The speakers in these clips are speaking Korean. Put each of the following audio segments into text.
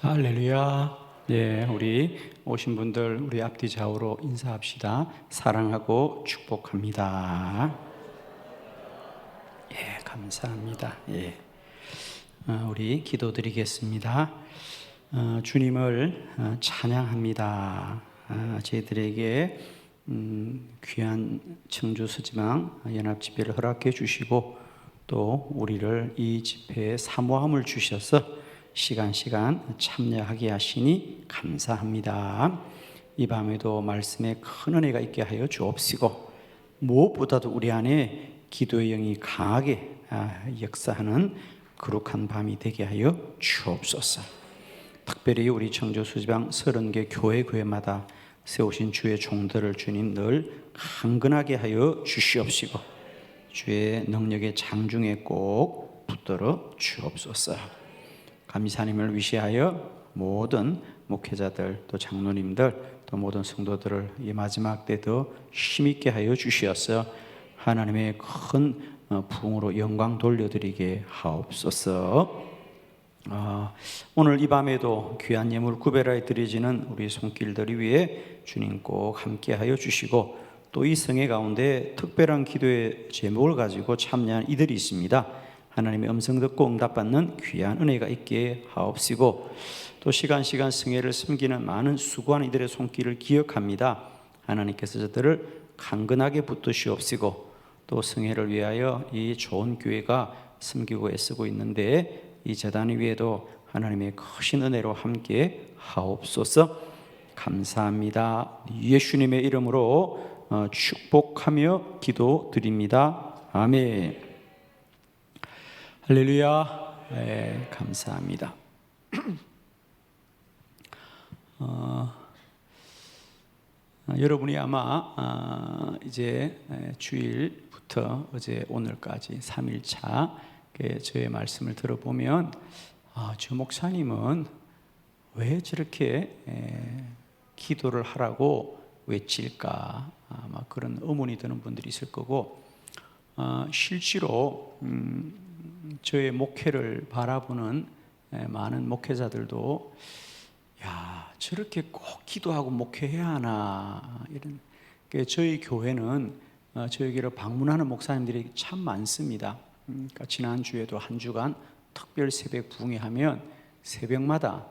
자, 할렐루야. 예, 우리 오신 분들 우리 앞뒤 좌우로 인사합시다. 사랑하고 축복합니다. 예, 감사합니다. 예, 우리 기도드리겠습니다. 주님을 찬양합니다. 저희들에게 귀한 청주 서지방 연합 집회를 허락해 주시고 또 우리를 이 집회에 사모함을 주셔서 시간 참여하게 하시니 감사합니다. 이 밤에도 말씀에 큰 은혜가 있게 하여 주옵시고 무엇보다도 우리 안에 기도의 영이 강하게 역사하는 거룩한 밤이 되게 하여 주옵소서. 특별히 우리 청주 수지방 30개 교회마다 세우신 주의 종들을 주님 늘 강건하게 하여 주시옵시고 주의 능력의 장중에 꼭 붙들어 주옵소서. 감사님을 위시하여 모든 목회자들 또 장로님들 또 모든 성도들을 이 마지막 때 더 힘있게 하여 주시어서 하나님의 큰 부흥으로 영광 돌려드리게 하옵소서. 오늘 이 밤에도 귀한 예물 구별하여 드려지는 우리 손길들을 위해 주님 꼭 함께 하여 주시고 또 이 성회 가운데 특별한 기도의 제목을 가지고 참여한 이들이 있습니다. 하나님의 음성 듣고 응답받는 귀한 은혜가 있게 하옵시고 또 시간 성회를 섬기는 많은 수고하는 이들의 손길을 기억합니다. 하나님께서 저들을 강건하게 붙드시옵시고 또 성회를 위하여 이 좋은 교회가 섬기고 애쓰고 있는데 이 재단 위에도 하나님의 크신 은혜로 함께 하옵소서. 감사합니다. 예수님의 이름으로 축복하며 기도드립니다. 아멘. 할렐루야. 네, 감사합니다. 여러분이 아마 이제 주일부터 어제 오늘까지 3일차 저의 말씀을 들어보면 저 목사님은 왜 저렇게 기도를 하라고 외칠까 아마 그런 의문이 드는 분들이 있을 거고 실제로 저의 목회를 바라보는 많은 목회자들도 저렇게 꼭 기도하고 목회해야 하나 이런. 저희 교회는 저희 교회를 방문하는 목사님들이 참 많습니다. 그러니까 지난주에도 한 주간 특별 새벽 부흥회하면 새벽마다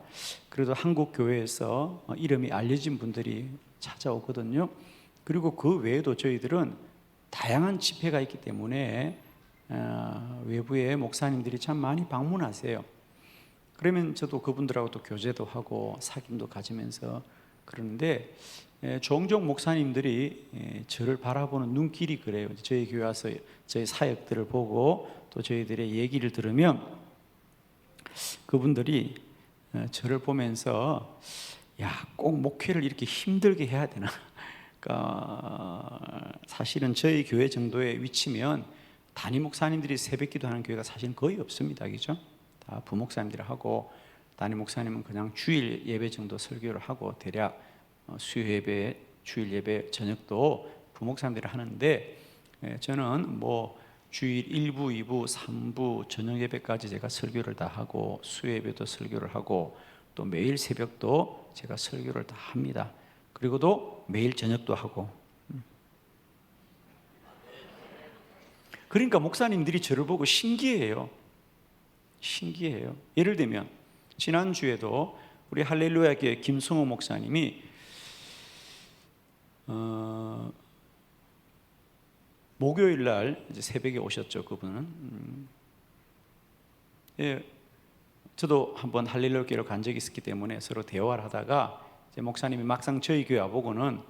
그래도 한국 교회에서 이름이 알려진 분들이 찾아오거든요. 그리고 그 외에도 저희들은 다양한 집회가 있기 때문에 외부의 목사님들이 참 많이 방문하세요. 그러면 저도 그분들하고 또 교제도 하고 사귐도 가지면서 그러는데 종종 목사님들이 저를 바라보는 눈길이 그래요. 저희 교회 와서 저희 사역들을 보고 또 저희들의 얘기를 들으면 그분들이 저를 보면서 꼭 목회를 이렇게 힘들게 해야 되나. 그러니까 사실은 저희 교회 정도의 위치면 단임 목사님들이 새벽 기도하는 교회가 사실은 거의 없습니다. 그죠? 다 부목사님들이 하고 단임 목사님은 그냥 주일 예배 정도 설교를 하고 대략 수요 예배, 주일 예배, 저녁도 부목사님들이 하는데 저는 주일 1부, 2부, 3부 저녁 예배까지 제가 설교를 다 하고 수요 예배도 설교를 하고 또 매일 새벽도 제가 설교를 다 합니다. 그리고도 매일 저녁도 하고. 그러니까 목사님들이 저를 보고 신기해요. 예를 들면 지난주에도 우리 할렐루야 교회 김성호 목사님이 목요일 날 이제 새벽에 오셨죠. 그분은 저도 한번 할렐루야 교회로 간 적이 있었기 때문에 서로 대화를 하다가 이제 목사님이 막상 저희 교회 와보고는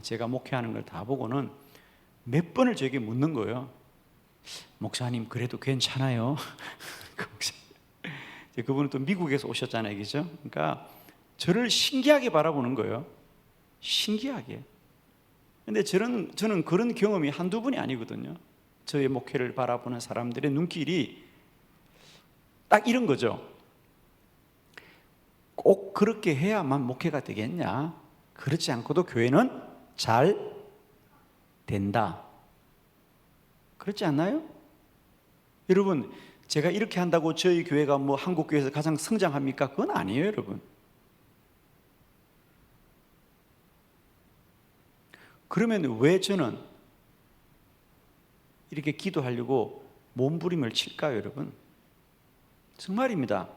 제가 목회하는 걸 다 보고는 몇 번을 저에게 묻는 거예요. 목사님 그래도 괜찮아요? 그분은 또 미국에서 오셨잖아요. 그죠? 그러니까 저를 신기하게 바라보는 거예요. 신기하게. 근데 저는 그런 경험이 한두 번이 아니거든요. 저의 목회를 바라보는 사람들의 눈길이 딱 이런 거죠. 꼭 그렇게 해야만 목회가 되겠냐? 그렇지 않고도 교회는 잘 된다. 그렇지 않나요? 여러분, 제가 이렇게 한다고 저희 교회가 뭐 한국 교회에서 가장 성장합니까? 그건 아니에요, 여러분. 그러면 왜 저는 이렇게 기도하려고 몸부림을 칠까요, 여러분? 정말입니다.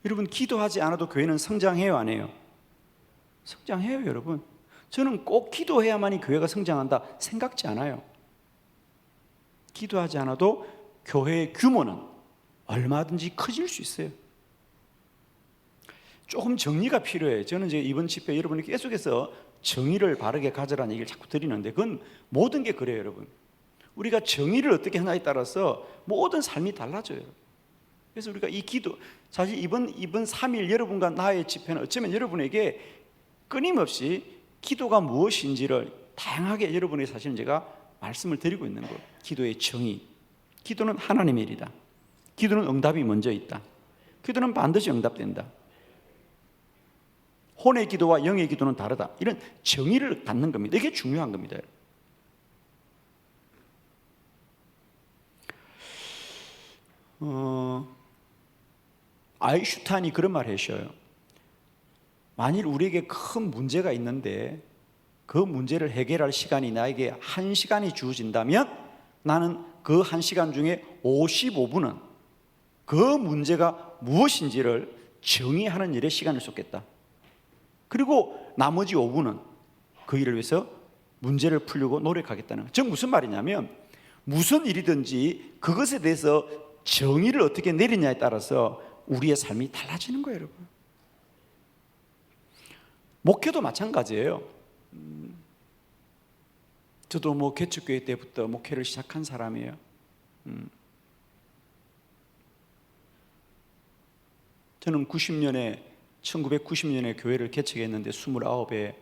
여러분, 기도하지 않아도 교회는 성장해요, 안 해요? 성장해요, 여러분. 저는 꼭 기도해야만이 교회가 성장한다 생각지 않아요. 기도하지 않아도 교회의 규모는 얼마든지 커질 수 있어요. 조금 정리가 필요해요. 저는 이제 이번 집회 여러분이 계속해서 정의를 바르게 가져라는 얘기를 자꾸 드리는데, 그건 모든 게 그래요, 여러분. 우리가 정의를 어떻게 하나에 따라서 모든 삶이 달라져요. 그래서 우리가 이 기도, 사실 이번 3일 여러분과 나의 집회는 어쩌면 여러분에게 끊임없이 기도가 무엇인지를 다양하게 여러분에게 사실은 제가 말씀을 드리고 있는 거예요. 기도의 정의. 기도는 하나님의 일이다. 기도는 응답이 먼저 있다. 기도는 반드시 응답된다. 혼의 기도와 영의 기도는 다르다. 이런 정의를 갖는 겁니다. 이게 중요한 겁니다. 아인슈타인이 그런 말을 하셔요. 만일 우리에게 큰 문제가 있는데 그 문제를 해결할 시간이 나에게 1시간이 주어진다면 나는 그 1시간 중에 55분은 그 문제가 무엇인지를 정의하는 일에 시간을 쏟겠다. 그리고 나머지 5분은 그 일을 위해서 문제를 풀려고 노력하겠다는 거예요. 즉 무슨 말이냐면, 무슨 일이든지 그것에 대해서 정의를 어떻게 내리냐에 따라서 우리의 삶이 달라지는 거예요, 여러분. 목회도 마찬가지예요. 저도 뭐 개척교회 때부터 목회를 시작한 사람이에요. 저는 1990년에 교회를 개척했는데 29에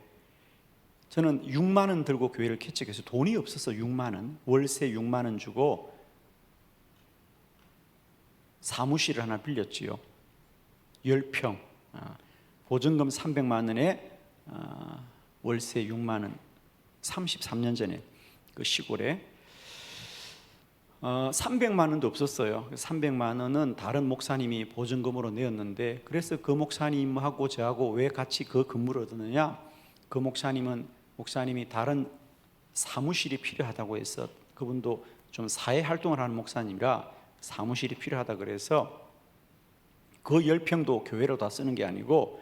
저는 6만 원 들고 교회를 개척해서 돈이 없어서 6만 원, 월세 6만 원 주고 사무실을 하나 빌렸지요. 10평, 보증금 300만 원에 월세 6만 원, 33년 전에 그 시골에 300만 원도 없었어요. 300만 원은 다른 목사님이 보증금으로 내었는데, 그래서 그 목사님하고 저하고 왜 같이 그 근무를 얻었느냐, 그 목사님이 다른 사무실이 필요하다고 해서, 그분도 좀 사회 활동을 하는 목사님이라 사무실이 필요하다 그래서 그 10평도 교회로 다 쓰는 게 아니고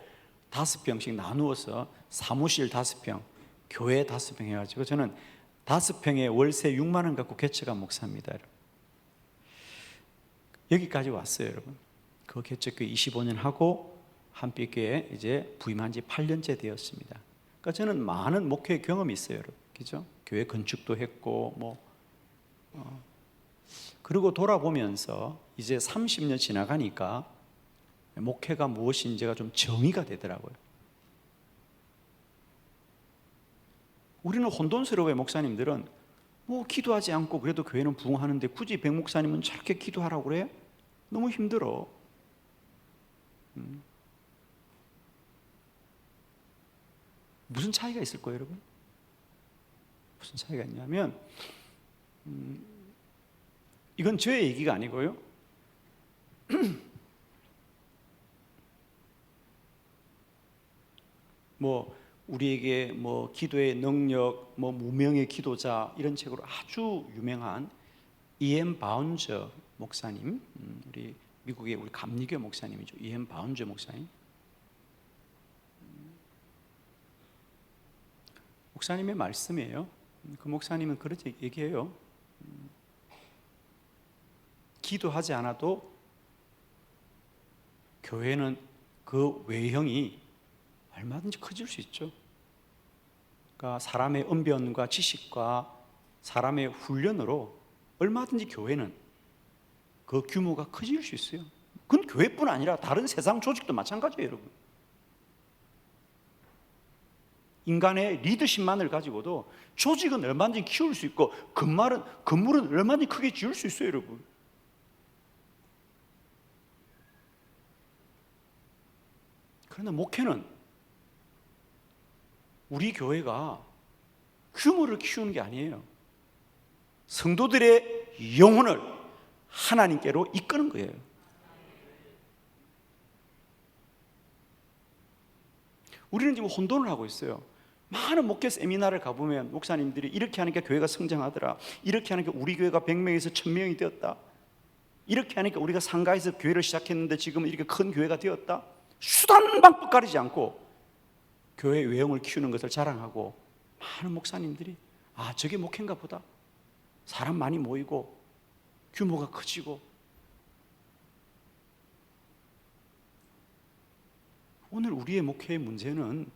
5평씩 나누어서 사무실 5평, 교회 5평 해가지고 저는 5평에 월세 6만 원 갖고 개척한 목사입니다. 여기까지 왔어요, 여러분. 그 개척교회 25년 하고 한빛교회 이제 부임한 지 8년째 되었습니다. 그러니까 저는 많은 목회 경험이 있어요, 여러분. 그죠? 교회 건축도 했고 그리고 돌아보면서 이제 30년 지나가니까 목회가 무엇인지가 좀 정의가 되더라고요. 우리는 혼돈스러워요. 목사님들은 뭐 기도하지 않고 그래도 교회는 부흥하는데 굳이 백 목사님은 저렇게 기도하라고 그래요? 너무 힘들어. 무슨 차이가 있을 거예요, 여러분? 무슨 차이가 있냐면 이건 저의 얘기가 아니고요. 뭐 우리에게 뭐 기도의 능력, 뭐 무명의 기도자 이런 책으로 아주 유명한 E.M. 바운저 목사님, 우리 미국의 우리 감리교 목사님이죠. E.M. 바운저 목사님. 목사님의 말씀이에요. 그 목사님은 그렇게 얘기해요. 기도하지 않아도 교회는 그 외형이 얼마든지 커질 수 있죠. 그러니까 사람의 언변과 지식과 사람의 훈련으로 얼마든지 교회는 그 규모가 커질 수 있어요. 그건 교회뿐 아니라 다른 세상 조직도 마찬가지예요, 여러분. 인간의 리더십만을 가지고도 조직은 얼마든지 키울 수 있고 건물은 얼마든지 크게 지을 수 있어요, 여러분. 그러나 목회는 우리 교회가 규모를 키우는 게 아니에요. 성도들의 영혼을 하나님께로 이끄는 거예요. 우리는 지금 혼돈을 하고 있어요. 많은 목회 세미나를 가보면 목사님들이 이렇게 하니까 교회가 성장하더라, 이렇게 하니까 우리 교회가 100명에서 1000명이 되었다, 이렇게 하니까 우리가 상가에서 교회를 시작했는데 지금 이렇게 큰 교회가 되었다. 수단 방법 가리지 않고 교회 외형을 키우는 것을 자랑하고, 많은 목사님들이 저게 목회인가 보다, 사람 많이 모이고 규모가 커지고. 오늘 우리의 목회의 문제는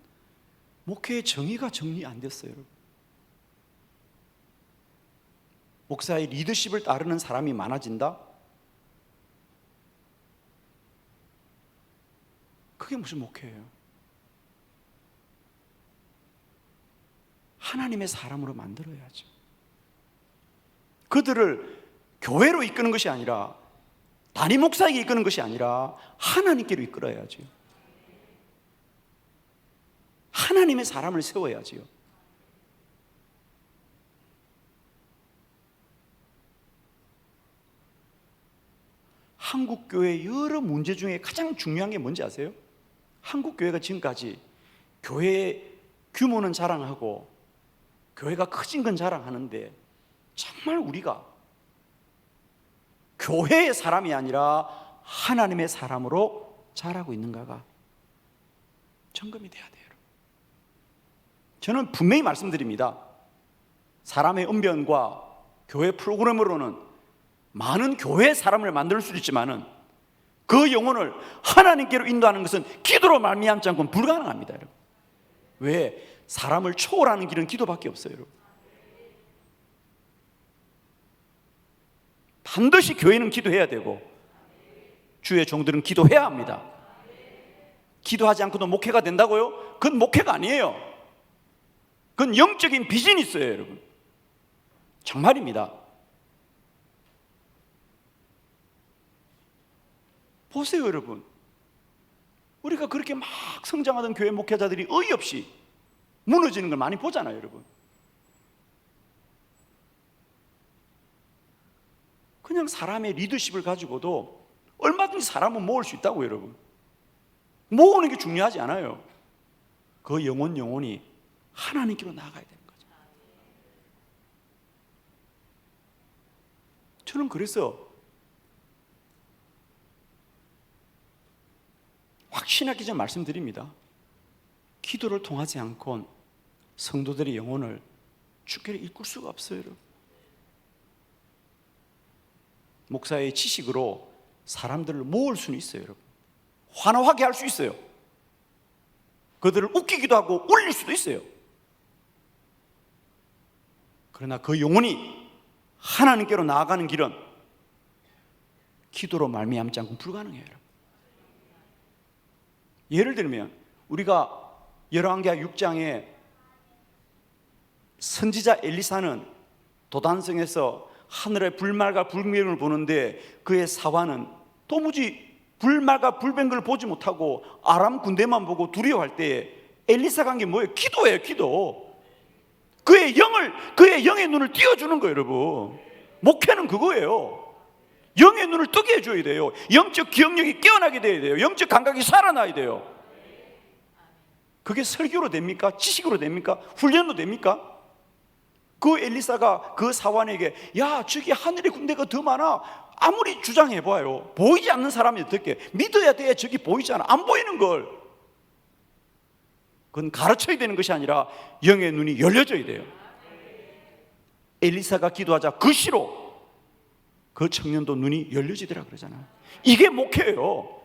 목회의 정의가 정리 안 됐어요. 목사의 리더십을 따르는 사람이 많아진다? 그게 무슨 목회예요? 하나님의 사람으로 만들어야죠. 그들을 교회로 이끄는 것이 아니라, 단임 목사에게 이끄는 것이 아니라 하나님께로 이끌어야죠. 하나님의 사람을 세워야지요. 한국 교회의 여러 문제 중에 가장 중요한 게 뭔지 아세요? 한국 교회가 지금까지 교회의 규모는 자랑하고 교회가 커진 건 자랑하는데, 정말 우리가 교회의 사람이 아니라 하나님의 사람으로 자라고 있는가가 점검이 돼야 돼요. 저는 분명히 말씀드립니다. 사람의 언변과 교회 프로그램으로는 많은 교회 사람을 만들 수 있지만은 그 영혼을 하나님께로 인도하는 것은 기도로 말미암지 않고는 불가능합니다, 여러분. 왜? 사람을 초월하는 길은 기도밖에 없어요, 여러분. 반드시 교회는 기도해야 되고 주의 종들은 기도해야 합니다. 기도하지 않고도 목회가 된다고요? 그건 목회가 아니에요. 그건 영적인 비전이 있어요, 여러분. 정말입니다. 보세요, 여러분. 우리가 그렇게 막 성장하던 교회 목회자들이 어이없이 무너지는 걸 많이 보잖아요, 여러분. 그냥 사람의 리더십을 가지고도 얼마든지 사람은 모을 수 있다고, 여러분. 모으는 게 중요하지 않아요. 그 영혼이 하나님께로 나아가야 되는 거죠. 저는 그래서 확신하기 전 말씀드립니다. 기도를 통하지 않고는 성도들의 영혼을 주께로 이끌 수가 없어요, 여러분. 목사의 지식으로 사람들을 모을 수는 있어요, 여러분. 환호하게 할 수 있어요. 그들을 웃기기도 하고 울릴 수도 있어요. 그러나 그 영혼이 하나님께로 나아가는 길은 기도로 말미암지 않고 불가능해요, 여러분. 예를 들면 우리가 열왕기하 6장에 선지자 엘리사는 도단성에서 하늘의 불말과 불병을 보는데 그의 사환은 도무지 불말과 불병을 보지 못하고 아람 군대만 보고 두려워할 때에 엘리사가 한 게 뭐예요? 기도예요, 기도. 그의 영의 눈을 띄워주는 거예요, 여러분. 목회는 그거예요. 영의 눈을 뜨게 해줘야 돼요. 영적 기억력이 깨어나게 돼야 돼요. 영적 감각이 살아나야 돼요. 그게 설교로 됩니까? 지식으로 됩니까? 훈련도 됩니까? 그 엘리사가 그 사환에게 야, 저기 하늘의 군대가 더 많아, 아무리 주장해봐요, 보이지 않는 사람이 어떻게 믿어야 돼? 저기 보이잖아. 안 보이는 걸. 그건 가르쳐야 되는 것이 아니라 영의 눈이 열려져야 돼요. 엘리사가 기도하자 그 시로 그 청년도 눈이 열려지더라 그러잖아요. 이게 목회예요.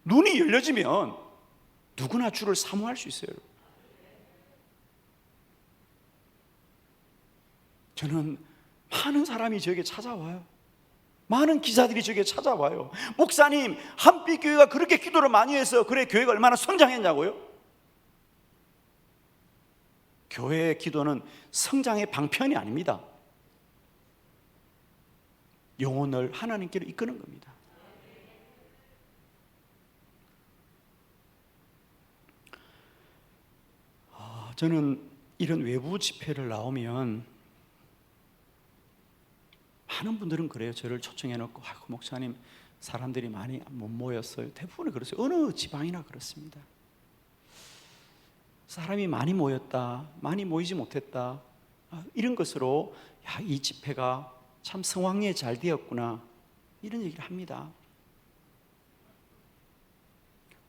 눈이 열려지면 누구나 주를 사모할 수 있어요. 저는 많은 사람이 저에게 찾아와요. 많은 기자들이 저에게 찾아와요. 목사님, 한빛교회가 그렇게 기도를 많이 해서 그래 교회가 얼마나 성장했냐고요? 교회의 기도는 성장의 방편이 아닙니다. 영혼을 하나님께로 이끄는 겁니다. 저는 이런 외부 집회를 나오면 많은 분들은 그래요. 저를 초청해 놓고 목사님 사람들이 많이 못 모였어요. 대부분이 그렇어요. 어느 지방이나 그렇습니다. 사람이 많이 모였다, 많이 모이지 못했다, 이런 것으로 이 집회가 참 성황리에 잘 되었구나, 이런 얘기를 합니다.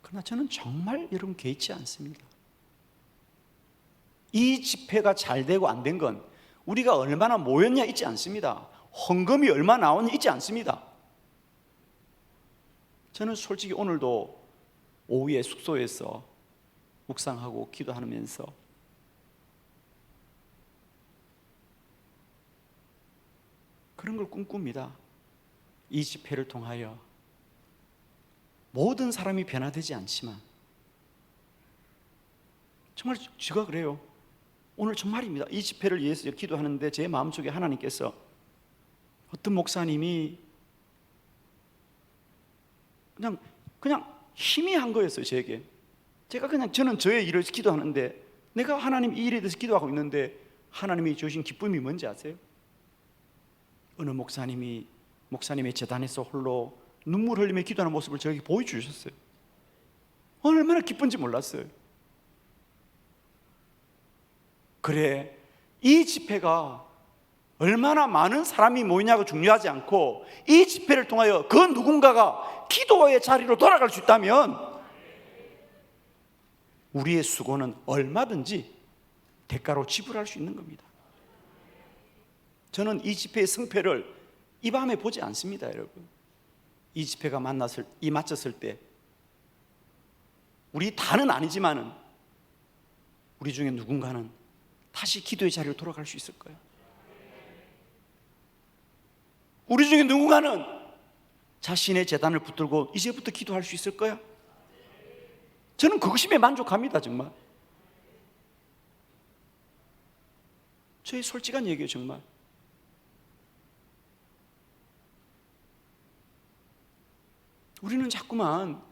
그러나 저는 정말 여러분 개의치 않습니다. 이 집회가 잘 되고 안 된 건 우리가 얼마나 모였냐 있지 않습니다. 헌금이 얼마 나오냐 있지 않습니다. 저는 솔직히 오늘도 오후에 숙소에서 묵상하고 기도하면서 그런 걸 꿈꿉니다. 이 집회를 통하여 모든 사람이 변화되지 않지만 정말 제가 그래요. 오늘 정말입니다. 이 집회를 위해서 기도하는데 제 마음속에 하나님께서 어떤 목사님이 그냥 힘이 한 거였어요. 제게. 저는 저의 일을 기도하는데 내가 하나님 이 일에 대해서 기도하고 있는데 하나님이 주신 기쁨이 뭔지 아세요? 어느 목사님의 제단에서 홀로 눈물 흘리며 기도하는 모습을 저에게 보여주셨어요. 얼마나 기쁜지 몰랐어요. 그래, 이 집회가 얼마나 많은 사람이 모이냐가 중요하지 않고 이 집회를 통하여 그 누군가가 기도의 자리로 돌아갈 수 있다면 우리의 수고는 얼마든지 대가로 지불할 수 있는 겁니다. 저는 이 집회의 승패를 이 밤에 보지 않습니다, 여러분. 이 집회가 맞췄을 때 우리 다는 아니지만은 우리 중에 누군가는 다시 기도의 자리로 돌아갈 수 있을 거예요. 우리 중에 누군가는 자신의 재단을 붙들고 이제부터 기도할 수 있을 거야. 저는 그것임에 만족합니다. 정말 저의 솔직한 얘기예요. 정말 우리는 자꾸만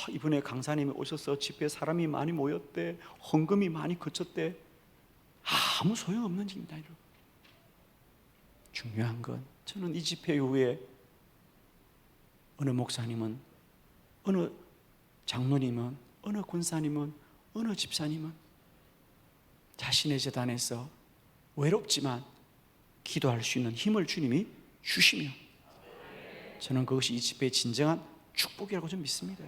이번에 강사님이 오셔서 집회에 사람이 많이 모였대, 헌금이 많이 거쳤대, 아무 소용없는 일입니다. 중요한 건 저는 이 집회 이후에 어느 목사님은, 어느 장로님은, 어느 권사님은, 어느 집사님은 자신의 재단에서 외롭지만 기도할 수 있는 힘을 주님이 주시며 저는 그것이 이 집회의 진정한 축복이라고 좀 믿습니다.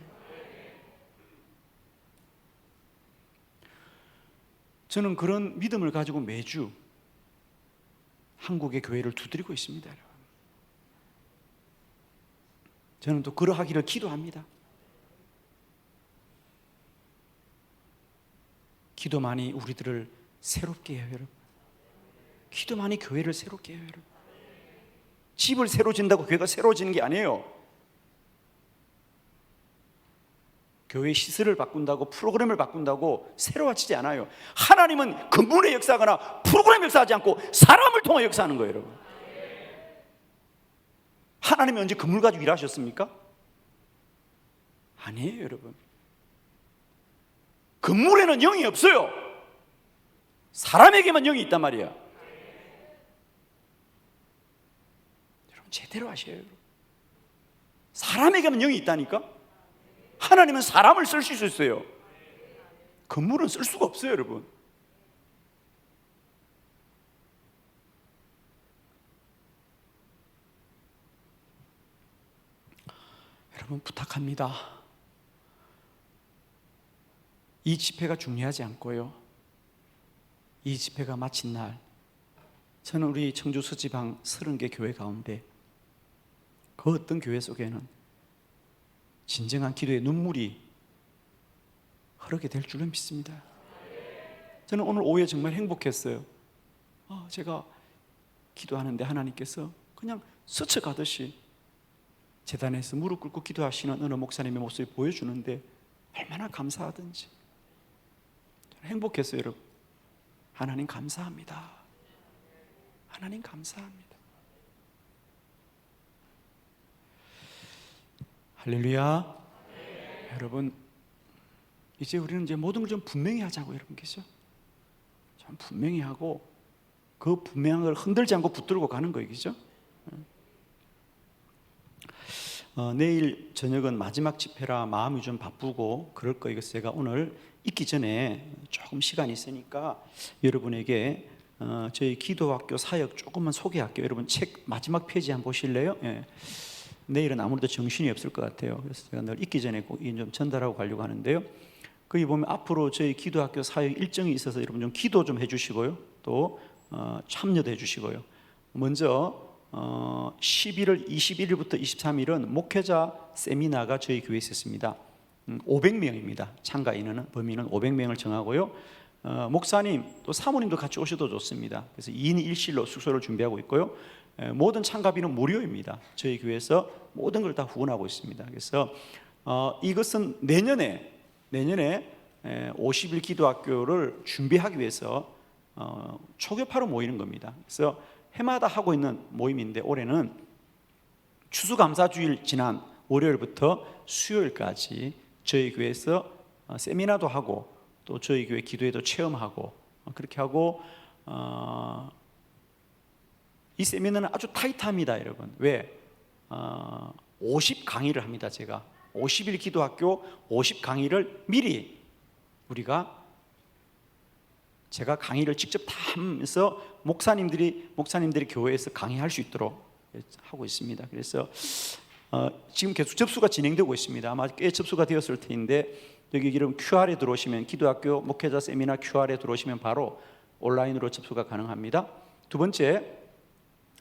저는 그런 믿음을 가지고 매주 한국의 교회를 두드리고 있습니다. 저는 또 그러하기를 기도합니다. 기도만이 우리들을 새롭게 해요, 여러분. 기도만이 교회를 새롭게 해요, 여러분. 집을 새로 짓는다고 교회가 새로워지는 게 아니에요. 교회 시설을 바꾼다고, 프로그램을 바꾼다고 새로워지지 않아요. 하나님은 근본의 역사하거나 프로그램 역사하지 않고 사람을 통해 역사하는 거예요, 여러분. 하나님이 언제 건물 가지고 일하셨습니까? 아니에요, 여러분. 건물에는 영이 없어요. 사람에게만 영이 있단 말이야. 여러분 제대로 하셔요. 여러분. 사람에게만 영이 있다니까? 하나님은 사람을 쓸 수 있어요. 건물은 쓸 수가 없어요, 여러분. 여러분 부탁합니다. 이 집회가 중요하지 않고요, 이 집회가 마친 날 저는 우리 청주 서지방 30개 교회 가운데 그 어떤 교회 속에는 진정한 기도의 눈물이 흐르게 될 줄로 믿습니다. 저는 오늘 오후에 정말 행복했어요. 제가 기도하는데 하나님께서 그냥 스쳐가듯이 제단에서 무릎 꿇고 기도하시는 어느 목사님의 모습을 보여주는데 얼마나 감사하든지 행복했어요, 여러분. 하나님 감사합니다. 하나님 감사합니다. 할렐루야. 여러분 이제 우리는 모든 걸 좀 분명히 하자고, 여러분, 그죠? 좀 분명히 하고 그 분명한 걸 흔들지 않고 붙들고 가는 거예요, 그죠? 내일 저녁은 마지막 집회라 마음이 좀 바쁘고 그럴 거예요. 그래서 제가 오늘 있기 전에 조금 시간이 있으니까 여러분에게 저희 기도학교 사역 조금만 소개할게요. 여러분 책 마지막 페이지 한번 보실래요? 예. 내일은 아무래도 정신이 없을 것 같아요. 그래서 제가 늘 있기 전에 꼭 좀 전달하고 가려고 하는데요. 거기 보면 앞으로 저희 기도학교 사역 일정이 있어서 여러분 좀 기도 좀 해주시고요. 또 참여도 해주시고요. 먼저 11월 21일부터 23일은 목회자 세미나가 저희 교회에 있었습니다. 500명입니다. 참가 인원은 범위는 500명을 정하고요. 목사님 또 사모님도 같이 오셔도 좋습니다. 그래서 2인 1실로 숙소를 준비하고 있고요. 모든 참가비는 무료입니다. 저희 교회에서 모든 걸 다 후원하고 있습니다. 그래서 이것은 내년에 50일 기도학교를 준비하기 위해서 초교파로 모이는 겁니다. 그래서 해마다 하고 있는 모임인데 올해는 추수감사주일 지난 월요일부터 수요일까지 저희 교회에서 세미나도 하고 또 저희 교회 기도회도 체험하고 그렇게 하고 이 세미나는 아주 타이트합니다, 여러분. 왜? 50 강의를 합니다. 제가 50일 기도학교 50 강의를 미리 제가 강의를 직접 다 하면서 목사님들이 교회에서 강의할 수 있도록 하고 있습니다. 그래서 지금 계속 접수가 진행되고 있습니다. 아마 꽤 접수가 되었을 텐데 여기 이름 QR에 들어오시면 기도학교 목회자 세미나 QR에 들어오시면 바로 온라인으로 접수가 가능합니다. 두 번째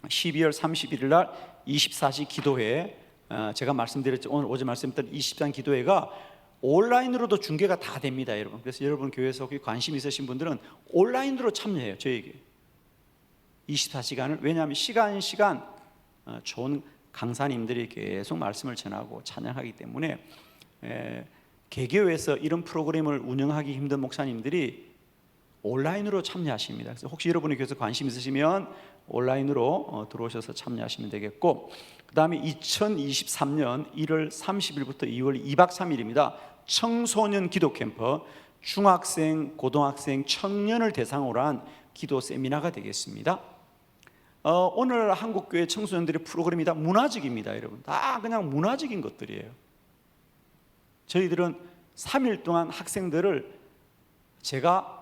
12월 31일 날 24시 기도회, 제가 말씀드렸죠. 오늘 어제 말씀드린 24시 기도회가 온라인으로도 중계가 다 됩니다, 여러분. 그래서 여러분 교회에서 관심 있으신 분들은 온라인으로 참여해요. 저에게 24시간을. 왜냐하면 시간 좋은 강사님들이 계속 말씀을 전하고 찬양하기 때문에 개교회에서 이런 프로그램을 운영하기 힘든 목사님들이 온라인으로 참여하십니다. 그래서 혹시 여러분이 교회에서 관심 있으시면 온라인으로 들어오셔서 참여하시면 되겠고, 그 다음에 2023년 1월 30일부터 2월 2박 3일입니다. 청소년 기도 캠프, 중학생, 고등학생, 청년을 대상으로 한 기도 세미나가 되겠습니다. 오늘 한국교회 청소년들의 프로그램이 다 문화적입니다, 여러분. 다 그냥 문화적인 것들이에요. 저희들은 3일 동안 학생들을 제가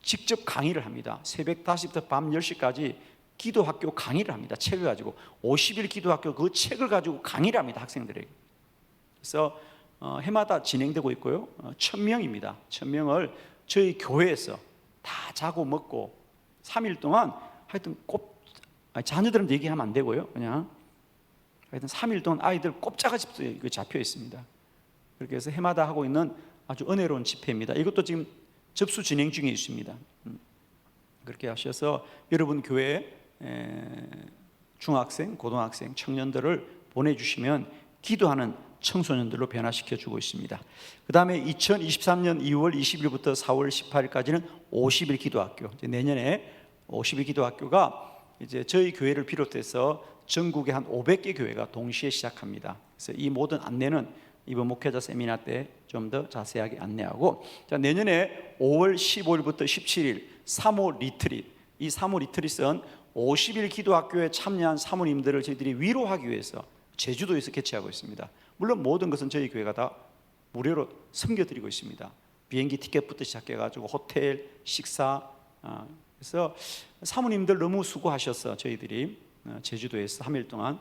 직접 강의를 합니다. 새벽 5시부터 밤 10시까지 기도학교 강의를 합니다. 책을 가지고 50일 기도학교 그 책을 가지고 강의를 합니다, 학생들에게. 그래서 해마다 진행되고 있고요. 1000명입니다. 1000명을 저희 교회에서 다 자고 먹고 3일 동안 하여튼 자녀들은 얘기하면 안 되고요. 그냥 하여튼 3일 동안 아이들 꼼짝없이 잡혀 있습니다. 그렇게 해서 해마다 하고 있는 아주 은혜로운 집회입니다. 이것도 지금 접수 진행 중에 있습니다. 그렇게 하셔서 여러분 교회에 중학생, 고등학생, 청년들을 보내주시면 기도하는 청소년들로 변화시켜주고 있습니다. 그 다음에 2023년 2월 20일부터 4월 18일까지는 50일 기도학교. 내년에 50일 기도학교가 이제 저희 교회를 비롯해서 전국의 한 500개 교회가 동시에 시작합니다. 그래서 이 모든 안내는 이번 목회자 세미나 때 좀 더 자세하게 안내하고, 자, 내년에 5월 15일부터 17일 3호 리트릿. 이 3호 리트릿은 50일 기도학교에 참여한 사모님들을 저희들이 위로하기 위해서 제주도에서 개최하고 있습니다. 물론 모든 것은 저희 교회가 다 무료로 섬겨드리고 있습니다. 비행기 티켓부터 시작해가지고 호텔, 식사. 그래서 사모님들 너무 수고하셔서 저희들이 제주도에서 3일 동안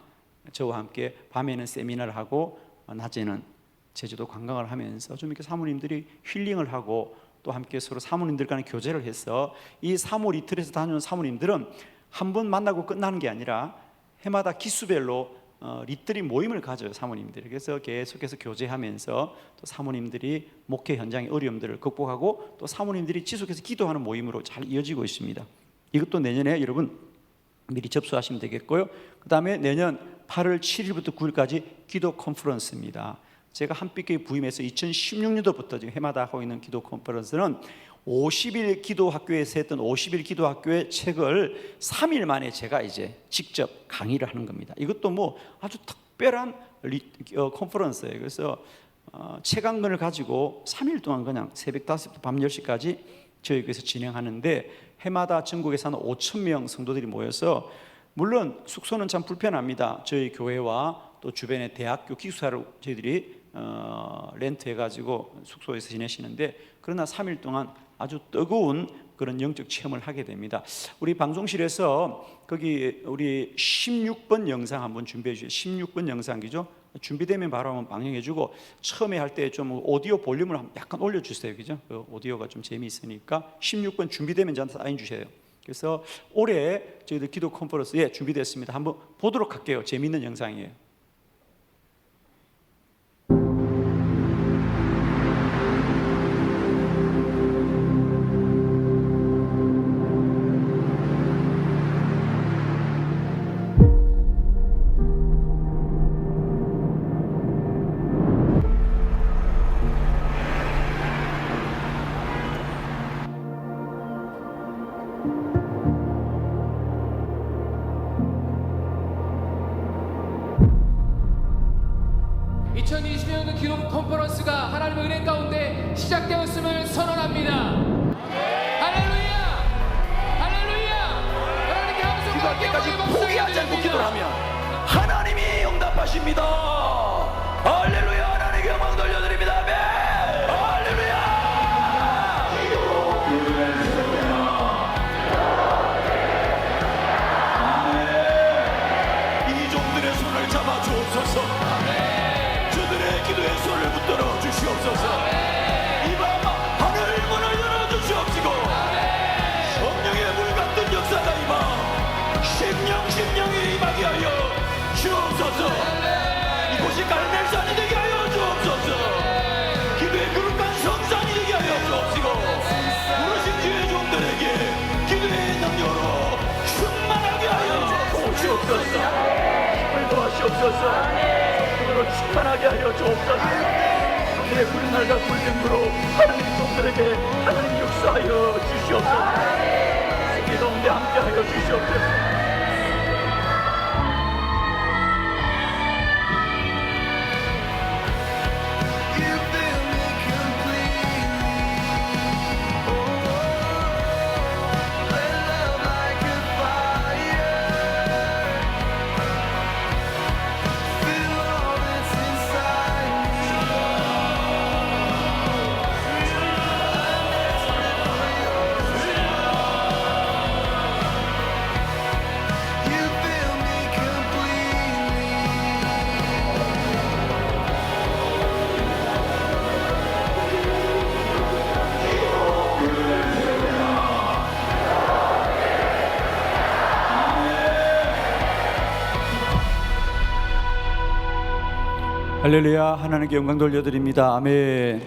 저와 함께 밤에는 세미나를 하고 낮에는 제주도 관광을 하면서 좀 이렇게 사모님들이 힐링을 하고 또 함께 서로 사모님들 간에 교제를 해서 이 3호 리트릿에서 다녀온 사모님들은 한 번 만나고 끝나는 게 아니라 해마다 기수별로 리트릿 모임을 가져요, 사모님들이. 그래서 계속해서 교제하면서 또 사모님들이 목회 현장의 어려움들을 극복하고 또 사모님들이 지속해서 기도하는 모임으로 잘 이어지고 있습니다. 이것도 내년에 여러분 미리 접수하시면 되겠고요. 그 다음에 내년 8월 7일부터 9일까지 기도 컨퍼런스입니다. 제가 한빛교회 부임해서 2016년도부터 지금 해마다 하고 있는 기도 컨퍼런스는 50일 기도학교에서 했던 50일 기도학교의 책을 3일 만에 제가 이제 직접 강의를 하는 겁니다. 이것도 뭐 아주 특별한 컨퍼런스예요. 그래서 책 한 권을 가지고 3일 동안 그냥 새벽 5시부터 밤 10시까지 저희 교회에서 진행하는데 해마다 전국에서 한 5,000명 성도들이 모여서, 물론 숙소는 참 불편합니다. 저희 교회와 또 주변에 대학교 기숙사를 저희들이 렌트해가지고 숙소에서 지내시는데, 그러나 3일 동안 아주 뜨거운 그런 영적 체험을 하게 됩니다. 우리 방송실에서 거기 우리 16번 영상 한번 준비해 주세요. 16번 영상이죠. 준비되면 바로 한번 방영해주고, 처음에 할 때 좀 오디오 볼륨을 약간 올려주세요. 그죠? 그 오디오가 좀 재미있으니까 16번 준비되면 저한테 사인 주세요. 그래서 올해 저희들 기도 컨퍼런스 준비됐습니다. 한번 보도록 할게요. 재미있는 영상이에요. 기도 컨퍼런스가 하나님의 은혜 가운데 시작되었음을 선언합니다. 할렐루야! 할렐루야! 하나님께 함성 기도할 때까지 포기하지 않고 기도를 하면 하나님이 응답하십니다. 할렐루야. 하나님께 영광 돌려드립니다. 아멘. 할렐루야. 이 종들의 손을 잡아 주옵소서. 기도의 손을 붙들어 주시옵소서. 이 밤 하늘 문을 열어 주시옵시고, 성령의 물 같은 역사가 임하 심령이 임하게 하여 주옵소서. 이곳이 갈멜산이 되게 하여 주옵소서. 기도의 거룩한 성산이 되게 하여 주옵시고, 부르신 주의 종들에게 기도의 능력으로 충만하게 하여 주옵소서. 힘을 더하시옵소서. 충만하게 하여 주옵소서. 하늘의 푸른 날과 굵은 구로 하나님 종들에게 하나님 역사하여 주시옵소서. 세계 가운데 함께하여 주시옵소서. 할렐루야. 하나님께 영광 돌려드립니다. 아멘.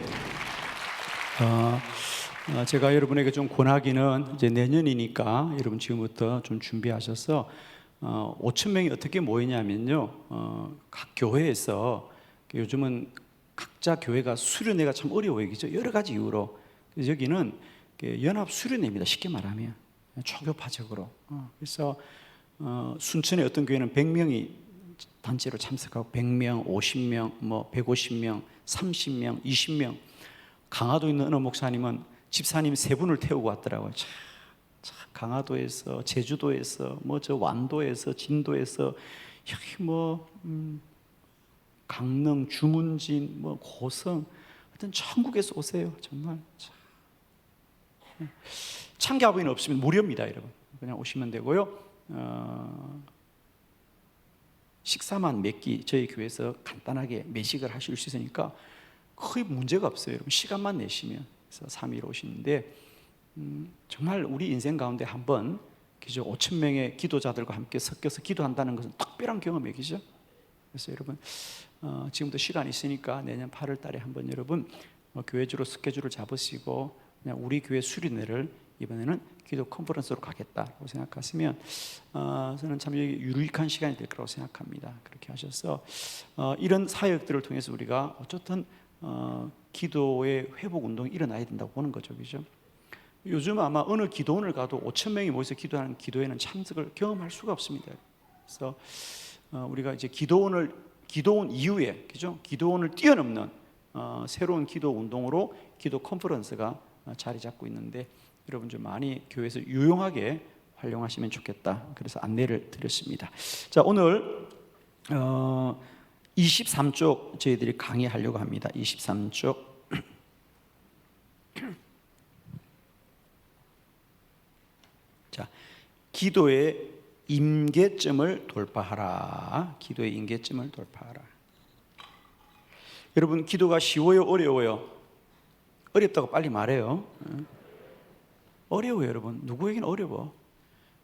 제가 여러분에게 좀 권하기는, 이제 내년이니까 여러분 지금부터 좀 준비하셔서 5천 명이 어떻게 모이냐면요, 각 교회에서, 요즘은 각자 교회가 수련회가 참 어려워요. 그죠? 여러 가지 이유로. 그래서 여기는 연합 수련회입니다. 쉽게 말하면 초교파적으로. 그래서 순천의 어떤 교회는 100명이 단체로 참석하고 100명, 50명, 150명, 30명, 20명. 강화도에 있는 어느 목사님은 집사님 3분을 태우고 왔더라고요. 참 강화도에서, 제주도에서, 저 완도에서, 진도에서, 여기 강릉, 주문진, 고성, 하여튼 천국에서 오세요. 정말 참가비는 없으면 무료입니다, 여러분. 그냥 오시면 되고요. 식사만 몇 끼 저희 교회에서 간단하게 매식을 하실 수 있으니까 거의 문제가 없어요, 여러분. 시간만 내시면. 그래서 3일 오시는데, 정말 우리 인생 가운데 한번, 그죠? 5천 명의 기도자들과 함께 섞여서 기도한다는 것은 특별한 경험이에요, 그죠? 그래서 여러분, 지금도 시간 있으니까 내년 8월 달에 한번 여러분 교회주로 스케줄을 잡으시고, 그냥 우리 교회 수련회를 이번에는 기도 컨퍼런스로 가겠다고 생각하시면 저는 참 유익한 시간이 될 거라고 생각합니다. 그렇게 하셔서 이런 사역들을 통해서 우리가 어쨌든 기도의 회복 운동이 일어나야 된다고 보는 거죠, 그죠? 요즘 아마 어느 기도원을 가도 5천 명이 모여서 기도하는 기도회는 참석을 경험할 수가 없습니다. 그래서 우리가 이제 기도원 이후에, 그죠? 기도원을 뛰어넘는 새로운 기도 운동으로 기도 컨퍼런스가 자리 잡고 있는데, 여러분 좀 많이 교회에서 유용하게 활용하시면 좋겠다. 그래서 안내를 드렸습니다. 자, 오늘 23쪽 저희들이 강의하려고 합니다. 23쪽. 자, 기도의 임계점을 돌파하라. 기도의 임계점을 돌파하라. 여러분, 기도가 쉬워요, 어려워요? 어렵다고 빨리 말해요. 어려워요, 여러분. 누구에게는 어려워.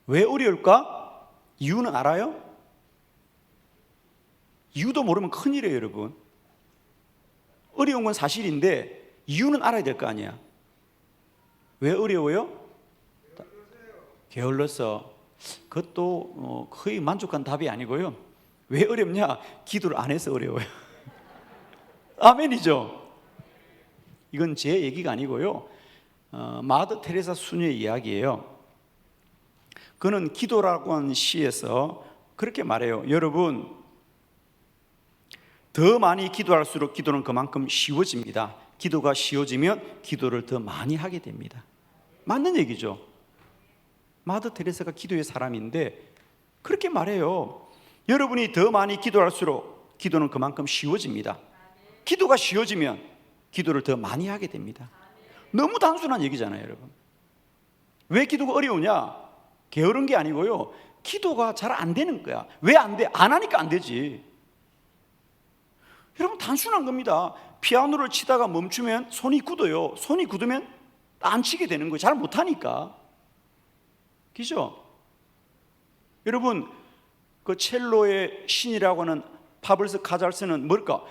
왜 어려울까? 이유는 알아요? 이유도 모르면 큰일이에요, 여러분. 어려운 건 사실인데 이유는 알아야 될 거 아니야. 왜 어려워요? 게을러서. 그것도 거의 만족한 답이 아니고요. 왜 어렵냐? 기도를 안 해서 어려워요. 아멘이죠. 이건 제 얘기가 아니고요. 마더 테레사 수녀의 이야기예요. 그는 기도라고 하는 시에서 그렇게 말해요. 여러분, 더 많이 기도할수록 기도는 그만큼 쉬워집니다. 기도가 쉬워지면 기도를 더 많이 하게 됩니다. 맞는 얘기죠. 마더 테레사가 기도의 사람인데 그렇게 말해요. 여러분이 더 많이 기도할수록 기도는 그만큼 쉬워집니다. 기도가 쉬워지면 기도를 더 많이 하게 됩니다. 너무 단순한 얘기잖아요, 여러분. 왜 기도가 어려우냐? 게으른 게 아니고요. 기도가 잘 안 되는 거야. 왜 안 돼? 안 하니까 안 되지. 여러분, 단순한 겁니다. 피아노를 치다가 멈추면 손이 굳어요. 손이 굳으면 안 치게 되는 거예요. 잘 못하니까. 그죠? 여러분, 그 첼로의 신이라고 하는 파블스 카잘스는 뭘까?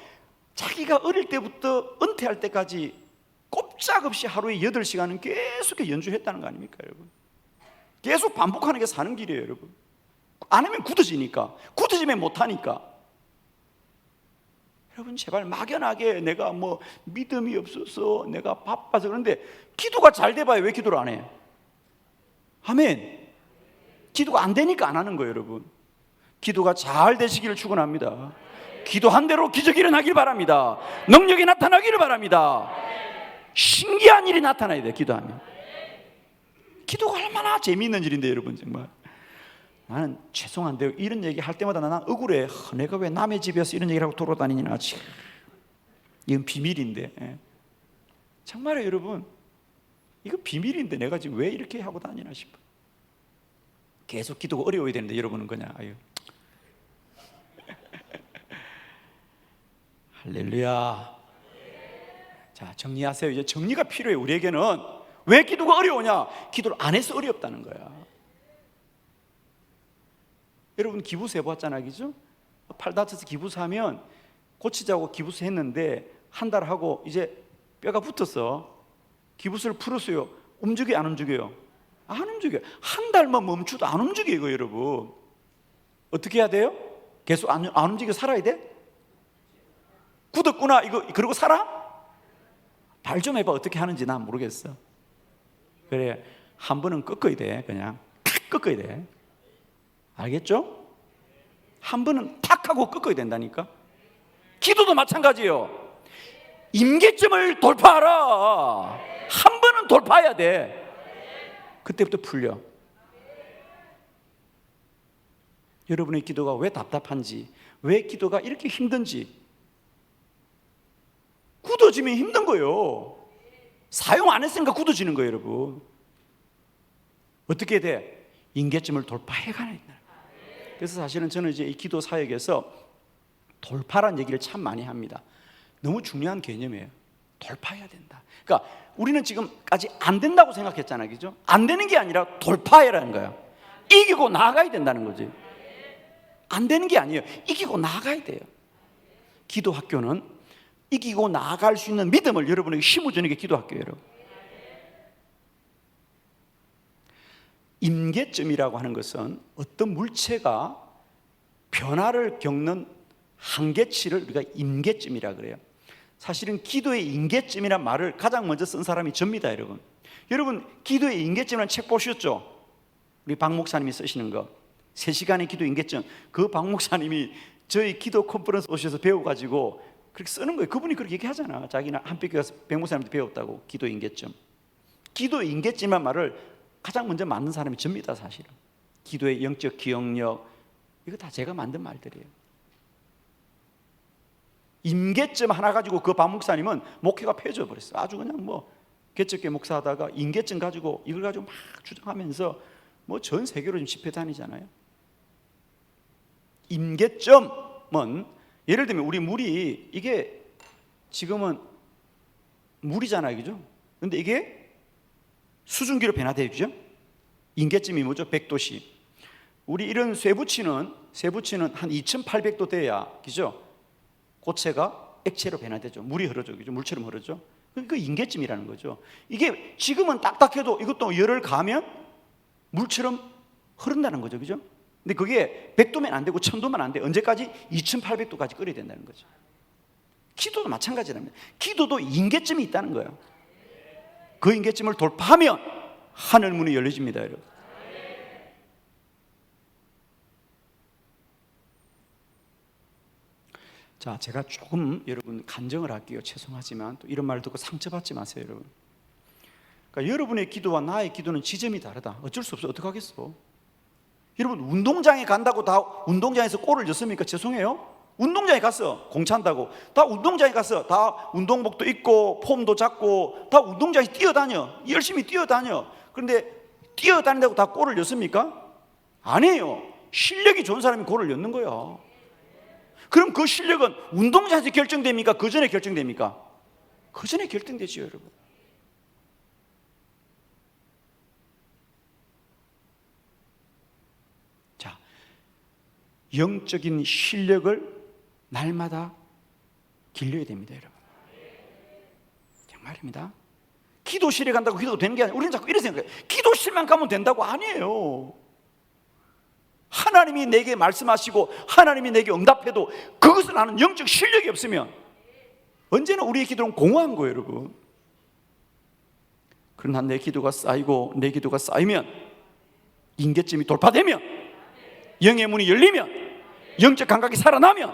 자기가 어릴 때부터 은퇴할 때까지 꼼짝없이 하루에 8시간은 계속 연주했다는 거 아닙니까, 여러분? 계속 반복하는 게 사는 길이에요, 여러분. 안 하면 굳어지니까. 굳어지면 못하니까. 여러분, 제발 막연하게 내가 뭐 믿음이 없어서 내가 바빠서 그런데 기도가 잘 돼봐야 왜 기도를 안 해? 아멘. 기도가 안 되니까 안 하는 거예요, 여러분. 기도가 잘 되시기를 축원합니다. 기도한 대로 기적이 일어나길 바랍니다. 능력이 나타나기를 바랍니다. 신기한 일이 나타나야 돼요, 기도하면. 기도가 얼마나 재미있는 일인데, 여러분. 정말 나는 죄송한데요, 이런 얘기 할 때마다 나는 억울해. 내가 왜 남의 집에서 이런 얘기를 하고 돌아다니냐. 이건 비밀인데. 정말요, 여러분. 이거 비밀인데 내가 지금 왜 이렇게 하고 다니나 싶어. 계속 기도가 어려워야 되는데 여러분은 그냥 아유. 할렐루야. 자, 정리하세요. 이제 정리가 필요해. 우리에게는 왜 기도가 어려우냐? 기도를 안 해서 어렵다는 거야. 여러분, 기부세 해봤잖아, 그죠? 팔 다쳐서 기부사하면 고치자고 기부세 했는데 한 달 하고 이제 뼈가 붙었어. 기부세를 풀었어요. 움직여요, 안 움직여요? 안 움직여요. 한 달만 멈추도 안 움직여요, 이거 여러분. 어떻게 해야 돼요? 계속 안 움직여 살아야 돼? 굳었구나, 이거 그러고 살아? 발 좀 해봐. 어떻게 하는지 난 모르겠어. 그래, 한 번은 꺾어야 돼. 그냥 탁 꺾어야 돼. 알겠죠? 한 번은 탁 하고 꺾어야 된다니까. 기도도 마찬가지예요. 임계점을 돌파하라. 한 번은 돌파해야 돼. 그때부터 풀려. 여러분의 기도가 왜 답답한지, 왜 기도가 이렇게 힘든지. 굳어지면 힘든 거예요. 사용 안 했으니까 굳어지는 거예요, 여러분. 어떻게 돼? 임계점을 돌파해가야 된다. 그래서 사실은 저는 이제 이 기도 사역에서 돌파란 얘기를 참 많이 합니다. 너무 중요한 개념이에요. 돌파해야 된다. 그러니까 우리는 지금까지 안 된다고 생각했잖아요, 그죠? 안 되는 게 아니라 돌파해라는 거예요. 이기고 나아가야 된다는 거지. 안 되는 게 아니에요. 이기고 나아가야 돼요. 기도 학교는 이기고 나아갈 수 있는 믿음을 여러분에게 심어주는 게 기도 학교예요, 여러분. 임계점이라고 하는 것은 어떤 물체가 변화를 겪는 한계치를 우리가 임계점이라 그래요. 사실은 기도의 임계점이라는 말을 가장 먼저 쓴 사람이 접니다, 여러분. 여러분, 기도의 임계점이라는 책 보셨죠? 우리 박 목사님이 쓰시는 거 3시간의 기도 임계점. 그 박 목사님이 저희 기도 컨퍼런스 오셔서 배워가지고 그렇게 쓰는 거예요. 그분이 그렇게 얘기하잖아. 자기는 한빛교회 가서 백 목사님한테 배웠다고. 기도 임계점. 기도 임계점이라는 말을 가장 먼저 만든 사람이 접니다, 사실은. 기도의 영적 기억력, 이거 다 제가 만든 말들이에요. 임계점 하나 가지고 그 박 목사님은 목회가 폐져져 버렸어요. 아주 그냥 뭐 개척교 목사하다가 임계점 가지고 이걸 가지고 막 주장하면서 뭐 전 세계로 지금 집회 다니잖아요. 임계점은 예를 들면 우리 물이 이게 지금은 물이잖아요, 그죠? 근데 이게 수증기로 변화돼요, 그죠? 임계점이 뭐죠? 100도씨. 우리 이런 쇠붙이는 한 2800도 돼야, 그죠? 고체가 액체로 변화되죠. 물이 흐르죠, 그죠? 물처럼 흐르죠. 그 임계점이라는 거죠. 이게 지금은 딱딱해도 이것도 열을 가면 물처럼 흐른다는 거죠, 그죠? 근데 그게 100도면 안 되고 1000도면 안 돼. 언제까지? 2800도까지 끓여야 된다는 거죠. 기도도 마찬가지랍니다. 기도도 임계점이 있다는 거예요. 그 임계점을 돌파하면 하늘 문이 열려집니다, 여러분. 자, 제가 조금 여러분 간증을 할게요. 죄송하지만 또 이런 말 듣고 상처받지 마세요, 여러분. 그러니까 여러분의 기도와 나의 기도는 지점이 다르다. 어쩔 수 없어. 어떡하겠어. 여러분 운동장에 간다고 다 운동장에서 골을 넣습니까? 죄송해요. 운동장에 갔어. 공 찬다고 다 운동장에 갔어. 다 운동복도 입고 폼도 잡고 다 운동장에 뛰어다녀. 열심히 뛰어다녀. 그런데 뛰어다닌다고 다 골을 넣습니까? 아니에요. 실력이 좋은 사람이 골을 넣는 거야. 그럼 그 실력은 운동장에서 결정됩니까? 그 전에 결정됩니까? 그 전에 결정되지요, 여러분. 자, 영적인 실력을 날마다 길러야 됩니다, 여러분. 정말입니다. 기도실에 간다고 기도가 되는 게 아니라 우리는 자꾸 이렇게 생각해요. 기도실만 가면 된다고. 아니에요. 하나님이 내게 말씀하시고 하나님이 내게 응답해도 그것을 나는 영적 실력이 없으면 언제나 우리의 기도는 공허한 거예요, 여러분. 그러나 내 기도가 쌓이고 내 기도가 쌓이면 임계점이 돌파되면 영의 문이 열리면 영적 감각이 살아나면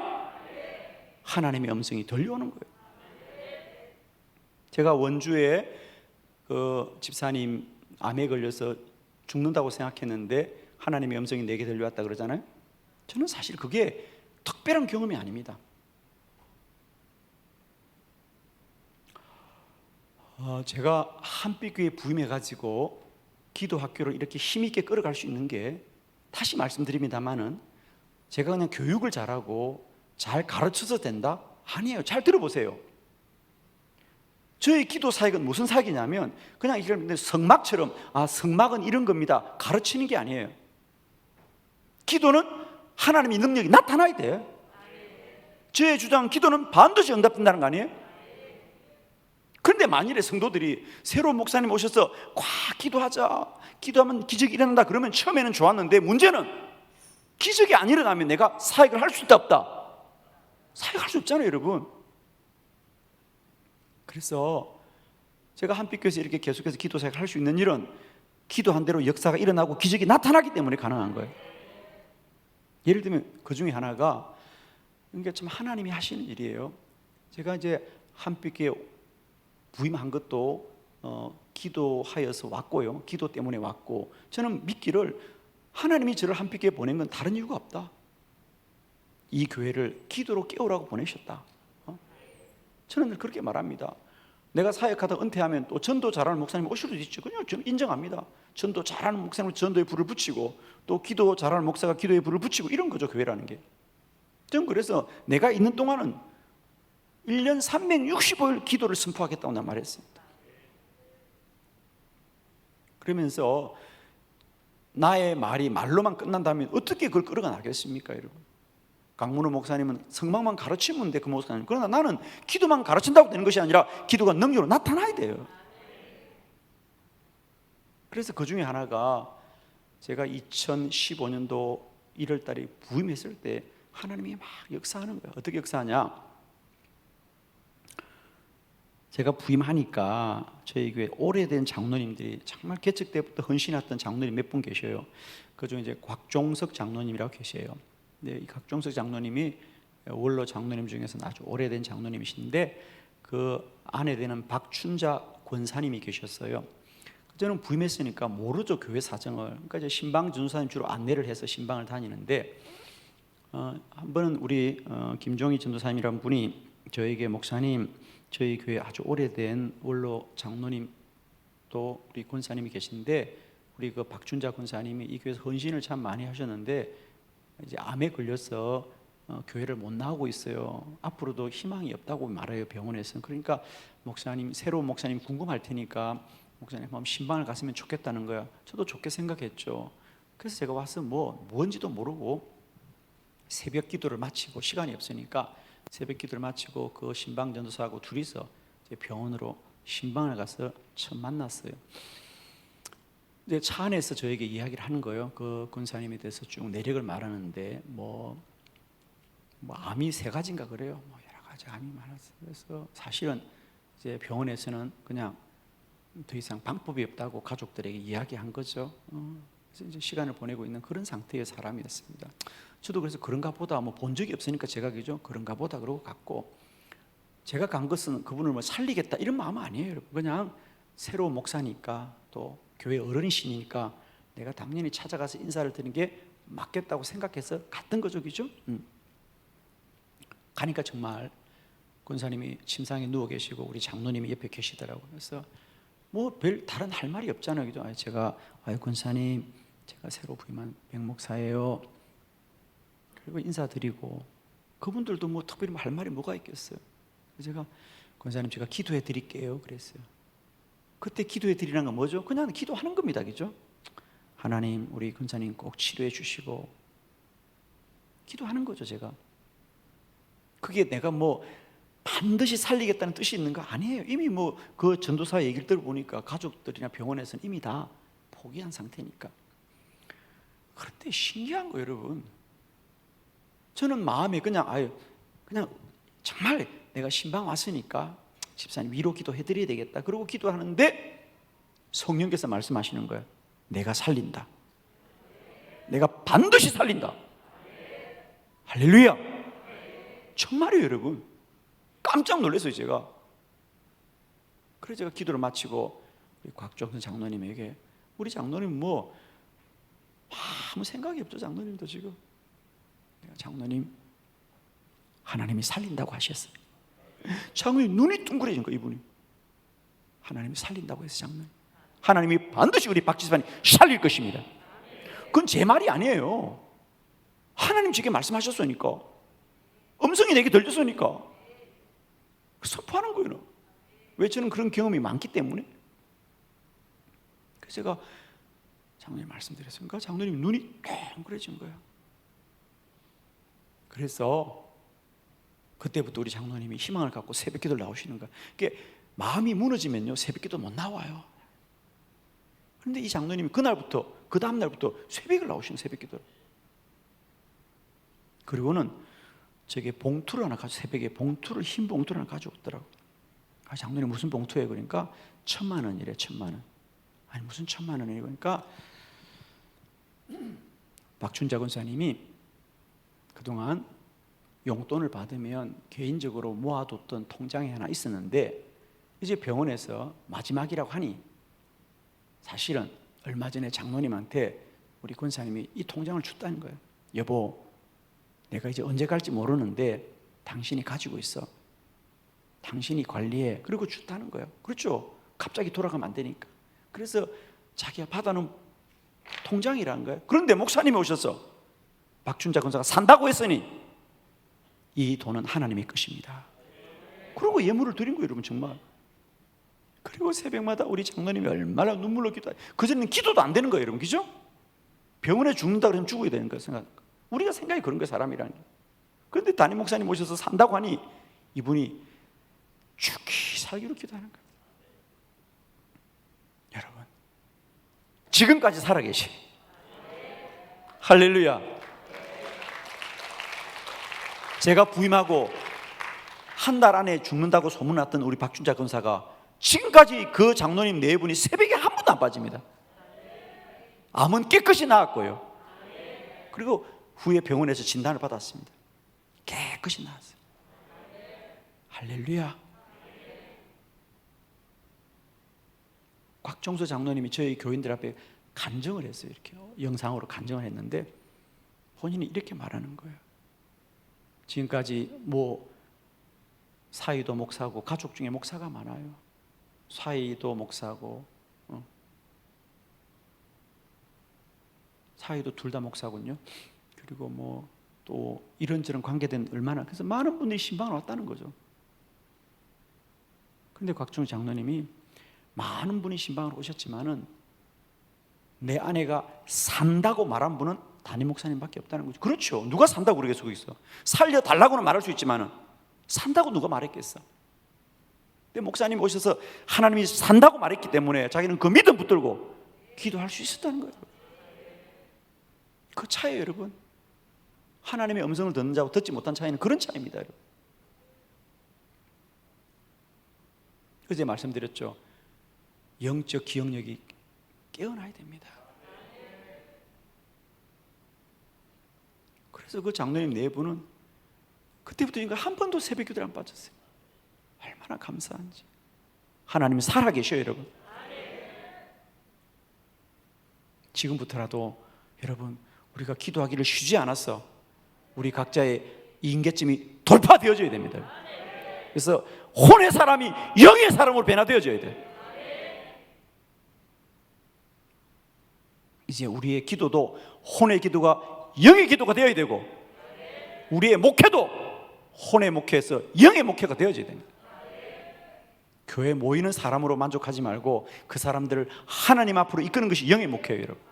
하나님의 음성이 들려오는 거예요. 제가 원주에 그 집사님 암에 걸려서 죽는다고 생각했는데 하나님의 음성이 내게 들려왔다 그러잖아요. 저는 사실 그게 특별한 경험이 아닙니다. 제가 한빛교회에 부임해가지고 기도 학교를 이렇게 힘있게 끌어갈 수 있는 게, 다시 말씀드립니다만은 제가 그냥 교육을 잘하고 잘 가르쳐서 된다? 아니에요. 잘 들어보세요. 저의 기도 사역은 무슨 사역이냐면 그냥 이런 성막처럼 성막은 이런 겁니다 가르치는 게 아니에요. 기도는 하나님의 능력이 나타나야 돼. 저의 주장, 기도는 반드시 응답된다는 거 아니에요? 그런데 만일에 성도들이 새로운 목사님 오셔서 기도하자, 기도하면 기적이 일어난다 그러면 처음에는 좋았는데 문제는 기적이 안 일어나면 내가 사역을 할 수 있다 없다? 사역할 수 없잖아요, 여러분. 그래서 제가 한빛교회에서 이렇게 계속해서 기도 사역을 할 수 있는 일은 기도한 대로 역사가 일어나고 기적이 나타나기 때문에 가능한 거예요. 예를 들면 그 중에 하나가, 이게 참 하나님이 하시는 일이에요. 제가 이제 한빛교회 부임한 것도 기도하여서 왔고요. 기도 때문에 왔고, 저는 믿기를 하나님이 저를 한빛교회에 보낸 건 다른 이유가 없다. 이 교회를 기도로 깨우라고 보내셨다. 저는 늘 그렇게 말합니다. 내가 사역하다 은퇴하면 또 전도 잘하는 목사님 오실 수도 있죠. 그냥 저는 인정합니다. 전도 잘하는 목사님은 전도에 불을 붙이고 또 기도 잘하는 목사가 기도에 불을 붙이고 이런 거죠, 교회라는 게. 저는 그래서 내가 있는 동안은 1년 365일 기도를 선포하겠다고 난 말했습니다. 그러면서 나의 말이 말로만 끝난다면 어떻게 그걸 끌어가 나겠습니까, 여러분? 강문호 목사님은 성막만 가르치면 돼, 그 목사님. 그러나 나는 기도만 가르친다고 되는 것이 아니라 기도가 능력으로 나타나야 돼요. 그래서 그 중에 하나가 제가 2015년도 1월 달에 부임했을 때 하나님이 막 역사하는 거예요. 어떻게 역사하냐? 제가 부임하니까 저희 교회 오래된 장로님들이 정말 개척 때부터 헌신했던 장로님 몇 분 계셔요. 그중에 이제 곽종석 장로님이라고 계세요. 네, 이 곽종석 장로님이 원로 장로님 중에서는 아주 오래된 장로님이신데 그 아내 되는 박춘자 권사님이 계셨어요. 저는 부임했으니까 모르죠, 교회 사정을. 그러니까 이제 신방 전도사님 주로 안내를 해서 신방을 다니는데 한 번은 우리 김종희 전도사님이라는 분이 저에게 목사님, 저희 교회 아주 오래된 원로 장로님 또 우리 권사님이 계신데, 우리 그 박준자 권사님이 이 교회에서 헌신을 참 많이 하셨는데 이제 암에 걸려서 교회를 못 나오고 있어요. 앞으로도 희망이 없다고 말해요, 병원에서는. 그러니까 목사님, 새로운 목사님 궁금할 테니까 목사님 한번 신방을 갔으면 좋겠다는 거야. 저도 좋게 생각했죠. 그래서 제가 와서 뭔지도 모르고 새벽 기도를 마치고, 시간이 없으니까 새벽 기도를 마치고 그 신방 전도사하고 둘이서 이제 병원으로 신방을 가서 처음 만났어요. 이제 차 안에서 저에게 이야기를 하는 거예요. 그 권사님에 대해서 쭉 내력을 말하는데 암이 3가지인가 그래요. 여러 가지 암이 많았어요. 그래서 사실은 이제 병원에서는 그냥 더 이상 방법이 없다고 가족들에게 이야기한 거죠. 그래서 이제 시간을 보내고 있는 그런 상태의 사람이었습니다. 저도 그래서 그런가 보다, 본 적이 없으니까 제가 그죠, 그런가 보다 그러고 갔고, 제가 간 것은 그분을 살리겠다 이런 마음 아니에요, 여러분. 그냥 새로운 목사니까 또 교회 어른이시니까 내가 당연히 찾아가서 인사를 드리는 게 맞겠다고 생각해서 갔던 거죠, 그죠? 가니까 정말 권사님이 침상에 누워 계시고 우리 장로님이 옆에 계시더라고요. 그래서 별 다른 할 말이 없잖아요, 그죠? 제가 권사님, 제가 새로 부임한 백목사예요. 그리고 인사드리고, 그분들도 특별히 할 말이 뭐가 있겠어요. 그래서 제가 권사님, 제가 기도해 드릴게요 그랬어요. 그때 기도해 드리는 건 뭐죠? 그냥 기도하는 겁니다, 그죠? 하나님, 우리 권사님 꼭 치료해 주시고, 기도하는 거죠, 제가. 그게 내가 반드시 살리겠다는 뜻이 있는 거 아니에요. 이미 그 전도사 얘기를 들어보니까 가족들이나 병원에서는 이미 다 포기한 상태니까. 그런데 신기한 거, 여러분. 저는 마음에 그냥 정말 내가 신방 왔으니까 집사님 위로 기도해 드려야 되겠다, 그러고 기도하는데 성령께서 말씀하시는 거예요. 내가 살린다. 내가 반드시 살린다. 할렐루야. 정말이에요, 여러분. 깜짝 놀랐어요, 제가. 그래서 제가 기도를 마치고 우리 곽종선 장로님에게, 우리 장로님 아무 생각이 없죠, 장로님도 지금. 내가 장로님, 하나님이 살린다고 하셨어요. 장로님 눈이 둥그레진 거예요, 이분이. 하나님이 살린다고 해서 장로님, 하나님이 반드시 우리 박 집사님 살릴 것입니다. 그건 제 말이 아니에요. 하나님 제게 말씀하셨으니까, 음성이 내게 들렸으니까 선포하는 거예요. 왜? 저는 그런 경험이 많기 때문에. 그래서 제가 장로님 말씀드렸으니까 장로님 눈이 동그래진 거예요. 그래서 그때부터 우리 장로님이 희망을 갖고 새벽기도를 나오시는 거예요. 그게 마음이 무너지면요, 새벽기도 못 나와요. 그런데 이 장로님이 그 다음 날부터 새벽을 나오시는, 새벽기도를. 그리고는 저게 봉투를 하나 새벽에 흰 봉투를 하나 가져오더라고요. 장로님 무슨 봉투예요? 그러니까 1,000만 원이래. 1,000만 원. 아니 무슨 1,000만 원이에요? 그러니까 박춘자 권사님이 그동안 용돈을 받으면 개인적으로 모아뒀던 통장이 하나 있었는데, 이제 병원에서 마지막이라고 하니 사실은 얼마 전에 장로님한테 우리 권사님이 이 통장을 줬다는 거예요. 여보, 내가 이제 언제 갈지 모르는데 당신이 가지고 있어. 당신이 관리해. 그리고 줬다는 거예요. 그렇죠? 갑자기 돌아가면 안 되니까. 그래서 자기가 받아놓은 통장이라는 거예요. 그런데 목사님이 오셔서 박춘자 권사가 산다고 했으니 이 돈은 하나님의 것입니다. 그리고 예물을 드린 거예요, 여러분. 정말. 그리고 새벽마다 우리 장로님이 얼마나 눈물로 기도해요. 그전에는 기도도 안 되는 거예요, 여러분. 그죠? 병원에 죽는다 그러면 죽어야 되는 거예요, 생각. 우리가 생각이 그런 거예요, 사람이라는 게. 그런데 담임 목사님 오셔서 산다고 하니 이분이 죽기 살기로 기도하는 거예요. 여러분, 지금까지 살아계시. 할렐루야. 제가 부임하고 한 달 안에 죽는다고 소문났던 우리 박준자 권사가 지금까지 그 장로님 4분이 새벽에 한 번도 안 빠집니다. 암은 깨끗이 나았고요. 그리고 후에 병원에서 진단을 받았습니다. 깨끗이 나았어요. 할렐루야. 곽종서 장로님이 저희 교인들 앞에 간증을 했어요. 이렇게 영상으로 간증을 했는데 본인이 이렇게 말하는 거예요. 지금까지 사위도 목사고 가족 중에 목사가 많아요. 사위도 목사고 사위도 둘 다 목사군요. 그리고 뭐 또 이런저런 관계된 얼마나, 그래서 많은 분들이 신방을 왔다는 거죠. 근데 곽중 장로님이 많은 분이 신방을 오셨지만은 내 아내가 산다고 말한 분은 담임 목사님밖에 없다는 거죠. 그렇죠. 누가 산다고 그러겠어 거기서. 살려달라고는 말할 수 있지만은 산다고 누가 말했겠어. 근데 목사님 오셔서 하나님이 산다고 말했기 때문에 자기는 그 믿음 붙들고 기도할 수 있었다는 거예요. 그 차이예요, 여러분. 하나님의 음성을 듣는 자와 듣지 못한 차이는 그런 차이입니다, 여러분. 어제 말씀드렸죠. 영적 기억력이 깨어나야 됩니다. 그래서 그 장로님 네 분은 그때부터 한 번도 새벽 기도를 안 빠졌어요. 얼마나 감사한지. 하나님이 살아계셔요, 여러분. 지금부터라도 여러분, 우리가 기도하기를 쉬지 않았어. 우리 각자의 인계점이 돌파되어져야 됩니다. 그래서 혼의 사람이 영의 사람으로 변화되어져야 돼요. 이제 우리의 기도도 혼의 기도가 영의 기도가 되어야 되고, 우리의 목회도 혼의 목회에서 영의 목회가 되어져야 됩니다. 교회에 모이는 사람으로 만족하지 말고 그 사람들을 하나님 앞으로 이끄는 것이 영의 목회예요, 여러분.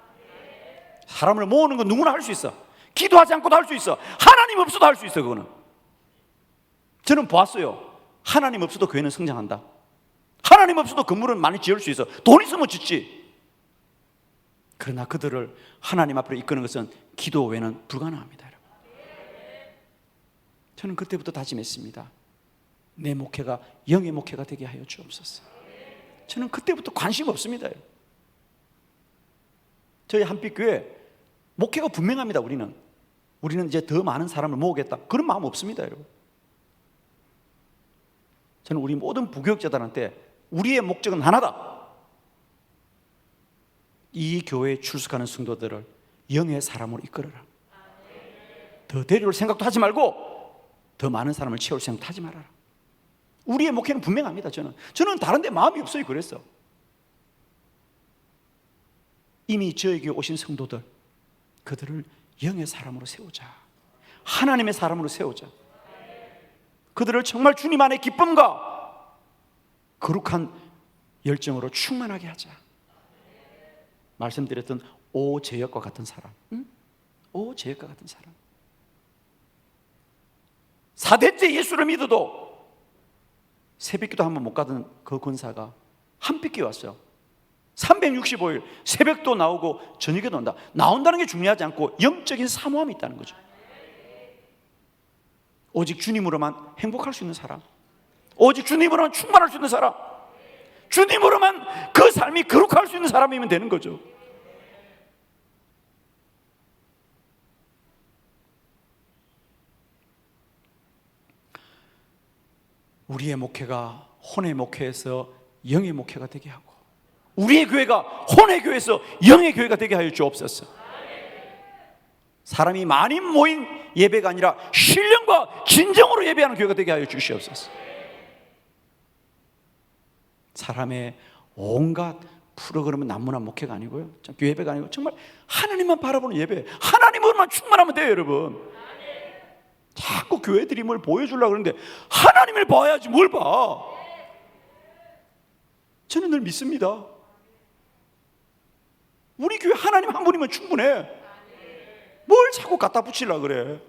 사람을 모으는 건 누구나 할 수 있어. 기도하지 않고도 할 수 있어. 하나님 없어도 할 수 있어. 그거는 저는 보았어요. 하나님 없어도 교회는 성장한다. 하나님 없어도 건물은 많이 지을 수 있어. 돈 있으면 짓지. 그러나 그들을 하나님 앞으로 이끄는 것은 기도 외에는 불가능합니다, 여러분. 저는 그때부터 다짐했습니다. 내 목회가 영의 목회가 되게 하여 주옵소서. 저는 그때부터 관심 없습니다. 저희 한빛교회 목회가 분명합니다. 우리는 이제 더 많은 사람을 모으겠다, 그런 마음 없습니다, 여러분. 저는 우리 모든 부교육자들한테 우리의 목적은 하나다. 이 교회에 출석하는 성도들을 영의 사람으로 이끌어라. 더 데려올 생각도 하지 말고 더 많은 사람을 채울 생각도 하지 말아라. 우리의 목회는 분명합니다. 저는 다른 데 마음이 없어요. 그래서 이미 저에게 오신 성도들, 그들을 영의 사람으로 세우자. 하나님의 사람으로 세우자. 그들을 정말 주님 안의 기쁨과 거룩한 열정으로 충만하게 하자. 말씀드렸던 오제역과 같은 사람, 오제역과 같은 사람. 4대째 예수를 믿어도 새벽기도 한 번 못 가던 그 권사가 한빛기 왔어요. 365일 새벽도 나오고 저녁에도 온다. 나온다는 게 중요하지 않고 영적인 사모함이 있다는 거죠. 오직 주님으로만 행복할 수 있는 사람, 오직 주님으로만 충만할 수 있는 사람, 주님으로만 그 삶이 거룩할 수 있는 사람이면 되는 거죠. 우리의 목회가 혼의 목회에서 영의 목회가 되게 하고, 우리의 교회가 혼의 교회에서 영의 교회가 되게 하여 주옵소서. 사람이 많이 모인 예배가 아니라 신령과 진정으로 예배하는 교회가 되게 하여 주시옵소서. 사람의 온갖 프로그램은 난무난 목회가 아니고요, 예배가 아니고 정말 하나님만 바라보는 예배, 하나님으로만 충만하면 돼요, 여러분. 자꾸 교회들이 뭘 보여주려고 그러는데 하나님을 봐야지 뭘 봐. 저는 늘 믿습니다. 우리 교회 하나님 한 분이면 충분해. 뭘 자꾸 갖다 붙이려고 그래.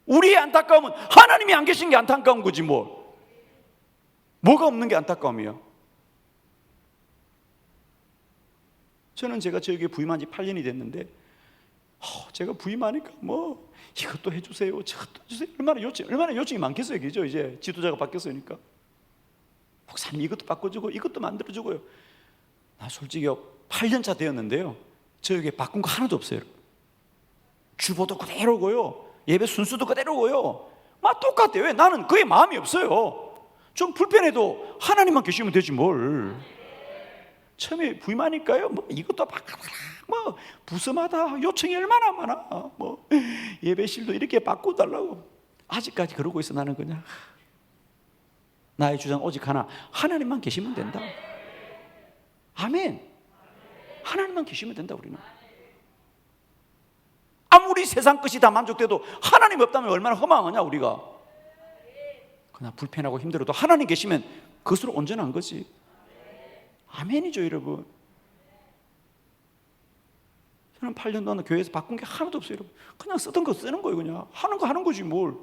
우리의 안타까움은 하나님이 안 계신 게 안타까운 거지 뭐. 뭐가 없는 게 안타까움이에요. 저는 제가 저에게 부임한 지 8년이 됐는데 제가 부임하니까 뭐 이것도 해주세요, 저것도 해주세요. 얼마나 요청이 많겠어요, 그죠? 이제 지도자가 바뀌었으니까. 목사님 이것도 바꿔주고 이것도 만들어주고요. 나 솔직히 8년차 되었는데요, 저에게 바꾼 거 하나도 없어요. 주보도 그대로고요, 예배 순수도 그대로고요, 막 똑같아요. 왜? 나는 그에 마음이 없어요. 좀 불편해도 하나님만 계시면 되지 뭘. 처음에 부임하니까요, 뭐 이것도 바꿔라, 뭐 부서마다 요청이 얼마나 많아. 뭐 예배실도 이렇게 바꿔달라고. 아직까지 그러고 있어. 나는 그냥 나의 주장 오직 하나, 하나님만 계시면 된다. 아멘. 하나님만 계시면 된다. 우리는 아무리 세상 것이 다 만족돼도 하나님 없다면 얼마나 허망하냐 우리가. 그러나 불편하고 힘들어도 하나님 계시면 그것으로 온전한 거지. 아멘이죠 여러분. 저는 8년 동안 교회에서 바꾼 게 하나도 없어요 여러분. 그냥 쓰던 거 쓰는 거예요. 그냥 하는 거 하는 거지 뭘.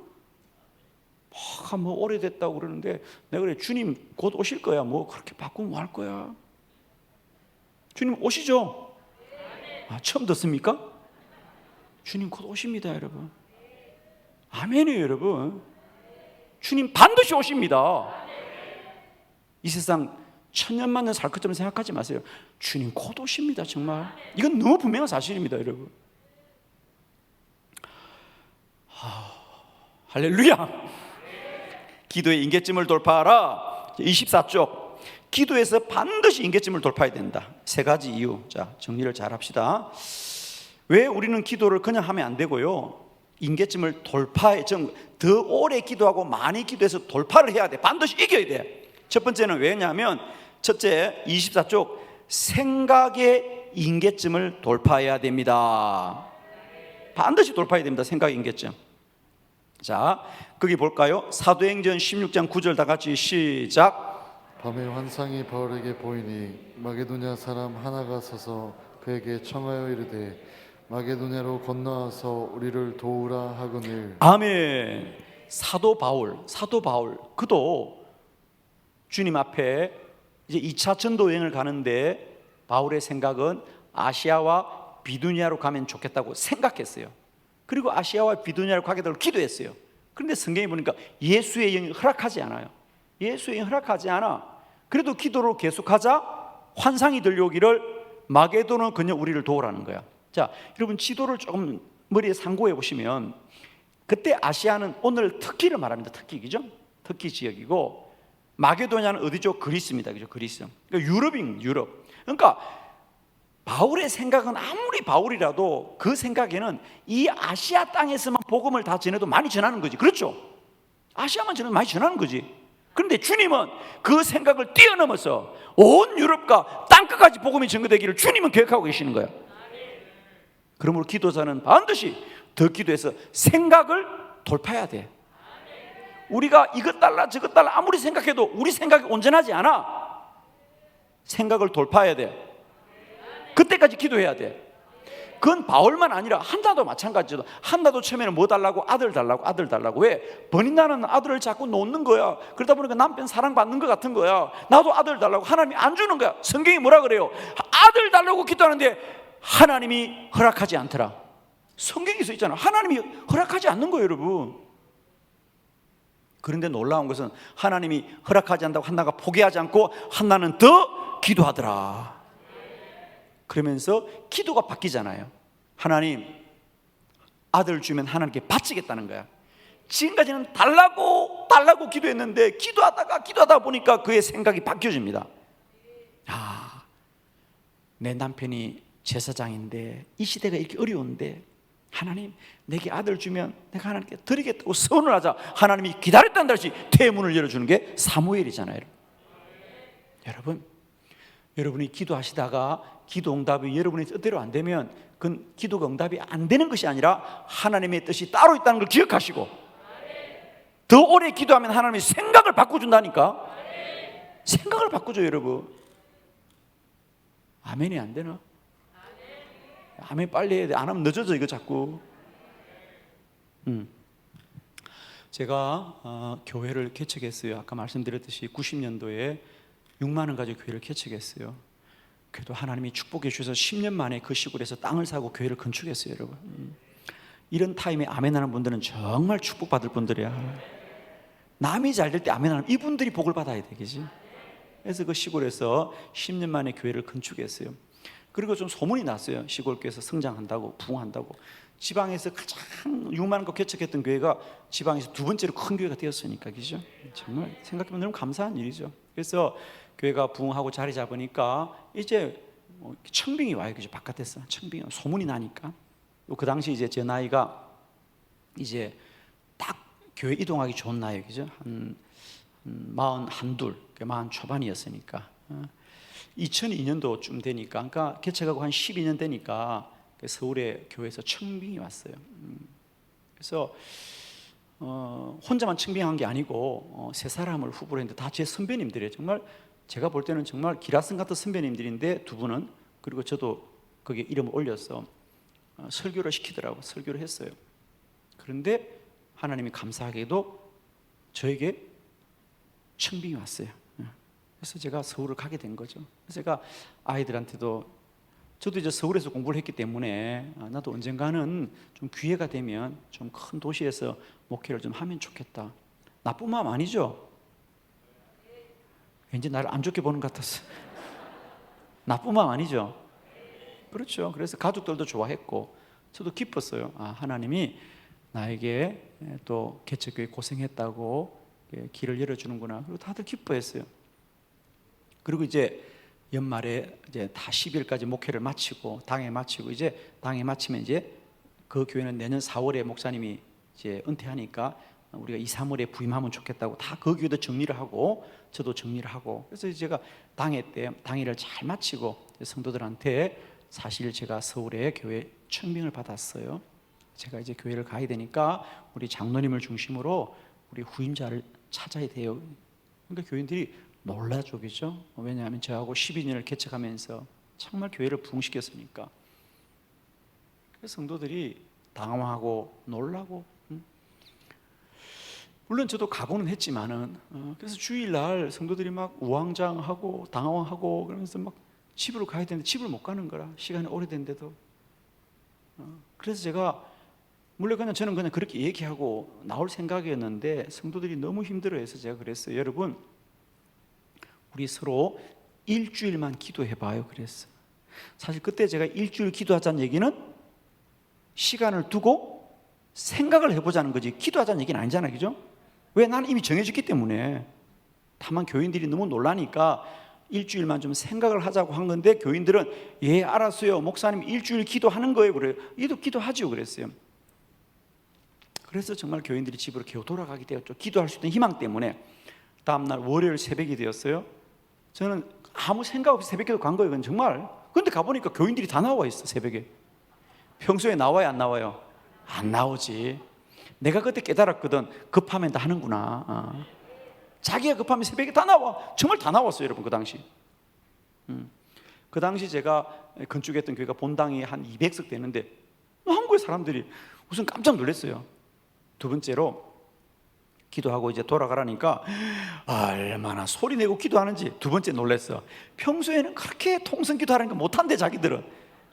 뭐 오래됐다고 그러는데 내가 그래, 주님 곧 오실 거야. 뭐 그렇게 바꾸면 뭐 할 거야. 주님 오시죠? 처음 듣습니까? 주님 곧 오십니다 여러분. 아멘이에요 여러분. 주님 반드시 오십니다. 이 세상 천년만년 살 것처럼 생각하지 마세요. 주님 곧 오십니다. 정말 이건 너무 분명한 사실입니다 여러분. 할렐루야. 기도의 임계점을 돌파하라. 24쪽 기도에서 반드시 임계점을 돌파해야 된다. 세 가지 이유. 자, 정리를 잘 합시다. 왜 우리는 기도를 그냥 하면 안 되고요, 임계점을 돌파해, 더 오래 기도하고 많이 기도해서 돌파를 해야 돼. 반드시 이겨야 돼. 첫 번째는 왜냐하면 첫째 24쪽 생각의 임계점을 돌파해야 됩니다. 반드시 돌파해야 됩니다. 생각의 임계점. 자, 거기 볼까요? 사도행전 16장 9절 다 같이 시작. 밤에 환상이 바울에게 보이니 마게도냐 사람 하나가 서서 그에게 청하여 이르되 마게도냐로 건너와서 우리를 도우라 하거늘. 아멘. 사도 바울 그도 주님 앞에 이제 2차 전도 여행을 가는데 바울의 생각은 아시아와 비두니아로 가면 좋겠다고 생각했어요. 그리고 아시아와 비두니아로 가게 되도록 기도했어요. 그런데 성경에 보니까 예수의 영이 허락하지 않아요. 예수의 영이 허락하지 않아. 그래도 기도로 계속하자 환상이 들려오기를 마게도는 그녀 우리를 도우라는 거야. 자, 여러분 지도를 조금 머리에 상고해 보시면 그때 아시아는 오늘 터키를 말합니다. 터키, 그죠? 터키 지역이고 마게도냐는 어디죠? 그리스입니다. 그죠? 그리스. 그러니까 유럽. 그러니까 바울의 생각은 아무리 바울이라도 그 생각에는 이 아시아 땅에서만 복음을 다 전해도 많이 전하는 거지. 그렇죠? 아시아만 전해도 많이 전하는 거지. 그런데 주님은 그 생각을 뛰어넘어서 온 유럽과 땅끝까지 복음이 전거되기를 주님은 계획하고 계시는 거예요. 그러므로 기도자는 반드시 더 기도해서 생각을 돌파해야 돼. 우리가 이것 달라 저것 달라 아무리 생각해도 우리 생각이 온전하지 않아. 생각을 돌파해야 돼. 그때까지 기도해야 돼. 그건 바울만 아니라 한나도 마찬가지죠. 한나도 처음에는 뭐 달라고? 아들 달라고. 왜? 번인나는 아들을 자꾸 놓는 거야. 그러다 보니까 남편 사랑받는 것 같은 거야. 나도 아들 달라고. 하나님이 안 주는 거야. 성경이 뭐라 그래요? 아들 달라고 기도하는데 하나님이 허락하지 않더라. 성경에 써 있잖아. 하나님이 허락하지 않는 거예요 여러분. 그런데 놀라운 것은 하나님이 허락하지 않다고 한나가 포기하지 않고 한나는 더 기도하더라. 그러면서 기도가 바뀌잖아요. 하나님 아들 주면 하나님께 바치겠다는 거야. 지금까지는 달라고 기도했는데 기도하다 보니까 그의 생각이 바뀌어집니다. 내 남편이 제사장인데 이 시대가 이렇게 어려운데 하나님 내게 아들 주면 내가 하나님께 드리겠다고 서원을 하자. 하나님이 기다렸다는 듯이 대문을 열어주는 게 사무엘이잖아요. 여러분이 기도하시다가 기도 응답이 여러분의 뜻대로 안 되면 그건 기도가 응답이 안 되는 것이 아니라 하나님의 뜻이 따로 있다는 걸 기억하시고 더 오래 기도하면 하나님이 생각을 바꿔준다니까. 생각을 바꾸죠 여러분. 아멘이 안 되나? 아멘 빨리 해야 돼. 안 하면 늦어져 이거 자꾸. 제가 교회를 개척했어요. 아까 말씀드렸듯이 90년도에 6만 원 가지고 교회를 개척했어요. 그래도 하나님이 축복해 주셔서 10년 만에 그 시골에서 땅을 사고 교회를 건축했어요 여러분. 이런 타임에 아멘하는 분들은 정말 축복받을 분들이야. 남이 잘 될 때 아멘하는 이분들이 복을 받아야 되겠지. 그래서 그 시골에서 10년 만에 교회를 건축했어요. 그리고 좀 소문이 났어요. 시골 교회에서 성장한다고, 부흥한다고. 지방에서 가장 6만 원 거 개척했던 교회가 지방에서 두 번째로 큰 교회가 되었으니까, 그죠? 정말 생각해보면 너무 감사한 일이죠. 그래서 교회가 부흥하고 자리 잡으니까 이제 청빙이 와요, 그죠? 바깥에서 청빙 소문이 나니까. 그 당시 이제 제 나이가 이제 딱 교회 이동하기 좋은 나이죠. 한 42, 40 초반이었으니까 2002년도쯤 되니까, 그러니까 개척하고 한 12년 되니까 서울에 교회에서 청빙이 왔어요. 그래서 혼자만 청빙한 게 아니고 세 사람을 후보로 했는데 다 제 선배님들이에요. 정말 제가 볼 때는 정말 기라성 같은 선배님들인데 두 분은, 그리고 저도 거기에 이름을 올려서 설교를 시키더라고요. 설교를 했어요. 그런데 하나님이 감사하게도 저에게 청빙이 왔어요. 그래서 제가 서울을 가게 된 거죠. 그래서 제가 아이들한테도, 저도 이제 서울에서 공부를 했기 때문에 나도 언젠가는 좀 기회가 되면 좀 큰 도시에서 목회를 좀 하면 좋겠다. 나쁜 마음 아니죠? 왠지 나를 안 좋게 보는 것 같았어. 나쁜 마음 아니죠? 그렇죠. 그래서 가족들도 좋아했고 저도 기뻤어요. 하나님이 나에게 또 개척교회 고생했다고 길을 열어주는구나. 그리고 다들 기뻐했어요. 그리고 이제 연말에 이제 다 10일까지 목회를 마치고 당회 마치고, 이제 당회 마치면 이제 그 교회는 내년 4월에 목사님이 이제 은퇴하니까 우리가 2, 3월에 부임하면 좋겠다고 다 그 교회도 정리를 하고 저도 정리를 하고, 그래서 제가 당회 때 당회를 잘 마치고 성도들한테 사실 제가 서울에 교회 청빙을 받았어요. 제가 이제 교회를 가야 되니까 우리 장로님을 중심으로 우리 후임자를 찾아야 돼요. 그러니까 교인들이 놀라죠, 그죠? 왜냐하면 저하고 12년을 개척하면서 정말 교회를 부흥시켰으니까. 그래서 성도들이 당황하고 놀라고, 물론 저도 각오는 했지만은, 그래서 주일날 성도들이 막 우왕좌왕하고 당황하고 그러면서 막 집으로 가야 되는데 집을 못 가는 거라, 시간이 오래된데도. 그래서 제가 물론 저는 그냥 그렇게 얘기하고 나올 생각이었는데 성도들이 너무 힘들어해서 제가 그랬어요. 여러분, 우리 서로 일주일만 기도해봐요. 그랬어요. 사실 그때 제가 일주일 기도하자는 얘기는 시간을 두고 생각을 해보자는 거지, 기도하자는 얘기는 아니잖아요, 그죠? 왜? 나는 이미 정해졌기 때문에. 다만 교인들이 너무 놀라니까 일주일만 좀 생각을 하자고 한 건데, 교인들은 예 알았어요, 목사님 일주일 기도하는 거예요. 그래요. 얘도 기도하지요. 그랬어요. 그래서 정말 교인들이 집으로 겨우 돌아가게 되었죠. 기도할 수 있는 희망 때문에. 다음날 월요일 새벽이 되었어요. 저는 아무 생각 없이 새벽에도 간 거예요. 정말. 그런데 가보니까 교인들이 다 나와 있어, 새벽에. 평소에 나와요, 안 나와요? 안 나오지. 내가 그때 깨달았거든. 급하면 다 하는구나. 자기가 급하면 새벽에 다 나와. 정말 다 나왔어요, 여러분. 그 당시. 그 당시 제가 건축했던 교회가 본당이 한 200석 되는데 한국의 사람들이 우선 깜짝 놀랐어요. 두 번째로 기도하고 이제 돌아가라니까 얼마나 소리 내고 기도하는지 두 번째 놀랐어. 평소에는 그렇게 통성 기도하라니까 못한대, 자기들은.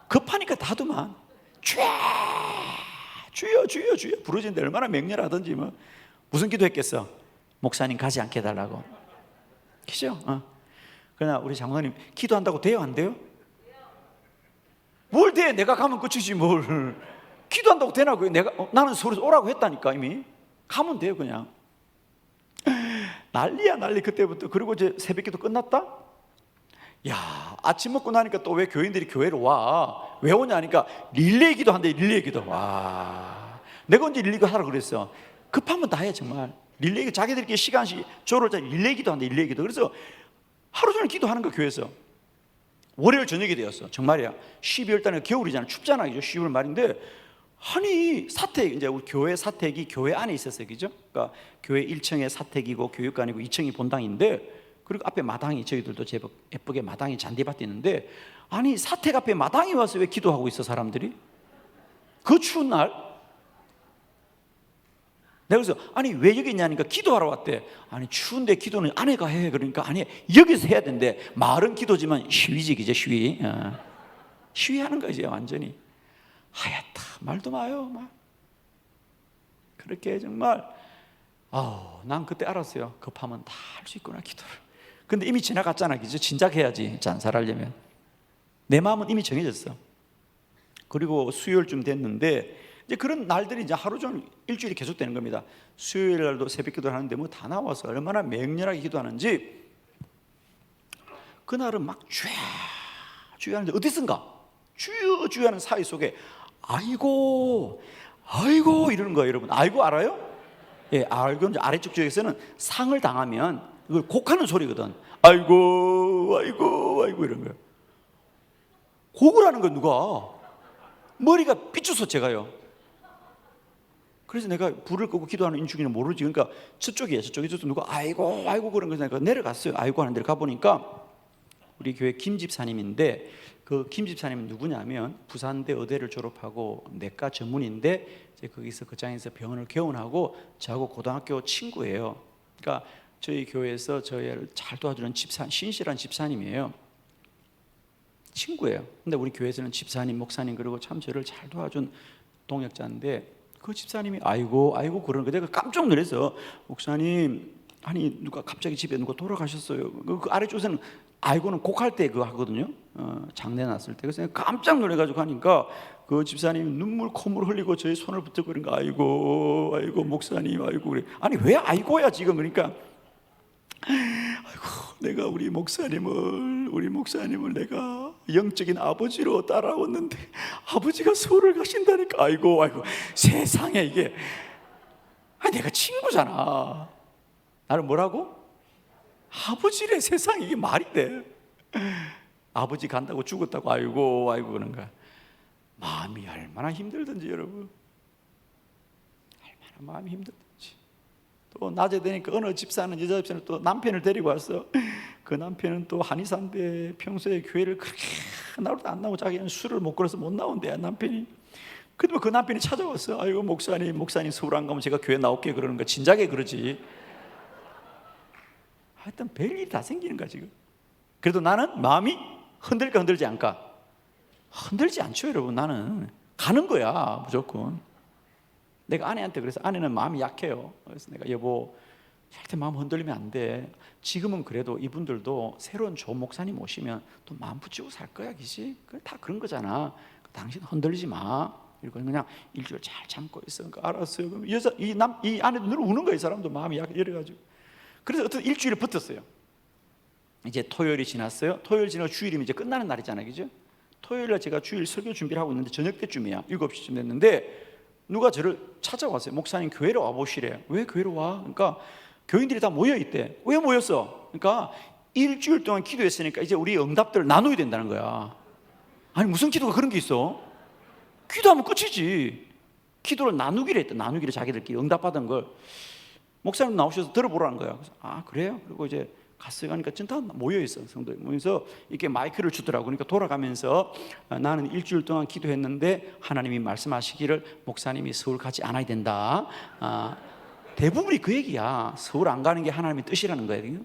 급하니까 다도만 주여 주여 주여 부르짖는데 얼마나 맹렬하든지. 뭐 무슨 기도했겠어? 목사님 가지 않게 해달라고. 그죠? 그러나 우리 장로님 기도한다고 돼요, 안 돼요? 뭘 돼? 내가 가면 끝이지 뭘. 기도한다고 되나고요? 나는 서울에서 오라고 했다니까. 이미 가면 돼요, 그냥. 난리야 난리 그때부터. 그리고 이제 새벽기도 끝났다? 야, 아침 먹고 나니까 또 왜 교인들이 교회로 와? 왜 오냐 하니까 릴레이 기도 한대. 릴레이 기도. 와, 내가 언제 릴레이 기도 하라고 그랬어? 급하면 다 해, 정말. 릴레이 기도, 자기들끼리 시간씩 조를 짜 릴레이 기도 한대. 릴레이 기도. 그래서 하루 종일 기도하는 거, 교회에서. 월요일 저녁이 되었어. 정말이야. 12월 달에 겨울이잖아, 춥잖아, 그죠? 12월 말인데, 아니 사택, 이제 우리 교회 사택이 교회 안에 있었어요, 그죠? 그러니까 교회 1층에 사택이고 교육관이고 2층이 본당인데, 그리고 앞에 마당이, 저희들도 제법 예쁘게 마당이 잔디밭이 있는데, 아니 사택 앞에 마당이 와서 왜 기도하고 있어, 사람들이? 그 추운 날. 내가 그래서 아니 왜 여기 있냐니까 기도하러 왔대. 아니 추운데 기도는 아내가 해. 그러니까 아니 여기서 해야 된대. 말은 기도지만 시위지, 그죠? 시위. 시위하는 거지 완전히. 하얗다 말도 마요. 막 그렇게 정말. 난 그때 알았어요. 급하면 다 할 수 있구나, 기도를. 근데 이미 지나갔잖아, 그죠? 진작 해야지, 잔살하려면. 내 마음은 이미 정해졌어. 그리고 수요일쯤 됐는데, 이제 그런 날들이 이제 하루 종일 일주일이 계속되는 겁니다. 수요일 날도 새벽 기도를 하는데 뭐 다 나와서 얼마나 맹렬하게 기도하는지. 그날은 막 주여 하는데 어디선가 주여 주여 하는 사이 속에 아이고 아이고 이러는 거예요, 여러분. 아이고 알아요? 예, 알건 아래쪽 지역에서는 상을 당하면 이걸 곡하는 소리거든. 아이고 아이고 아이고 이런 거예요. 곡을 하는 건 누가? 머리가 삐쳐서 제가요. 그래서 내가 불을 끄고 기도하는 인중이는 모르지. 그러니까 저쪽에 누가 아이고 아이고 그런 거 내가 내려갔어요. 아이고 하는 데를 가보니까 우리 교회 김 집사님인데, 그 김 집사님은 누구냐면 부산대 의대를 졸업하고 내과 전문인데 이제 거기서 거장에서 병원을 개원하고 저하고 고등학교 친구예요. 그러니까 저희 교회에서 저희를 잘 도와주는 집사, 신실한 집사님이에요. 친구예요. 근데 우리 교회에서는 집사님, 목사님 그리고 참 저를 잘 도와준 동역자인데, 그 집사님이 아이고 아이고 그러는 거 내가 깜짝 놀라서, 목사님 아니 누가 갑자기 집에 누가 돌아가셨어요. 그 아래쪽에서는 아이고는 곡할 때 그거 하거든요. 장례 났을 때. 그래서 내가 깜짝 놀래가지고 하니까 그 집사님이 눈물 콧물 흘리고 저의 손을 붙들고 그런 거, 아이고 아이고 목사님 아이고 그래. 아니 왜 아이고야 지금. 그러니까 아이고 내가 우리 목사님을 내가 영적인 아버지로 따라왔는데 아버지가 서울을 가신다니까. 아이고 아이고 세상에 이게. 아니 내가 친구잖아. 나를 뭐라고? 아버지래. 세상에 이게 말이 돼? 아버지 간다고 죽었다고 아이고 아이고 그런 거야. 마음이 얼마나 힘들든지 여러분, 얼마나 마음이 힘들든지. 또 낮에 되니까 어느 집사는, 여자 집사는 또 남편을 데리고 왔어. 그 남편은 또 한의사인데 평소에 교회를 그렇게 나올 안 나오고 자기는 술을 못 걸어서 못 나온대 남편이. 그러면 그 남편이 찾아왔어. 아이고 목사님 서울 안 가면 제가 교회 나올게 그러는 거. 진작에 그러지. 하여튼 별일이 다 생기는 거야 지금. 그래도 나는 마음이 흔들까 흔들지 않을까? 흔들지 않죠 여러분. 나는 가는 거야 무조건. 내가 아내한테 그래서, 아내는 마음이 약해요. 그래서 내가 여보 절대 마음 흔들리면 안 돼. 지금은 그래도 이분들도 새로운 좋은 목사님 오시면 또 마음 붙이고 살 거야 그지? 다 그런 거잖아. 당신 흔들리지 마. 이러고 그냥 일주일 잘 참고 있어. 그러니까 알았어요. 그럼 이 아내도 늘 우는 거야. 이 사람도 마음이 약해 이래가지고. 그래서 어떤 일주일을 버텼어요. 이제 토요일이 지났어요. 토요일 지나고 주일이면 이제 끝나는 날이잖아요 그죠? 토요일에 제가 주일 설교 준비를 하고 있는데 저녁 때쯤이야. 7시쯤 됐는데 누가 저를 찾아왔어요. 목사님 교회로 와보시래. 왜 교회로 와? 그러니까 교인들이 다 모여있대. 왜 모였어? 그러니까 일주일 동안 기도했으니까 이제 우리 응답들을 나눠야 된다는 거야. 아니 무슨 기도가 그런 게 있어? 기도하면 끝이지. 기도를 나누기로 했대. 나누기로 자기들끼리 응답받은 걸. 목사님 나오셔서 들어보라는 거야. 그래서 아 그래요? 그리고 이제 갔어요. 가니까 진짜 모여있어. 성도에 모여서 이렇게 마이크를 주더라고. 그러니까 돌아가면서 나는 일주일 동안 기도했는데 하나님이 말씀하시기를 목사님이 서울 가지 않아야 된다. 대부분이 그 얘기야. 서울 안 가는 게 하나님의 뜻이라는 거예요.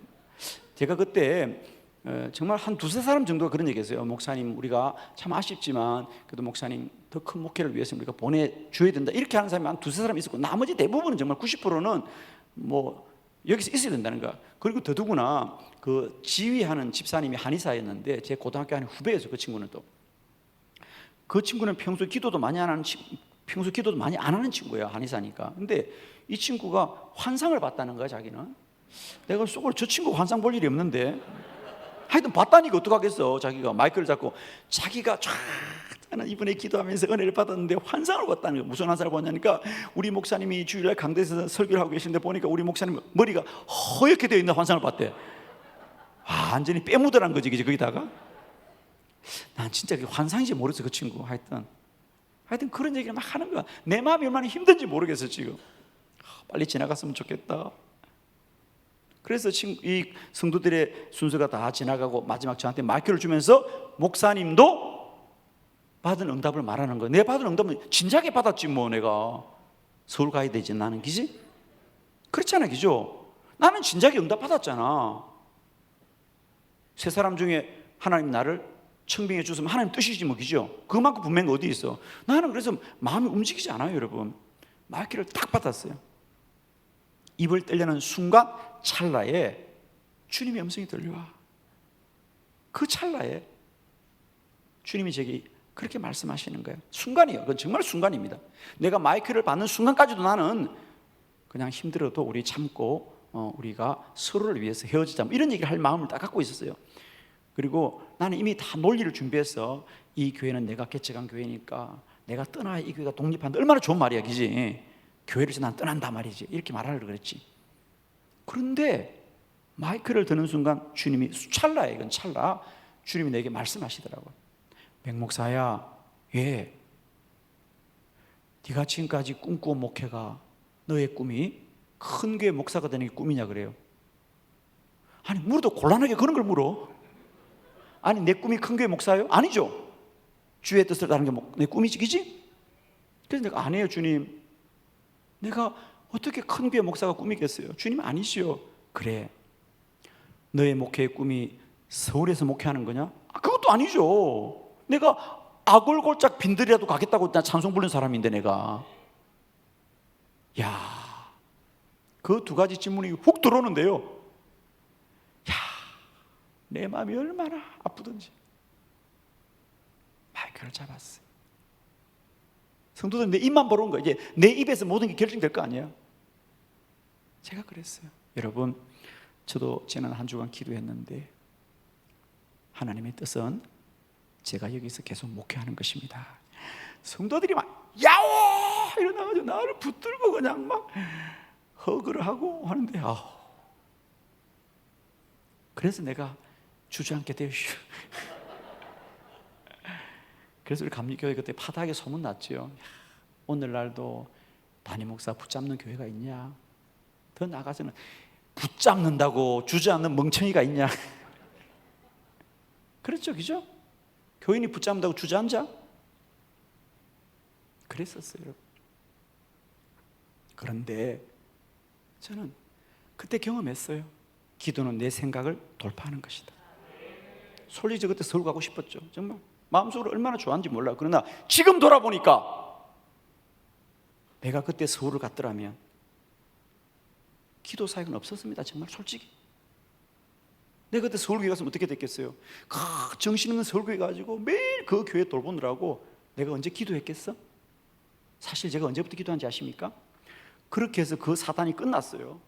제가 그때 정말 한 두세 사람 정도가 그런 얘기했어요. 목사님 우리가 참 아쉽지만 그래도 목사님 더 큰 목회를 위해서 우리가 보내줘야 된다. 이렇게 하는 사람이 한 두세 사람 있었고, 나머지 대부분은 정말 90%는 뭐 여기서 있어야 된다는 거야. 그리고 더더구나 그 지휘하는 집사님이 한의사였는데 제 고등학교 한 후배였어요. 그 친구는 또. 그 친구는 평소 기도도 많이 안 하는 친구예요. 한의사니까. 근데 이 친구가 환상을 봤다는 거야. 자기는. 내가 속으로 저 친구 환상 볼 일이 없는데 하여튼 봤다니까 어떡하겠어. 자기가 마이크를 잡고 자기가 쫙 나는 이번에 기도하면서 은혜를 받았는데 환상을 봤다는 거예요. 무슨 환상을 봤냐니까 우리 목사님이 주일날 강대에서 설교를 하고 계신데 보니까 우리 목사님 머리가 허옇게 되어 있는 환상을 봤대. 완전히 빼묻으란 거지 거기다가. 난 진짜 그게 환상인지 모르겠어. 그 친구 하여튼 그런 얘기를 막 하는 거야. 내 마음이 얼마나 힘든지 모르겠어 지금. 빨리 지나갔으면 좋겠다. 그래서 이 성도들의 순서가 다 지나가고 마지막 저한테 마이크를 주면서 목사님도 받은 응답을 말하는 거예요. 내 받은 응답은 진작에 받았지 뭐. 내가 서울 가야 되지 나는. 그지? 그렇잖아 그죠? 나는 진작에 응답 받았잖아. 세 사람 중에 하나님 나를 청빙해 주시면 하나님 뜻이지 뭐. 그죠? 그만큼 분명한 게 어디 있어. 나는 그래서 마음이 움직이지 않아요 여러분. 마이크를 딱 받았어요. 입을 떼려는 순간 찰나에 주님의 음성이 들려와. 그 찰나에 주님이 제게 그렇게 말씀하시는 거예요. 순간이에요. 그건 정말 순간입니다. 내가 마이크를 받는 순간까지도 나는 그냥 힘들어도 우리 참고 우리가 서로를 위해서 헤어지자 이런 얘기를 할 마음을 딱 갖고 있었어요. 그리고 나는 이미 다 논리를 준비해서 이 교회는 내가 개척한 교회니까 내가 떠나야 이 교회가 독립한다. 얼마나 좋은 말이야 그지? 교회에서 난 떠난다 말이지. 이렇게 말하려고 그랬지. 그런데 마이크를 드는 순간 주님이 찰나에, 이건 찰나, 주님이 내게 말씀하시더라고요. 백 목사야, 예, 네가 지금까지 꿈꾸어 목회가 너의 꿈이 큰 교회 목사가 되는 게 꿈이냐 그래요. 아니 물어도 곤란하게 그런 걸 물어. 아니 내 꿈이 큰 교회 목사예요? 아니죠. 주의 뜻을 따르는 게 내 꿈이지, 그지? 그래서 내가 아니에요 주님, 내가 어떻게 큰 교회 목사가 꿈이겠어요? 주님 아니시요. 그래, 너의 목회의 꿈이 서울에서 목회하는 거냐? 그것도 아니죠. 내가 아골골짝 빈들이라도 가겠다고 나 찬송 부르는 사람인데 내가. 야, 그 두 가지 질문이 훅 들어오는데요. 야, 내 마음이 얼마나 아프던지 마이크를 잡았어요. 성도들 내 입만 벌어온 거야. 이제 내 입에서 모든 게 결정될 거 아니야. 제가 그랬어요. 여러분, 저도 지난 한 주간 기도했는데 하나님의 뜻은 제가 여기서 계속 목회하는 것입니다. 성도들이 막 야오 일어나가지고 나를 붙들고 그냥 막 허그를 하고 하는데, 그래서 내가 주저앉게 되었슈. 그래서 우리 감리교회 그때 파닥에 소문났죠. 오늘날도 담임 목사 붙잡는 교회가 있냐? 더 나아가서는 붙잡는다고 주저앉는 멍청이가 있냐? 그렇죠, 그죠? 교인이 붙잡는다고 주저앉아? 그랬었어요, 여러분. 그런데 저는 그때 경험했어요. 기도는 내 생각을 돌파하는 것이다. 솔직히 저 그때 서울 가고 싶었죠. 정말 마음속으로 얼마나 좋아하는지 몰라요. 그러나 지금 돌아보니까 내가 그때 서울을 갔더라면 기도 사역은 없었습니다. 정말 솔직히. 내가 그때 서울교회 갔으면 어떻게 됐겠어요? 정신없는 서울교회 가지고 매일 그 교회 돌보느라고 내가 언제 기도했겠어? 사실 제가 언제부터 기도한지 아십니까? 그렇게 해서 그 사단이 끝났어요.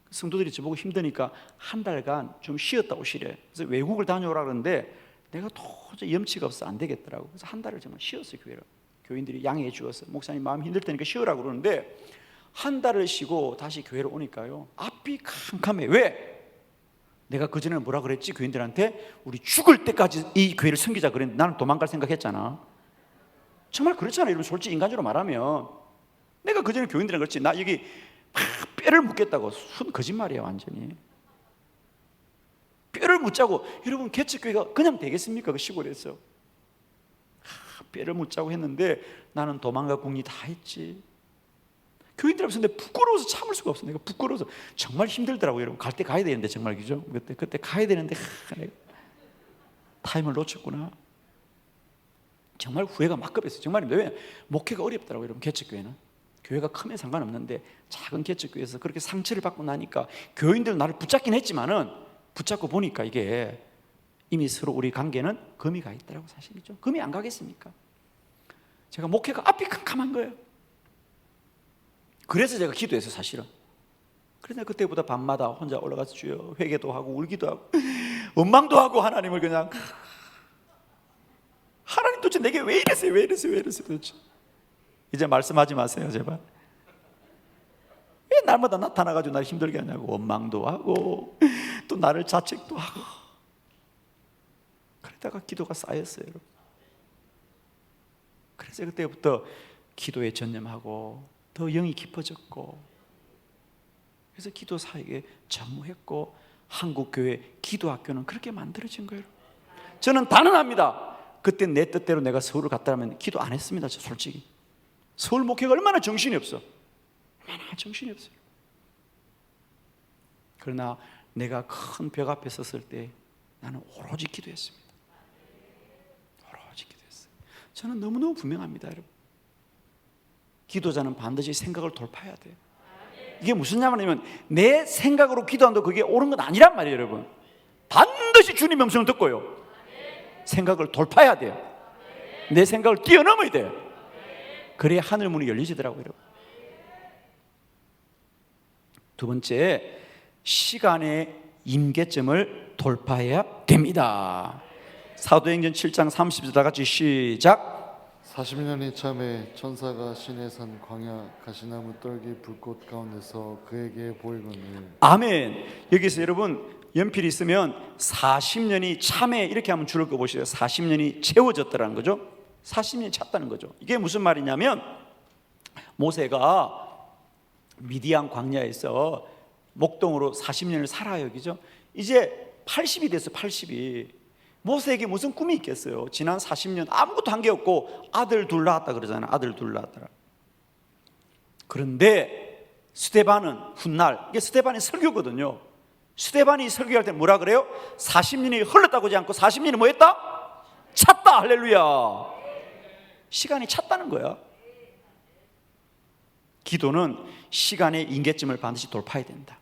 성도들이 저보고 힘드니까 한 달간 좀 쉬었다 오시래. 그래서 외국을 다녀오라 그러는데 내가 도저히 염치가 없어 안 되겠더라고. 그래서 한 달을 정말 쉬었어요, 교회를. 교인들이 양해해 주었어. 목사님 마음 힘들 테니까 쉬으라고 그러는데 한 달을 쉬고 다시 교회로 오니까요, 앞이 캄캄해. 왜? 내가 그전에는 뭐라 그랬지? 교인들한테 우리 죽을 때까지 이 교회를 섬기자 그랬는데 나는 도망갈 생각했잖아. 정말 그렇잖아요. 여러분, 솔직히 인간적으로 말하면 내가 그전에 교인들한테 그랬지, 나 여기 뼈를 묻겠다고. 순 거짓말이야 완전히. 뼈를 묻자고. 여러분, 개척교회가 그냥 되겠습니까? 그 시골에서 뼈를 묻자고 했는데 나는 도망가 궁리 다 했지. 교인들 앞에서 근데 부끄러워서 참을 수가 없어. 내가 부끄러워서 정말 힘들더라고요. 여러분, 갈 때 가야 되는데 정말, 그죠? 그때 가야 되는데 내가 타임을 놓쳤구나. 정말 후회가 막급했어요. 정말입니다. 왜? 목회가 어렵더라고요, 여러분. 개척교회는 교회가 크면 상관없는데 작은 개척교회에서 그렇게 상처를 받고 나니까 교인들 나를 붙잡긴 했지만은 붙잡고 보니까 이게 이미 서로 우리 관계는 금이 가 있더라고. 사실이죠. 금이 안 가겠습니까? 제가 목회가 앞이 캄캄한 거예요. 그래서 제가 기도했어요, 사실은. 그래서 그때보다 밤마다 혼자 올라가서 주여 회개도 하고 울기도 하고 원망도 하고 하나님을 그냥, 하나님 도대체 내게 왜 이랬어요? 왜 이랬어요? 왜 이랬어요? 도대체. 이제 말씀하지 마세요, 제발. 왜 날마다 나타나가지고 날 힘들게 하냐고. 원망도 하고 또 나를 자책도 하고. 그러다가 기도가 쌓였어요, 여러분. 그래서 그때부터 기도에 전념하고 더 영이 깊어졌고, 그래서 기도 사역에 전무했고 한국교회 기도학교는 그렇게 만들어진 거예요. 저는 단언합니다. 그때 내 뜻대로 내가 서울을 갔다면 기도 안 했습니다. 저 솔직히. 서울 목회가 얼마나 정신이 없어. 얼마나 정신이 없어요. 그러나 내가 큰 벽 앞에 섰을 때 나는 오로지 기도했습니다. 오로지 기도했어요. 저는 너무너무 분명합니다, 여러분. 기도자는 반드시 생각을 돌파해야 돼요. 이게 무슨 말이냐면 내 생각으로 기도한다고 그게 옳은 건 아니란 말이에요, 여러분. 반드시 주님 음성을 듣고요, 생각을 돌파해야 돼요. 내 생각을 뛰어넘어야 돼요. 그래야 하늘 문이 열리시더라고요, 여러분. 두 번째, 시간의 임계점을 돌파해야 됩니다. 사도행전 7장 30절 다 같이 시작. 40년이 참에 천사가 시내산 광야 가시나무 떨기 불꽃 가운데서 그에게 보이거늘. 아멘. 여기서 여러분 연필이 있으면 40년이 참에 이렇게 하면 줄을 거 보시죠. 40년이 채워졌다는 거죠. 40년이 찼다는 거죠. 이게 무슨 말이냐면 모세가 미디안 광야에서 목동으로 40년을 살아요. 그죠? 이제 80이 됐어. 80이. 모세에게 무슨 꿈이 있겠어요? 지난 40년 아무것도 한 게 없고 아들 둘 낳았다 그러잖아요. 아들 둘 낳았더라. 그런데 스데반은 훗날, 이게 스데반의 설교거든요. 스데반이 설교할 때 뭐라 그래요? 40년이 흘렀다고 하지 않고 40년이 뭐 했다? 찼다. 할렐루야. 시간이 찼다는 거야. 기도는 시간의 임계점을 반드시 돌파해야 된다.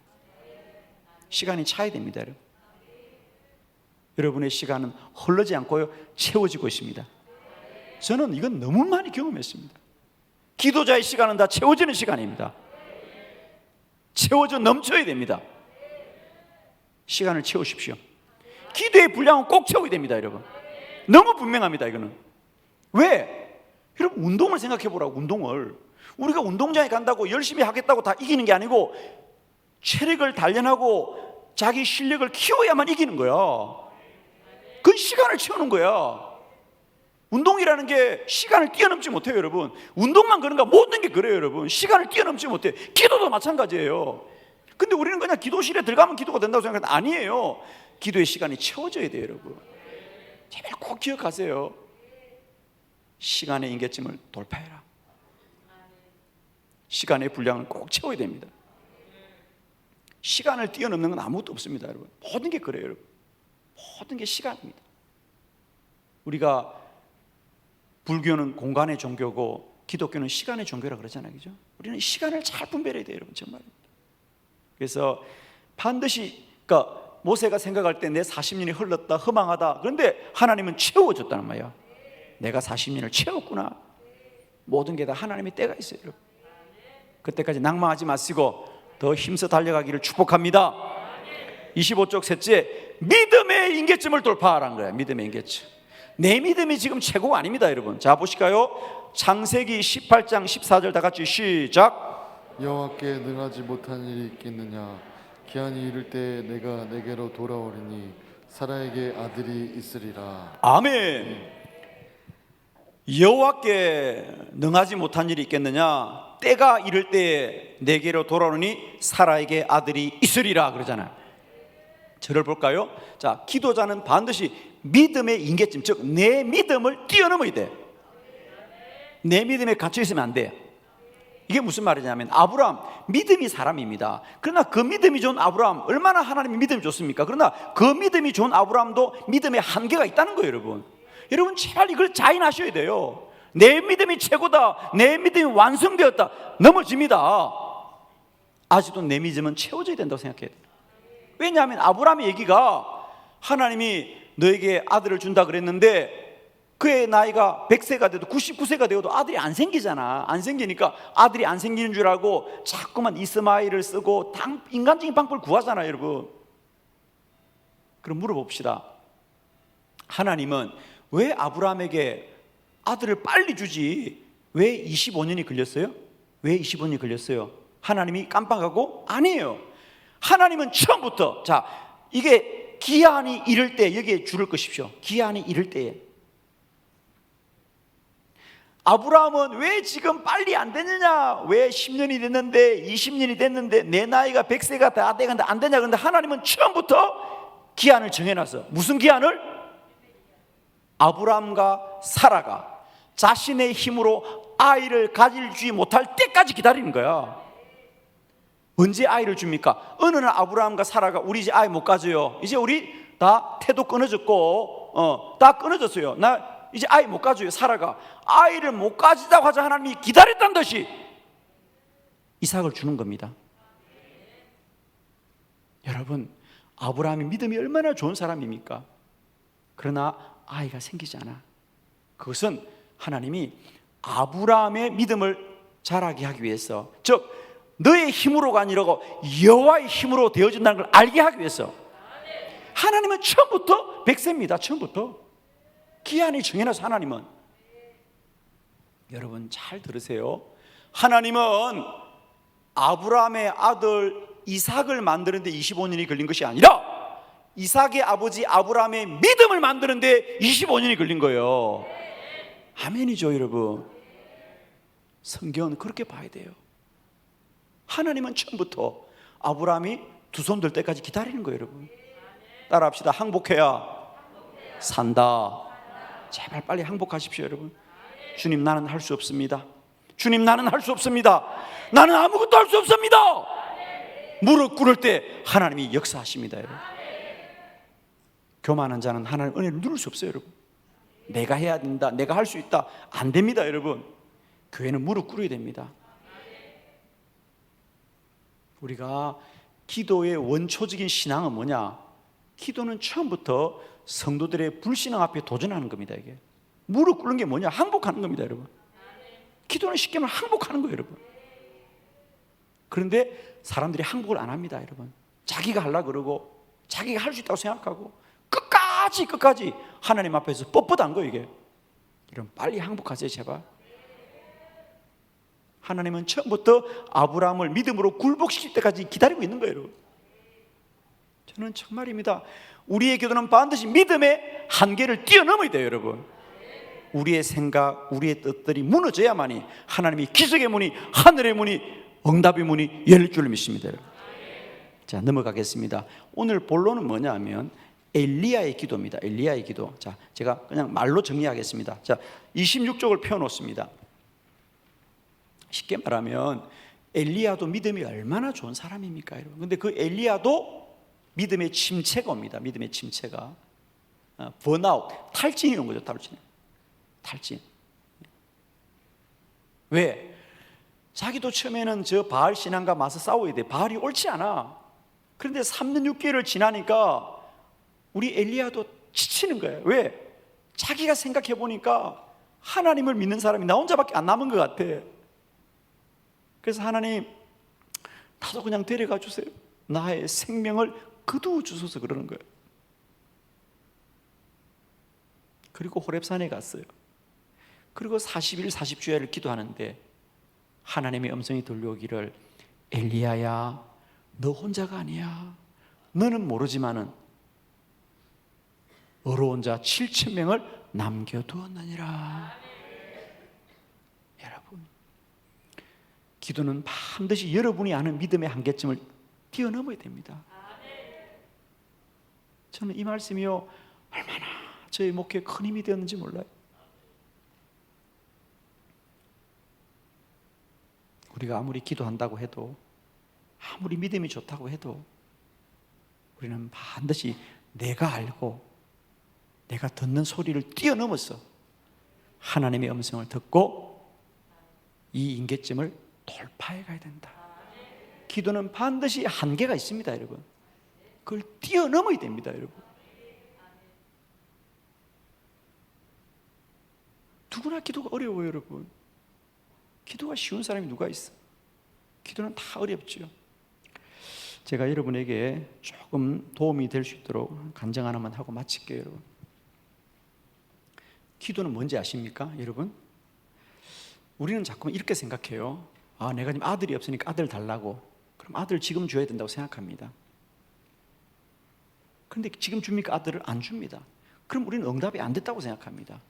시간이 차야 됩니다, 여러분. 여러분의 시간은 흘러지 않고요, 채워지고 있습니다. 저는 이건 너무 많이 경험했습니다. 기도자의 시간은 다 채워지는 시간입니다. 채워져 넘쳐야 됩니다. 시간을 채우십시오. 기도의 분량은 꼭 채워야 됩니다, 여러분. 너무 분명합니다, 이거는. 왜? 여러분, 운동을 생각해 보라고. 운동을 우리가 운동장에 간다고 열심히 하겠다고 다 이기는 게 아니고 체력을 단련하고 자기 실력을 키워야만 이기는 거야. 그 시간을 채우는 거야. 운동이라는 게 시간을 뛰어넘지 못해요, 여러분. 운동만 그런가? 모든 게 그래요, 여러분. 시간을 뛰어넘지 못해. 기도도 마찬가지예요. 근데 우리는 그냥 기도실에 들어가면 기도가 된다고 생각하는데 아니에요. 기도의 시간이 채워져야 돼요, 여러분. 제발 꼭 기억하세요. 시간의 임계점을 돌파해라. 시간의 분량을 꼭 채워야 됩니다. 시간을 뛰어넘는 건 아무것도 없습니다, 여러분. 모든 게 그래요, 여러분. 모든 게 시간입니다. 우리가 불교는 공간의 종교고 기독교는 시간의 종교라 그러잖아요, 그죠? 우리는 시간을 잘 분별해야 돼요, 여러분. 정말입니다. 그래서 반드시, 그러니까 모세가 생각할 때 내 40년이 흘렀다, 허망하다. 그런데 하나님은 채워줬다는 말이야. 내가 40년을 채웠구나. 모든 게 다 하나님의 때가 있어요, 여러분. 그때까지 낭망하지 마시고 더 힘써 달려가기를 축복합니다. 25쪽 셋째, 믿음의 임계점을 돌파하라는 거예요. 믿음의 임계점. 내 믿음이 지금 최고가 아닙니다, 여러분. 자, 보실까요? 창세기 18장 14절 다 같이 시작. 여호와께 능하지 못한 일이 있겠느냐. 기한이 이를 때 내가 내게로 돌아오리니 사라에게 아들이 있으리라. 아멘. 여호와께 능하지 못한 일이 있겠느냐. 때가 이를 때에 내게로 돌아오니 사라에게 아들이 있으리라 그러잖아요. 저를 볼까요? 자, 기도자는 반드시 믿음의 임계점, 즉 내 믿음을 뛰어넘어야 돼. 내 믿음에 갇혀 있으면 안 돼. 이게 무슨 말이냐면 아브라함, 믿음이 사람입니다. 그러나 그 믿음이 좋은 아브라함, 얼마나 하나님의 믿음이 좋습니까? 그러나 그 믿음이 좋은 아브라함도 믿음의 한계가 있다는 거예요, 여러분. 여러분 제발 이걸 자인하셔야 돼요. 내 믿음이 최고다, 내 믿음이 완성되었다, 넘어집니다. 아직도 내 믿음은 채워져야 된다고 생각해야 돼요. 왜냐하면 아브라함의 얘기가 하나님이 너에게 아들을 준다 그랬는데 그의 나이가 100세가 돼도 99세가 되어도 아들이 안 생기잖아. 안 생기니까 아들이 안 생기는 줄 알고 자꾸만 이스마엘을 쓰고 인간적인 방법을 구하잖아요, 여러분. 그럼 물어봅시다. 하나님은 왜 아브라함에게 아들을 빨리 주지 왜 25년이 걸렸어요? 왜 25년이 걸렸어요? 하나님이 깜빡하고? 아니에요. 하나님은 처음부터, 자, 이게 기한이 이를 때 여기에 줄을 끄십시오. 기한이 이를 때에. 아브라함은 왜 지금 빨리 안 되느냐? 왜 10년이 됐는데 20년이 됐는데 내 나이가 100세가 다 돼가는데 안 되냐? 그런데 하나님은 처음부터 기한을 정해놨어. 무슨 기한을? 아브라함과 사라가 자신의 힘으로 아이를 가질지 못할 때까지 기다리는 거야. 언제 아이를 줍니까? 어느 날 아브라함과 사라가 우리 이제 아이 못 가져요. 이제 우리 다 태도 끊어졌고 다 끊어졌어요. 나 이제 아이 못 가져요. 사라가 아이를 못 가지다고 하자 하나님이 기다렸다는 듯이 이삭을 주는 겁니다. 여러분, 아브라함이 믿음이 얼마나 좋은 사람입니까? 그러나 아이가 생기지 않아. 그것은 하나님이 아브라함의 믿음을 자라게 하기 위해서, 즉 너의 힘으로가 아니라고 여호와의 힘으로 되어진다는 걸 알게 하기 위해서. 하나님은 처음부터 100세입니다. 처음부터 기한이 정해놔서 하나님은 여러분 잘 들으세요. 하나님은 아브라함의 아들 이삭을 만드는데 25년이 걸린 것이 아니라 이삭의 아버지 아브라함의 믿음을 만드는데 25년이 걸린 거예요. 아멘이죠, 여러분. 성경은 그렇게 봐야 돼요. 하나님은 처음부터 아브라함이 두 손 들 때까지 기다리는 거예요, 여러분. 따라합시다. 항복해야 산다. 제발 빨리 항복하십시오, 여러분. 주님, 나는 할 수 없습니다. 주님, 나는 할 수 없습니다. 나는 아무것도 할 수 없습니다. 무릎 꿇을 때 하나님이 역사하십니다, 여러분. 교만한 자는 하나님 은혜를 누릴 수 없어요, 여러분. 내가 해야 된다, 내가 할 수 있다, 안 됩니다, 여러분. 교회는 무릎 꿇어야 됩니다. 우리가 기도의 원초적인 신앙은 뭐냐? 기도는 처음부터 성도들의 불신앙 앞에 도전하는 겁니다. 이게 무릎 꿇는 게 뭐냐? 항복하는 겁니다, 여러분. 기도는 쉽게 말하면 항복하는 거예요, 여러분. 그런데 사람들이 항복을 안 합니다, 여러분. 자기가 하려고 그러고 자기가 할 수 있다고 생각하고 끝까지 하나님 앞에서 뻣뻣한 거예요, 이게. 여러분 빨리 항복하세요, 제발. 하나님은 처음부터 아브라함을 믿음으로 굴복시킬 때까지 기다리고 있는 거예요, 여러분. 저는 정말입니다. 우리의 기도는 반드시 믿음의 한계를 뛰어넘어야 돼요, 여러분. 우리의 생각, 우리의 뜻들이 무너져야만이 하나님이 기적의 문이, 하늘의 문이, 응답의 문이 열릴 줄 믿습니다, 여러분. 자, 넘어가겠습니다. 오늘 본론은 뭐냐 하면 엘리야의 기도입니다. 엘리야의 기도. 자, 제가 그냥 말로 정리하겠습니다. 자, 26쪽을 펴놓습니다. 쉽게 말하면 엘리야도 믿음이 얼마나 좋은 사람입니까, 여러분? 근데 그 엘리야도 믿음의 침체가 옵니다. 믿음의 침체가 번아웃, 탈진이 온 거죠. 탈진. 왜? 자기도 처음에는 저 바알 신앙과 맞서 싸워야 돼. 바알이 옳지 않아. 그런데 3년 6개월을 지나니까 우리 엘리야도 지치는 거예요. 왜? 자기가 생각해 보니까 하나님을 믿는 사람이 나 혼자밖에 안 남은 것 같아. 그래서 하나님, 나도 그냥 데려가 주세요. 나의 생명을 거두어 주소서 그러는 거예요. 그리고 호렙산에 갔어요. 그리고 40일 40주야를 기도하는데 하나님의 음성이 들려오기를, 엘리야야, 너 혼자가 아니야. 너는 모르지만은 어려운 자 7,000명을 남겨두었느니라. 여러분, 기도는 반드시 여러분이 아는 믿음의 한계점을 뛰어넘어야 됩니다. 저는 이 말씀이요, 얼마나 저희 목회에 큰 힘이 되었는지 몰라요. 우리가 아무리 기도한다고 해도, 아무리 믿음이 좋다고 해도 우리는 반드시 내가 알고 내가 듣는 소리를 뛰어넘어서 하나님의 음성을 듣고 이 임계점을 돌파해 가야 된다. 기도는 반드시 한계가 있습니다, 여러분. 그걸 뛰어넘어야 됩니다, 여러분. 누구나 기도가 어려워요, 여러분. 기도가 쉬운 사람이 누가 있어? 기도는 다 어렵죠. 제가 여러분에게 조금 도움이 될 수 있도록 간증 하나만 하고 마칠게요, 여러분. 기도는 뭔지 아십니까, 여러분? 우리는 자꾸 이렇게 생각해요. 아, 내가 지금 아들이 없으니까 아들 달라고. 그럼 아들 지금 줘야 된다고 생각합니다. 그런데 지금 줍니까? 아들을 안 줍니다. 그럼 우리는 응답이 안 됐다고 생각합니다.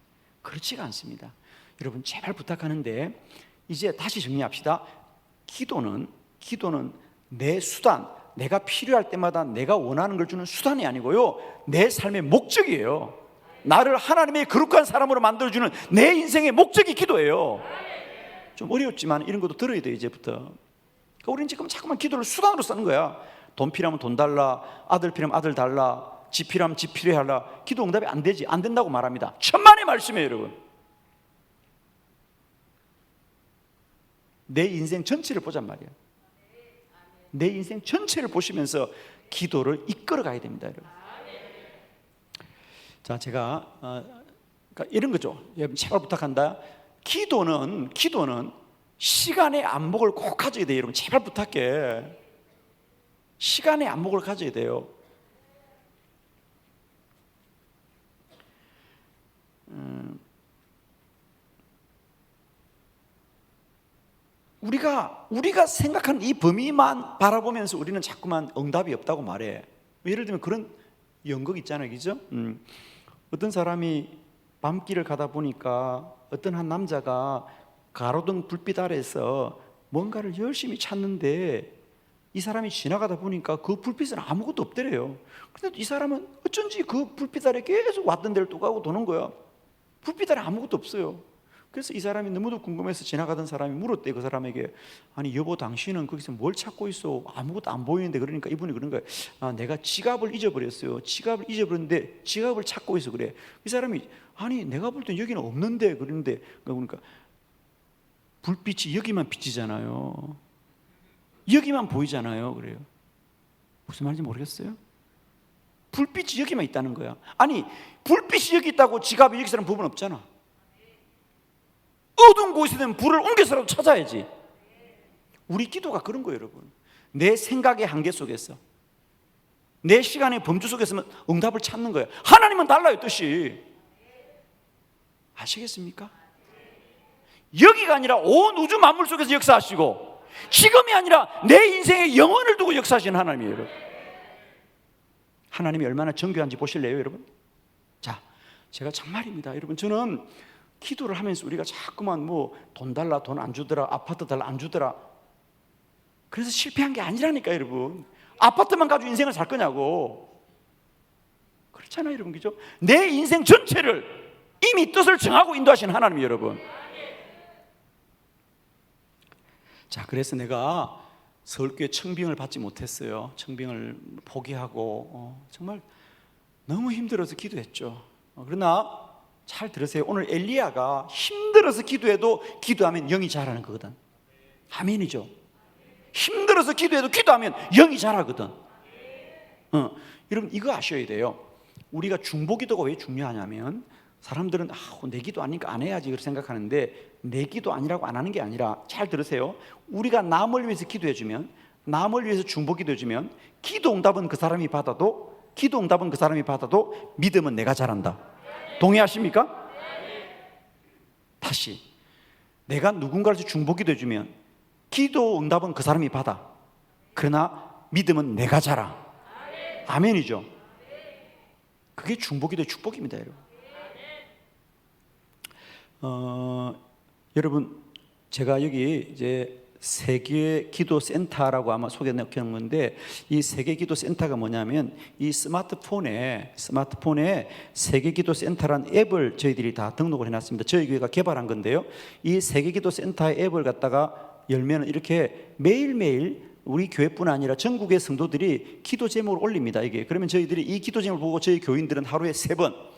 그렇지가 않습니다. 여러분 제발 부탁하는데 이제 다시 정리합시다. 기도는 내 수단, 내가 필요할 때마다 내가 원하는 걸 주는 수단이 아니고요, 내 삶의 목적이에요. 나를 하나님의 거룩한 사람으로 만들어주는 내 인생의 목적이 기도예요. 좀 어려웠지만 이런 것도 들어야 돼요, 이제부터. 그러니까 우리는 지금 자꾸만 기도를 수단으로 쓰는 거야. 돈 필요하면 돈 달라, 아들 필요하면 아들 달라, 집 필요하면 집 필요하라. 기도 응답이 안 되지, 안 된다고 말합니다. 천만의 말씀이에요, 여러분. 내 인생 전체를 보잔 말이야. 내 인생 전체를 보시면서 기도를 이끌어 가야 됩니다, 여러분. 자, 제가 그러니까 이런 거죠. 여러분 제발 부탁한다. 기도는 시간의 안목을 꼭 가져야 돼요, 여러분. 제발 부탁해. 시간의 안목을 가져야 돼요. 우리가 생각하는 이 범위만 바라보면서 우리는 자꾸만 응답이 없다고 말해. 예를 들면 그런 연극 있잖아요, 그죠? 어떤 사람이 밤길을 가다 보니까 어떤 한 남자가 가로등 불빛 아래에서 뭔가를 열심히 찾는데 이 사람이 지나가다 보니까 그 불빛은 아무것도 없더래요. 그런데 이 사람은 어쩐지 그 불빛 아래 계속 왔던 데를 또 가고 도는 거야. 불빛 아래 아무것도 없어요. 그래서 이 사람이 너무도 궁금해서 지나가던 사람이 물었대, 그 사람에게. 아니 여보, 당신은 거기서 뭘 찾고 있어? 아무것도 안 보이는데. 그러니까 이분이 그런 거예요. 아, 내가 지갑을 잊어버렸어요. 지갑을 잊어버렸는데 지갑을 찾고 있어. 그래. 이 사람이 아니 내가 볼 땐 여기는 없는데. 그러는데 그러니까 불빛이 여기만 비치잖아요. 여기만 보이잖아요. 그래요. 무슨 말인지 모르겠어요? 불빛이 여기만 있다는 거야. 아니 불빛이 여기 있다고 지갑이 여기 있는 부분 없잖아. 어두운 곳에 있는 불을 옮겨서라도 찾아야지. 우리 기도가 그런 거예요, 여러분. 내 생각의 한계 속에서, 내 시간의 범주 속에서 응답을 찾는 거예요. 하나님은 달라요, 뜻이. 아시겠습니까? 여기가 아니라 온 우주 만물 속에서 역사하시고, 지금이 아니라 내 인생의 영혼을 두고 역사하시는 하나님이에요, 여러분. 하나님이 얼마나 정교한지 보실래요, 여러분? 자, 제가 정말입니다, 여러분. 저는 기도를 하면서 우리가 자꾸만 뭐 돈 달라, 돈 안 주더라, 아파트 달라, 안 주더라, 그래서 실패한 게 아니라니까, 여러분. 아파트만 가지고 인생을 살 거냐고. 그렇잖아요, 여러분. 그죠? 내 인생 전체를 이미 뜻을 정하고 인도하시는 하나님, 여러분. 자, 그래서 내가 서울교회 청빙을 받지 못했어요. 청빙을 포기하고 정말 너무 힘들어서 기도했죠. 그러나 잘 들으세요. 오늘 엘리야가 힘들어서 기도해도 기도하면 영이 자라는 거거든. 아멘이죠. 힘들어서 기도해도 기도하면 영이 자라거든. 여러분 이거 아셔야 돼요. 우리가 중보기도가 왜 중요하냐면, 사람들은 내 기도 아니니까 안 해야지 그렇게 생각하는데, 내 기도 아니라고 안 하는 게 아니라, 잘 들으세요. 우리가 남을 위해서 기도해주면, 남을 위해서 중보기도해주면, 기도 응답은 그 사람이 받아도 믿음은 내가 잘한다. 동의하십니까? 다시, 내가 누군가를 중보기도해주면 기도 응답은 그 사람이 받아. 그러나 믿음은 내가 자라. 아멘이죠. 그게 중보기도의 축복입니다, 여러분. 여러분, 제가 여기 이제 세계 기도 센터라고 아마 소개해 놓은 건데, 이 세계 기도 센터가 뭐냐면, 이 스마트폰에 세계 기도 센터라는 앱을 저희들이 다 등록을 해놨습니다. 저희 교회가 개발한 건데요. 이 세계 기도 센터의 앱을 갖다가 열면 이렇게 매일매일 우리 교회뿐 아니라 전국의 성도들이 기도 제목을 올립니다. 이게 그러면 저희들이 이 기도 제목을 보고 저희 교인들은 하루에 3번,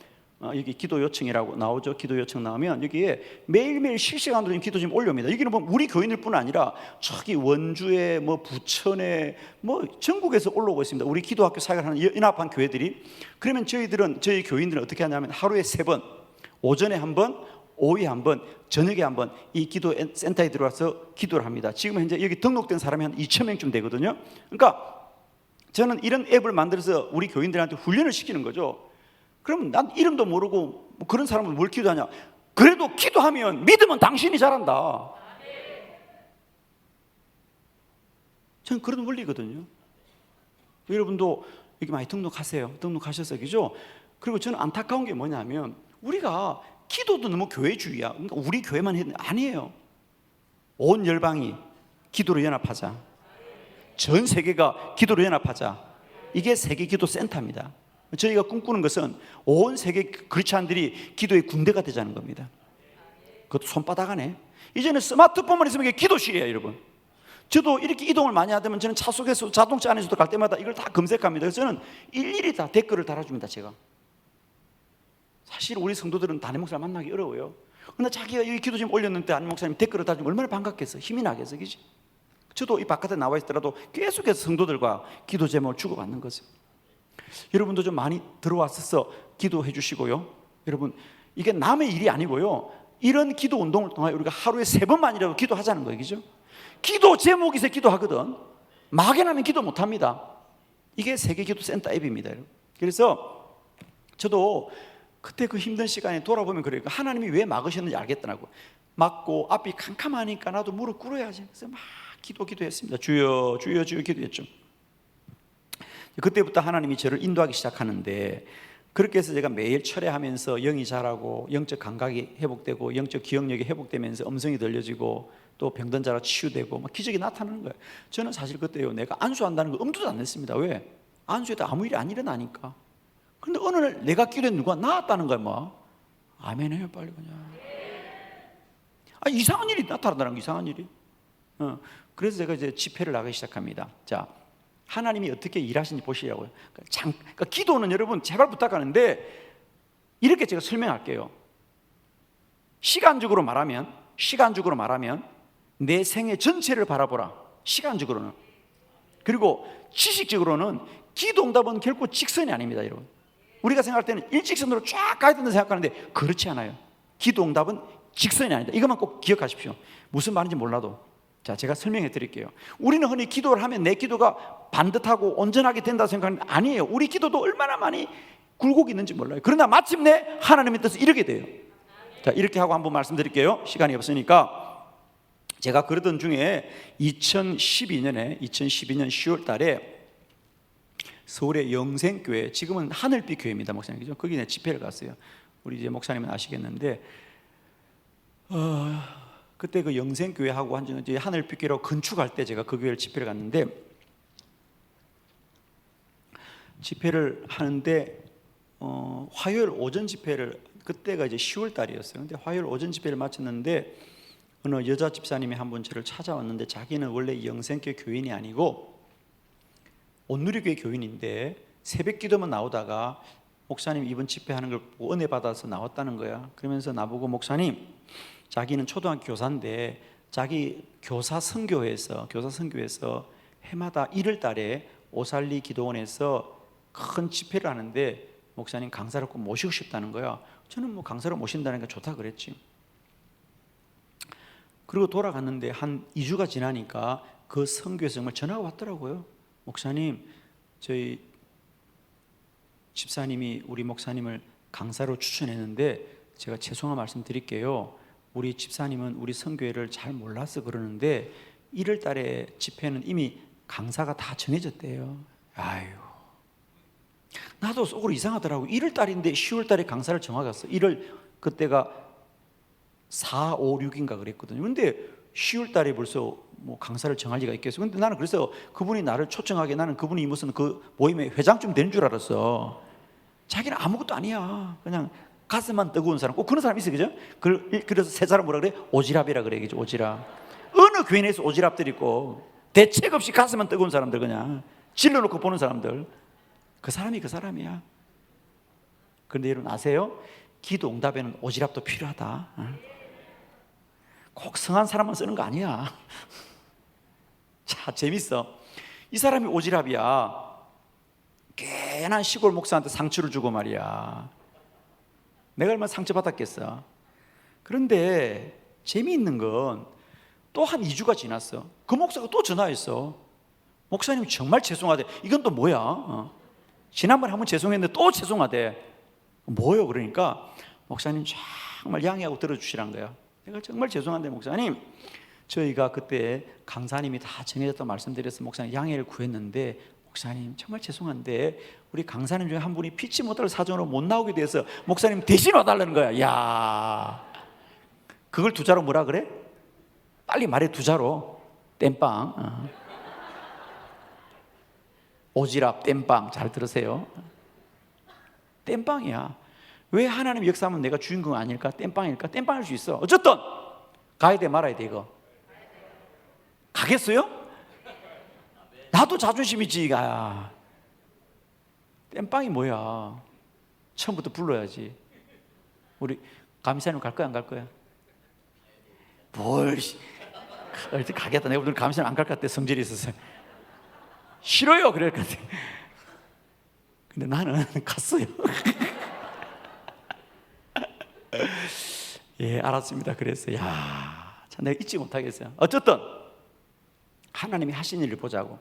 여기 기도 요청이라고 나오죠. 기도 요청 나오면 여기에 매일매일 실시간으로 기도 제목 올려옵니다. 여기는 뭐 우리 교인들뿐 아니라 저기 원주에 뭐 부천에 뭐 전국에서 올라오고 있습니다. 우리 기도학교 사역하는 연합한 교회들이. 그러면 저희 교인들은 어떻게 하냐면 하루에 3번, 오전에 1번, 오후에 1번, 저녁에 1번 이 기도 센터에 들어와서 기도를 합니다. 지금 현재 여기 등록된 사람이 한 2,000명쯤 되거든요. 그러니까 저는 이런 앱을 만들어서 우리 교인들한테 훈련을 시키는 거죠. 그러면 난 이름도 모르고 뭐 그런 사람은 뭘 기도하냐? 그래도 기도하면 믿으면 당신이 잘한다. 저는 그런 원리거든요. 여러분도 여기 많이 등록하세요. 등록하셔서, 그죠? 그리고 저는 안타까운 게 뭐냐면, 우리가 기도도 너무 교회주의야. 그러니까 우리 교회만 해도 아니에요. 온 열방이 기도로 연합하자. 전 세계가 기도로 연합하자. 이게 세계 기도 센터입니다. 저희가 꿈꾸는 것은 온 세계 크리스찬들이 기도의 군대가 되자는 겁니다. 그것도 손바닥 안에. 이제는 스마트폰만 있으면 이게 기도실이에요, 여러분. 저도 이렇게 이동을 많이 하다면 저는 차 속에서, 자동차 안에서도 갈 때마다 이걸 다 검색합니다. 그래서 저는 일일이 다 댓글을 달아줍니다, 제가. 사실 우리 성도들은 담임 목사를 만나기 어려워요. 근데 자기가 여기 기도 좀 올렸는데 담임 목사님 댓글을 달아주면 얼마나 반갑겠어. 힘이 나겠어, 그지? 저도 이 바깥에 나와 있더라도 계속해서 성도들과 기도 제목을 주고받는 거죠. 여러분도 좀 많이 들어왔어서 기도해 주시고요. 여러분, 이게 남의 일이 아니고요, 이런 기도 운동을 통하여 우리가 하루에 3번만이라도 기도하자는 거예요, 그죠? 기도 제목이 있어야 기도하거든. 막연하면 기도 못합니다. 이게 세계 기도 센터 앱입니다, 여러분. 그래서 저도 그때 그 힘든 시간에 돌아보면 그래요. 하나님이 왜 막으셨는지 알겠더라고. 맞고 앞이 캄캄하니까 나도 무릎 꿇어야지. 그래서 막 기도했습니다. 주여 주여 주여 기도했죠. 그때부터 하나님이 저를 인도하기 시작하는데, 그렇게 해서 제가 매일 철회하면서 영이 자라고 영적 감각이 회복되고 영적 기억력이 회복되면서 음성이 들려지고 또 병든 자가 치유되고 막 기적이 나타나는 거예요. 저는 사실 그때요, 내가 안수한다는 거 엄두도 안 냈습니다. 왜? 안수에도 아무 일이 안 일어나니까. 그런데 어느 날 내가 기도했는데 누가 나았다는 거야. 뭐 아멘 해요 빨리 그냥. 이상한 일이 나타나더라는 거, 이상한 일이. 그래서 제가 이제 집회를 나가기 시작합니다. 자, 하나님이 어떻게 일하시는지 보시라고요. 그러니까 기도는 여러분 제발 부탁하는데 이렇게 제가 설명할게요. 시간적으로 말하면 내 생애 전체를 바라보라. 시간적으로는. 그리고 지식적으로는 기도 응답은 결코 직선이 아닙니다, 여러분. 우리가 생각할 때는 일직선으로 쫙 가야 된다고 생각하는데 그렇지 않아요. 기도 응답은 직선이 아니다. 이것만 꼭 기억하십시오. 무슨 말인지 몰라도. 자, 제가 설명해 드릴게요. 우리는 흔히 기도를 하면 내 기도가 반듯하고 온전하게 된다고 생각하는데 아니에요. 우리 기도도 얼마나 많이 굴곡이 있는지 몰라요. 그러나 마침내 하나님의 뜻은 이렇게 돼요. 자, 이렇게 하고 한번 말씀드릴게요. 시간이 없으니까. 제가 그러던 중에 2012년 10월 달에 서울의 영생교회, 지금은 하늘빛 교회입니다, 목사님이죠. 거기 내 집회를 갔어요. 우리 이제 목사님은 아시겠는데, 그때 그 영생교회하고 이제 하늘빛교회로 건축할 때 제가 그 교회를 집회를 갔는데, 집회를 하는데 화요일 오전 집회를, 그때가 이제 10월 달이었어요. 근데 화요일 오전 집회를 마쳤는데 어느 여자 집사님이 한 분 저를 찾아왔는데, 자기는 원래 영생교회 교인이 아니고 온누리교회 교인인데 새벽 기도만 나오다가 목사님 이번 집회하는 걸 보고 은혜 받아서 나왔다는 거야. 그러면서 나보고, 목사님, 자기는 초등학교 교사인데 자기 교사 선교회에서 해마다 1월 달에 오살리 기도원에서 큰 집회를 하는데 목사님 강사를 꼭 모시고 싶다는 거야. 저는 뭐 강사를 모신다니까 좋다 그랬지. 그리고 돌아갔는데 한 2주가 지나니까 그 선교에서 정말 전화가 왔더라고요. 목사님, 저희 집사님이 우리 목사님을 강사로 추천했는데 제가 죄송한 말씀 드릴게요. 우리 집사님은 우리 선교회를 잘 몰라서 그러는데 1월 달에 집회는 이미 강사가 다 정해졌대요. 아유, 나도 속으로 이상하더라고. 1월 달인데 10월 달에 강사를 정하겠어. 1월 그때가 4, 5, 6인가 그랬거든요. 근데 10월 달에 벌써 뭐 강사를 정할 리가 있겠어. 근데 나는 그래서 그분이 나를 초청하게, 나는 그분이 무슨 그 모임의 회장쯤 되는 줄 알았어. 자기는 아무것도 아니야. 그냥 가슴만 뜨거운 사람, 꼭 그런 사람 있어, 그죠? 그래서 세 사람 뭐라 그래? 오지랖이라 그래, 그죠? 오지랖. 어느 교인에서 오지랖들 있고 대책 없이 가슴만 뜨거운 사람들, 그냥 질러놓고 보는 사람들, 그 사람이 그 사람이야. 그런데 여러분 아세요? 기도 응답에는 오지랖도 필요하다. 꼭 성한 사람만 쓰는 거 아니야. 자, 재밌어. 이 사람이 오지랖이야. 괜한 시골 목사한테 상처를 주고 말이야. 내가 얼마나 상처받았겠어. 그런데 재미있는 건 또 한 2주가 지났어. 그 목사가 또 전화했어. 목사님 정말 죄송하대. 이건 또 뭐야? 지난번에 한번 죄송했는데 또 죄송하대. 뭐요? 그러니까 목사님 정말 양해하고 들어주시란 거야. 내가 정말 죄송한데 목사님, 저희가 그때 강사님이 다 정해졌다고 말씀드려서 목사님 양해를 구했는데, 목사님 정말 죄송한데 우리 강사님 중에 한 분이 피치 못할 사정으로 못 나오게 돼서 목사님 대신 와달라는 거야. 야, 그걸 두 자로 뭐라 그래? 빨리 말해. 두 자로 땜빵. 오지랖 땜빵. 잘 들으세요. 땜빵이야. 왜 하나님 역사하면 내가 주인공 아닐까? 땜빵일까? 땜빵일 수 있어. 어쨌든 가야 돼 말아야 돼. 이거 가겠어요? 나도 자존심이지. 야, 땜빵이 뭐야? 처음부터 불러야지. 우리 감사님 갈 거야 안 갈 거야? 뭘 어디 가겠다. 내가 오늘 감사님 안 갈 것 같아. 성질이 있어서 싫어요 그럴 것 같아. 근데 나는 갔어요. 예, 알았습니다. 그래서 야, 참 내가 잊지 못하겠어요. 어쨌든 하나님이 하신 일을 보자고.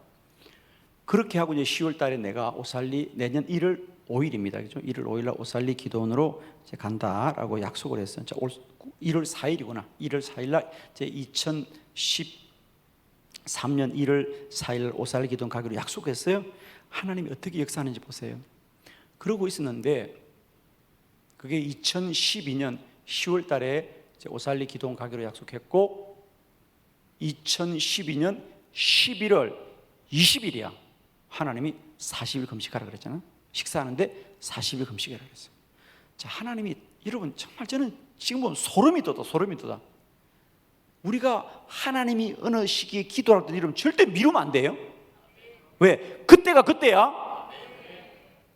그렇게 하고 이제 10월 달에 내가 오살리 내년 1월 5일입니다. 그죠? 1월 5일 날 오살리 기도원으로 이제 간다라고 약속을 했어요. 1월 4일이구나. 1월 4일 날 이제 2013년 1월 4일 오살리 기도원 가기로 약속했어요. 하나님이 어떻게 역사하는지 보세요. 그러고 있었는데 그게 2012년 10월 달에 이제 오살리 기도원 가기로 약속했고 2012년 11월 20일이야. 하나님이 40일 금식하라 그랬잖아. 식사하는데 40일 금식하라 그랬어요. 자, 하나님이 여러분 정말 저는 지금 보면 소름이 돋아. 우리가 하나님이 어느 시기에 기도할 때 이러면 절대 미루면 안 돼요. 왜? 그때가 그때야.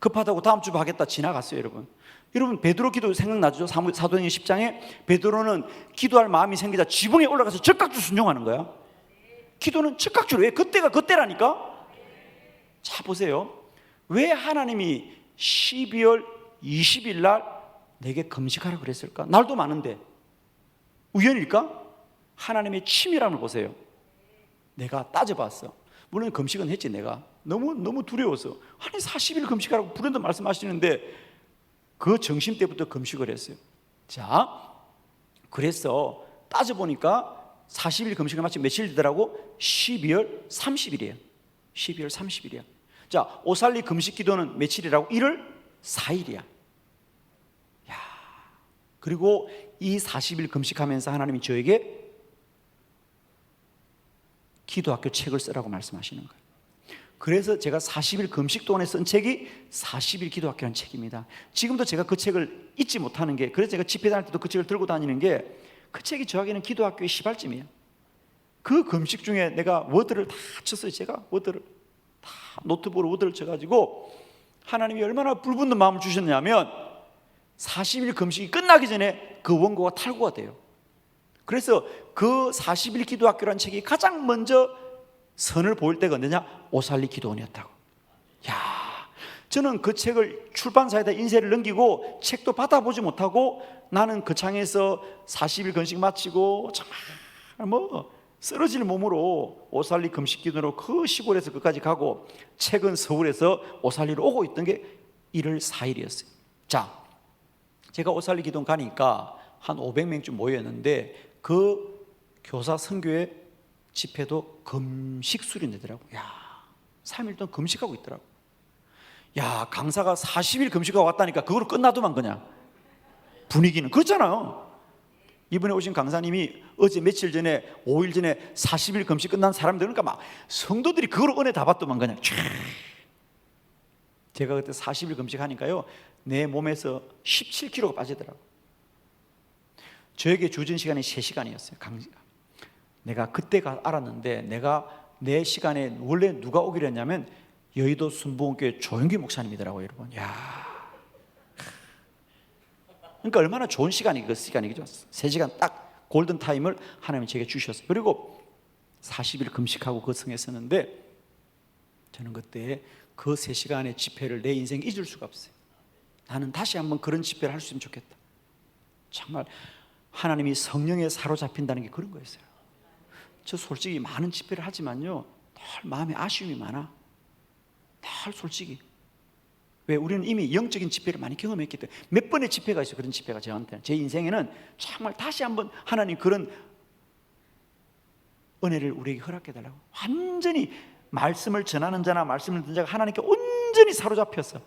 급하다고 다음 주에 하겠다 지나갔어요, 여러분. 여러분 베드로 기도 생각나죠? 사도행전 10장에 베드로는 기도할 마음이 생기자 지붕에 올라가서 적각주 순종하는 거야. 기도는 적각주로. 왜? 그때가 그때라니까. 자, 보세요. 왜 하나님이 12월 20일 날 내게 금식하라고 그랬을까? 날도 많은데 우연일까? 하나님의 치밀함을 보세요. 내가 따져봤어. 물론 금식은 했지. 내가 너무 두려워서 아니 40일 금식하라고 불현듯 말씀하시는데 그 정심 때부터 금식을 했어요. 자, 그래서 따져보니까 40일 금식을 마치 며칠 되더라고? 12월 30일이에요 12월 30일이야. 자, 오살리 금식 기도는 며칠이라고? 1월 4일이야. 야, 그리고 이 40일 금식하면서 하나님이 저에게 기도학교 책을 쓰라고 말씀하시는 거예요. 그래서 제가 40일 금식 동안에 쓴 책이 40일 기도학교라는 책입니다. 지금도 제가 그 책을 잊지 못하는 게, 그래서 제가 집회 다닐 때도 그 책을 들고 다니는 게, 그 책이 저에게는 기도학교의 시발점이에요. 그 금식 중에 내가 워드를 다 쳤어요. 제가 워드를 다 노트북으로 워드를 쳐가지고 하나님이 얼마나 불붙는 마음을 주셨냐면 40일 금식이 끝나기 전에 그 원고가 탈고가 돼요. 그래서 그 40일 기도학교라는 책이 가장 먼저 선을 보일 때가 언제냐? 오살리 기도원이었다고. 야, 저는 그 책을 출판사에다 인쇄를 넘기고 책도 받아보지 못하고 나는 그 창에서 40일 금식 마치고 정말 뭐 쓰러질 몸으로 오살리 금식 기도로 그 시골에서 끝까지 가고 책은 서울에서 오살리로 오고 있던 게 1월 4일이었어요. 자, 제가 오살리 기도원 가니까 한 500명쯤 모였는데 그 교사 선교회 집회도 금식 수련되더라고. 야, 3일 동안 금식하고 있더라고. 야, 강사가 40일 금식하고 왔다니까 그걸로 끝나도만 그냥 분위기는 그렇잖아요. 이번에 오신 강사님이 어제 며칠 전에 5일 전에 40일 금식 끝난 사람들, 그러니까 막 성도들이 그걸 은혜 다 받더만 그냥 촤. 제가 그때 40일 금식하니까요 내 몸에서 17kg가 빠지더라고. 저에게 주어진 시간이 3시간이었어요 강의가. 내가 그때가 알았는데 내 시간에 원래 누가 오기로 했냐면 여의도 순복음교회 조영기 목사님이더라고요, 여러분. 야, 그러니까 얼마나 좋은 시간이 그 시간이죠. 3시간 딱 골든 타임을 하나님이 제게 주셨어요. 그리고 40일 금식하고 그 성에 서는데 저는 그때 그 3시간의 집회를 내 인생에 잊을 수가 없어요. 나는 다시 한번 그런 집회를 할 수 있으면 좋겠다. 정말 하나님이 성령에 사로잡힌다는 게 그런 거였어요. 저 솔직히 많은 집회를 하지만요 늘 마음에 아쉬움이 많아. 늘 솔직히. 왜? 우리는 이미 영적인 집회를 많이 경험했기 때문에. 몇 번의 집회가 있어요. 그런 집회가 저한테는. 제 인생에는 정말 다시 한번 하나님 그런 은혜를 우리에게 허락해 달라고. 완전히 말씀을 전하는 자나 말씀을 듣는 자가 하나님께 온전히 사로잡혔어.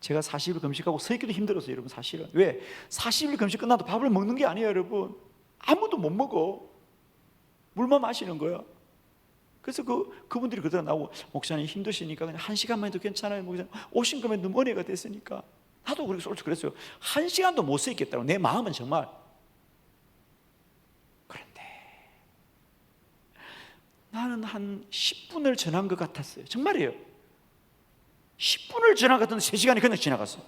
제가 40일 금식하고 서 있기도 힘들었어요, 여러분. 사실은. 왜? 40일 금식 끝나도 밥을 먹는 게 아니에요, 여러분. 아무도 못 먹어. 물만 마시는 거야. 그래서 그분들이 그러더라. 나오고, 목사님 힘드시니까 그냥 1시간만 해도 괜찮아요. 목사님 오신 거면 너무 은혜가 됐으니까. 나도 그렇게 솔직히 그랬어요. 1시간도 못 서 있겠다고. 내 마음은 정말. 그런데 나는 한 10분을 전한 것 같았어요. 정말이에요. 10분을 전한 것 같은데 3시간이 그냥 지나갔어요.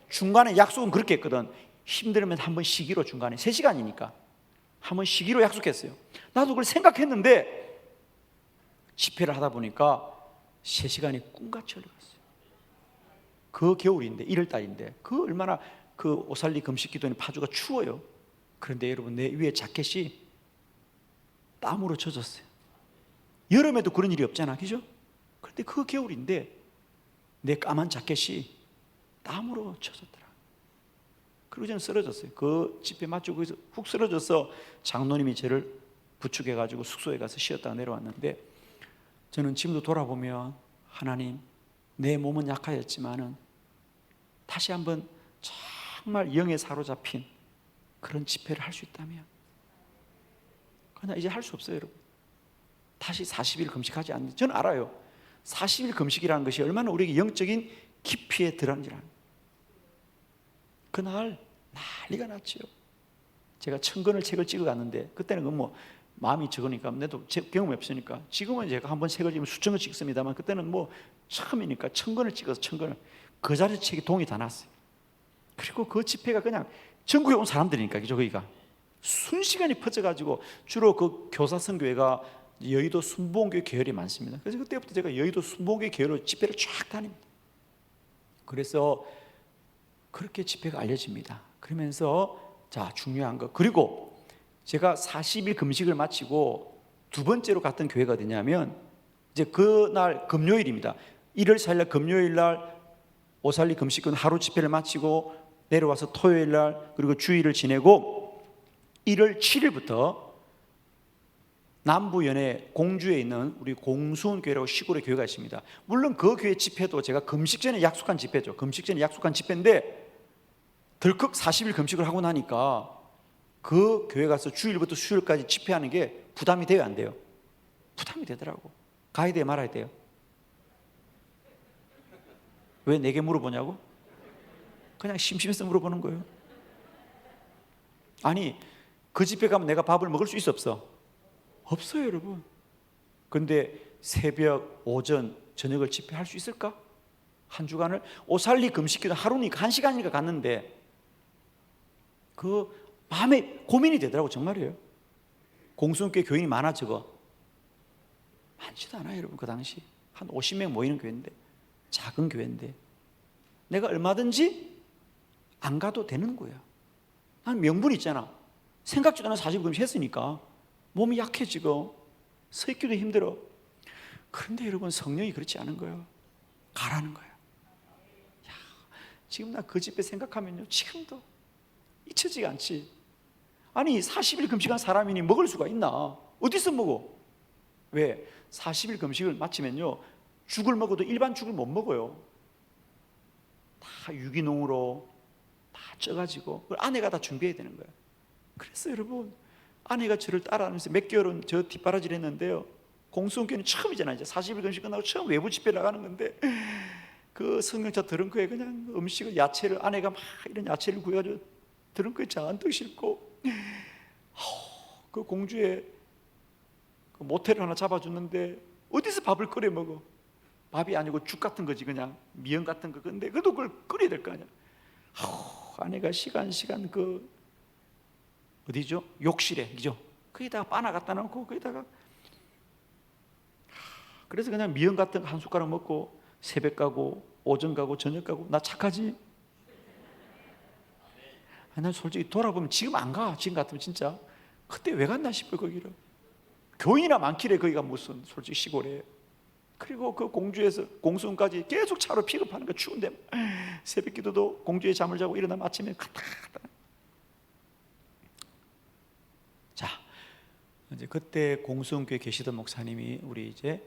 중간에 약속은 그렇게 했거든. 힘들면 한번 쉬기로, 중간에 3시간이니까 한번 쉬기로 약속했어요. 나도 그걸 생각했는데 집회를 하다 보니까 3시간이 꿈같이 흘러갔어요. 그 겨울인데 1월달인데 그 얼마나 그 오살리 금식 기도는 파주가 추워요. 그런데 여러분 내 위에 자켓이 땀으로 젖었어요. 여름에도 그런 일이 없잖아, 그죠? 그런데 그 겨울인데 내 까만 자켓이 땀으로 젖었더라. 그리고 저는 쓰러졌어요. 그 집회 마치고 거기서 훅 쓰러져서 장로님이 저를 부축해가지고 숙소에 가서 쉬었다가 내려왔는데, 저는 지금도 돌아보면 하나님, 내 몸은 약하였지만은 다시 한번 정말 영에 사로잡힌 그런 집회를 할 수 있다면, 그러나 이제 할 수 없어요, 여러분. 다시 40일 금식하지 않는, 저는 알아요. 40일 금식이라는 것이 얼마나 우리에게 영적인 깊이에 들어간지를. 그날 난리가 났죠. 제가 1000권을 책을 찍어 갔는데, 그때는 뭐 마음이 적으니까, 내도 경험이 없으니까. 지금은 제가 한번 책을 찍으면 수천 권 찍습니다만, 그때는 뭐 처음이니까 1000권을 찍어서 1000권을 그 자리에 책이 동이 다 났어요. 그리고 그 집회가 그냥 전국에 온 사람들이니까, 그죠? 거기가 순식간에 퍼져가지고, 주로 그 교사선교회가 여의도 순복음교회 계열이 많습니다. 그래서 그때부터 제가 여의도 순복음교회 계열로 집회를 쫙 다닙니다. 그래서 그렇게 집회가 알려집니다. 그러면서 자, 중요한 거, 그리고 제가 40일 금식을 마치고 두 번째로 갔던 교회가 어디냐면, 이제 그날 금요일입니다. 1월 4일 금요일 날 오살리 금식은 하루 집회를 마치고 내려와서 토요일 날, 그리고 주일을 지내고 1월 7일부터 남부연에 공주에 있는 우리 공수원교회라고 시골의 교회가 있습니다. 물론 그 교회 집회도 제가 금식 전에 약속한 집회죠. 금식 전에 약속한 집회인데, 덜컥 40일 금식을 하고 나니까 그 교회 가서 주일부터 수요일까지 집회하는 게 부담이 돼요, 안 돼요? 부담이 되더라고. 가야 돼요, 말아야 돼요? 왜 내게 물어보냐고? 그냥 심심해서 물어보는 거예요. 아니, 그 집회 가면 내가 밥을 먹을 수 있어, 없어? 없어요, 여러분. 근데 새벽, 오전, 저녁을 집회할 수 있을까? 한 주간을 오살리 금식기도 하루니까 1시간이니까 갔는데, 그 마음에 고민이 되더라고. 정말이에요. 공수교회 교인이 많아, 저거 많지도 않아요, 여러분. 그 당시 한 50명 모이는 교회인데, 작은 교회인데 내가 얼마든지 안 가도 되는 거야. 난 명분이 있잖아. 생각지도 않은 40일 금식 했으니까 몸이 약해지고 서 있기도 힘들어. 그런데 여러분, 성령이 그렇지 않은 거예요. 가라는 거예요. 야, 지금 나 그 집회 생각하면요, 지금도 잊혀지지 않지. 아니, 40일 금식한 사람이니 먹을 수가 있나? 어디서 먹어? 왜? 40일 금식을 마치면요, 죽을 먹어도 일반 죽을 못 먹어요. 다 유기농으로 다 쪄가지고 그걸 아내가 다 준비해야 되는 거예요. 그래서 여러분, 아내가 저를 따라하면서 몇 개월은 저 뒷바라지를 했는데요, 공수원교회는 처음이잖아요. 이제 40일 금식 끝나고 처음 외부 집회 나가는 건데, 그 성령차 드렁크에 그냥 음식을, 야채를, 아내가 막 이런 야채를 구해가지고 드렁크에 잔뜩 싣고, 그 공주에 그 모텔을 하나 잡아줬는데 어디서 밥을 끓여 먹어? 밥이 아니고 죽 같은 거지, 그냥 미역 같은 거. 근데 그래도 그걸 끓여야 될 거 아니야. 아내가 시간 그 어디죠? 욕실에, 그죠? 거기다가 바나 갖다 놓고 거기다가, 그래서 그냥 미역 같은 거 한 숟가락 먹고 새벽 가고 오전 가고 저녁 가고. 나 착하지? 난 솔직히 돌아보면 지금 안 가. 지금 같으면 진짜 그때 왜 갔나 싶어요, 거기를. 교인이나 많기래, 거기가 무슨 솔직히 시골에. 그리고 그 공주에서 공수원까지 계속 차로 픽업하는 거, 추운데 새벽 기도도 공주에 잠을 자고 일어나면 아침에 갔다. 자, 이제 그때 공수원교회 계시던 목사님이 우리 이제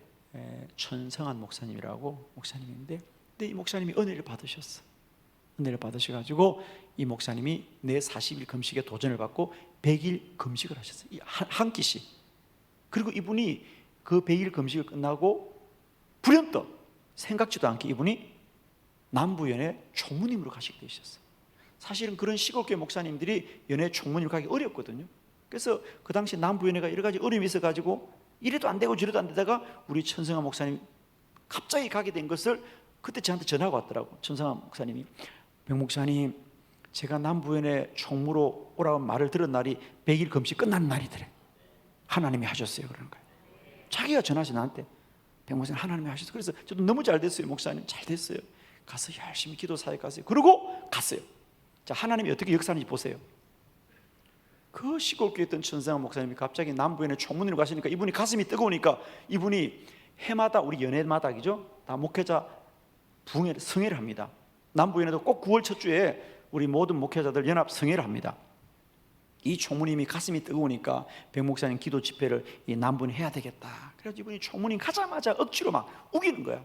천성한 목사님이라고 목사님인데, 근데 이 목사님이 은혜를 받으셨어. 은혜를 받으셔가지고 이 목사님이 내 40일 금식에 도전을 받고 100일 금식을 하셨어요. 한 끼씩. 그리고 이분이 그 100일 금식을 끝나고 불현떡 생각지도 않게 이분이 남부연에 총무님으로 가시게 되셨어요. 사실은 그런 시골교회 목사님들이 연예 총무님으로 가기 어렵거든요. 그래서 그 당시 남부연회가 여러 가지 어려움이 있어가지고 이래도 안 되고 저래도 안 되다가 우리 천성한 목사님 갑자기 가게 된 것을 그때 저한테 전화가 왔더라고. 천성한 목사님이, 백 목사님, 제가 남부연회 총무로 오라고 말을 들은 날이 100일 금식 끝나는 날이더래. 하나님이 하셨어요, 그러는 거예요. 자기가 전화해서 나한테, 백 목사님 하나님이 하셨어요. 그래서 저도 너무 잘 됐어요, 목사님. 잘 됐어요. 가서 열심히 기도 사역 갔어요. 그러고 갔어요. 자, 하나님이 어떻게 역사하는지 보세요. 그 시골교회 있던 천성한 목사님이 갑자기 남부연회 총무님으로 가시니까 이분이 가슴이 뜨거우니까 이분이 해마다 우리 연회마다, 그죠? 다 목회자 성회를 합니다. 남부연에도 꼭 9월 첫 주에 우리 모든 목회자들 연합 성회를 합니다. 이 총무님이 가슴이 뜨거우니까 백 목사님 기도 집회를 이 남부에 해야 되겠다. 그래서 이분이 총무님 가자마자 억지로 막 우기는 거야.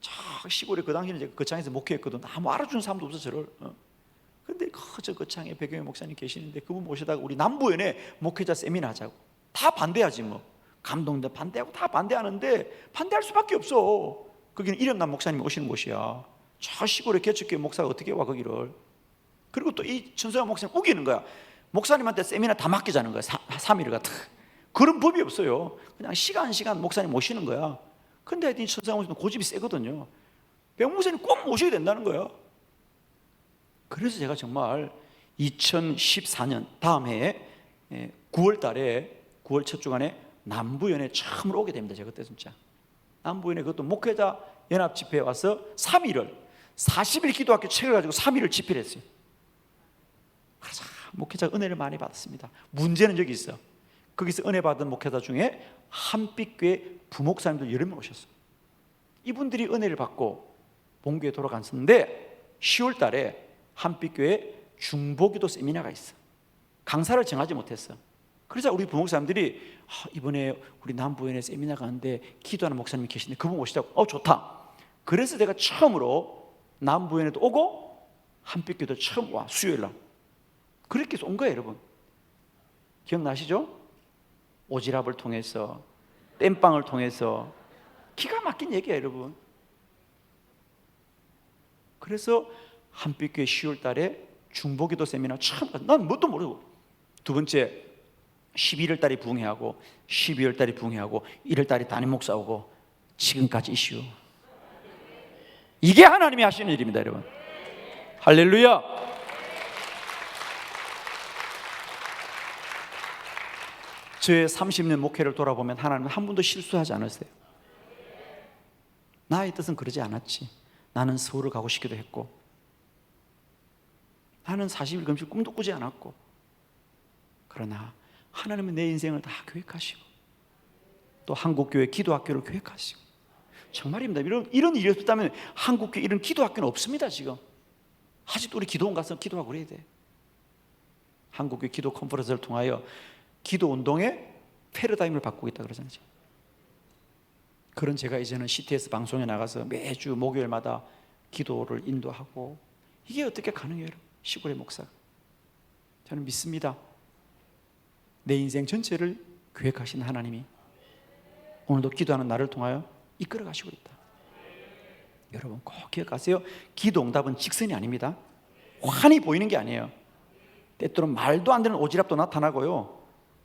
저 시골에 그 당시에 제가 거창에서 목회했거든. 아무 알아주는 사람도 없어 저를. 근데 저 거창에 백영애 목사님 계시는데 그분 모시다가 우리 남부연에 목회자 세미나 하자고. 다 반대하지 뭐. 감동도 반대하고 다 반대하는데 반대할 수밖에 없어. 거기는 이련남 목사님이 오시는 곳이야. 저 시골에 개척교회 목사가 어떻게 와 거기를. 그리고 또 이 천성환 목사님 우기는 거야. 목사님한테 세미나 다 맡기자는 거야. 3일을 갖다. 그런 법이 없어요. 그냥 시간 목사님 모시는 거야. 근데 하여튼 천성환 목사님 고집이 세거든요. 백 목사님 꼭 모셔야 된다는 거야. 그래서 제가 정말 2014년 다음 해에 9월 달에 9월 첫 주간에 남부연에 처음으로 오게 됩니다. 제가 그때 진짜 남부연에 그것도 목회자 연합 집회에 와서 3일을 40일 기도학교 책을 가지고 3일을 집회를 했어요. 그래서 목회자가 은혜를 많이 받았습니다. 문제는 여기 있어. 거기서 은혜 받은 목회자 중에 한빛교회 부목사님들 여러 명 오셨어요. 이분들이 은혜를 받고 본교에 돌아갔었는데 10월 달에 한빛교회 중보기도 세미나가 있어. 강사를 정하지 못했어. 그래서 우리 부목사님들이 이번에 우리 남부연에 세미나 가는데 기도하는 목사님이 계신데 그분 오시자고. 좋다. 그래서 제가 처음으로 남부연에도 오고 한빛교회도 처음 와. 수요일날 그렇게 해서 온 거예요. 여러분 기억나시죠? 오지랖을 통해서 땜빵을 통해서 기가 막힌 얘기예요. 여러분 그래서 한빛교회 10월 달에 중보기도 세미나 처음 가. 난 뭣도 모르고 두 번째 11월 달에 부흥회하고 12월 달에 부흥회하고 1월 달에 담임 목사 오고 지금까지 이슈. 이게 하나님이 하시는 일입니다. 여러분 할렐루야. 저의 30년 목회를 돌아보면 하나님은 한 번도 실수하지 않으세요. 나의 뜻은 그러지 않았지. 나는 서울을 가고 싶기도 했고 나는 40일 금식 꿈도 꾸지 않았고 그러나 하나님은 내 인생을 다 계획하시고 또 한국교회 기도학교를 계획하시고 정말입니다. 이런 일이 없었다면 한국교회 이런 기도학교는 없습니다. 지금 아직도 우리 기도원 가서 기도하고 그래야 돼. 한국교회 기도 컨퍼런스를 통하여 기도 운동의 패러다임을 바꾸고 있다 그러잖아요. 그런 제가 이제는 CTS 방송에 나가서 매주 목요일마다 기도를 인도하고 이게 어떻게 가능해요? 시골의 목사가. 저는 믿습니다. 내 인생 전체를 계획하신 하나님이 오늘도 기도하는 나를 통하여 이끌어 가시고 있다. 여러분 꼭 기억하세요. 기도 응답은 직선이 아닙니다. 환히 보이는 게 아니에요. 때때로 말도 안 되는 오지랖도 나타나고요.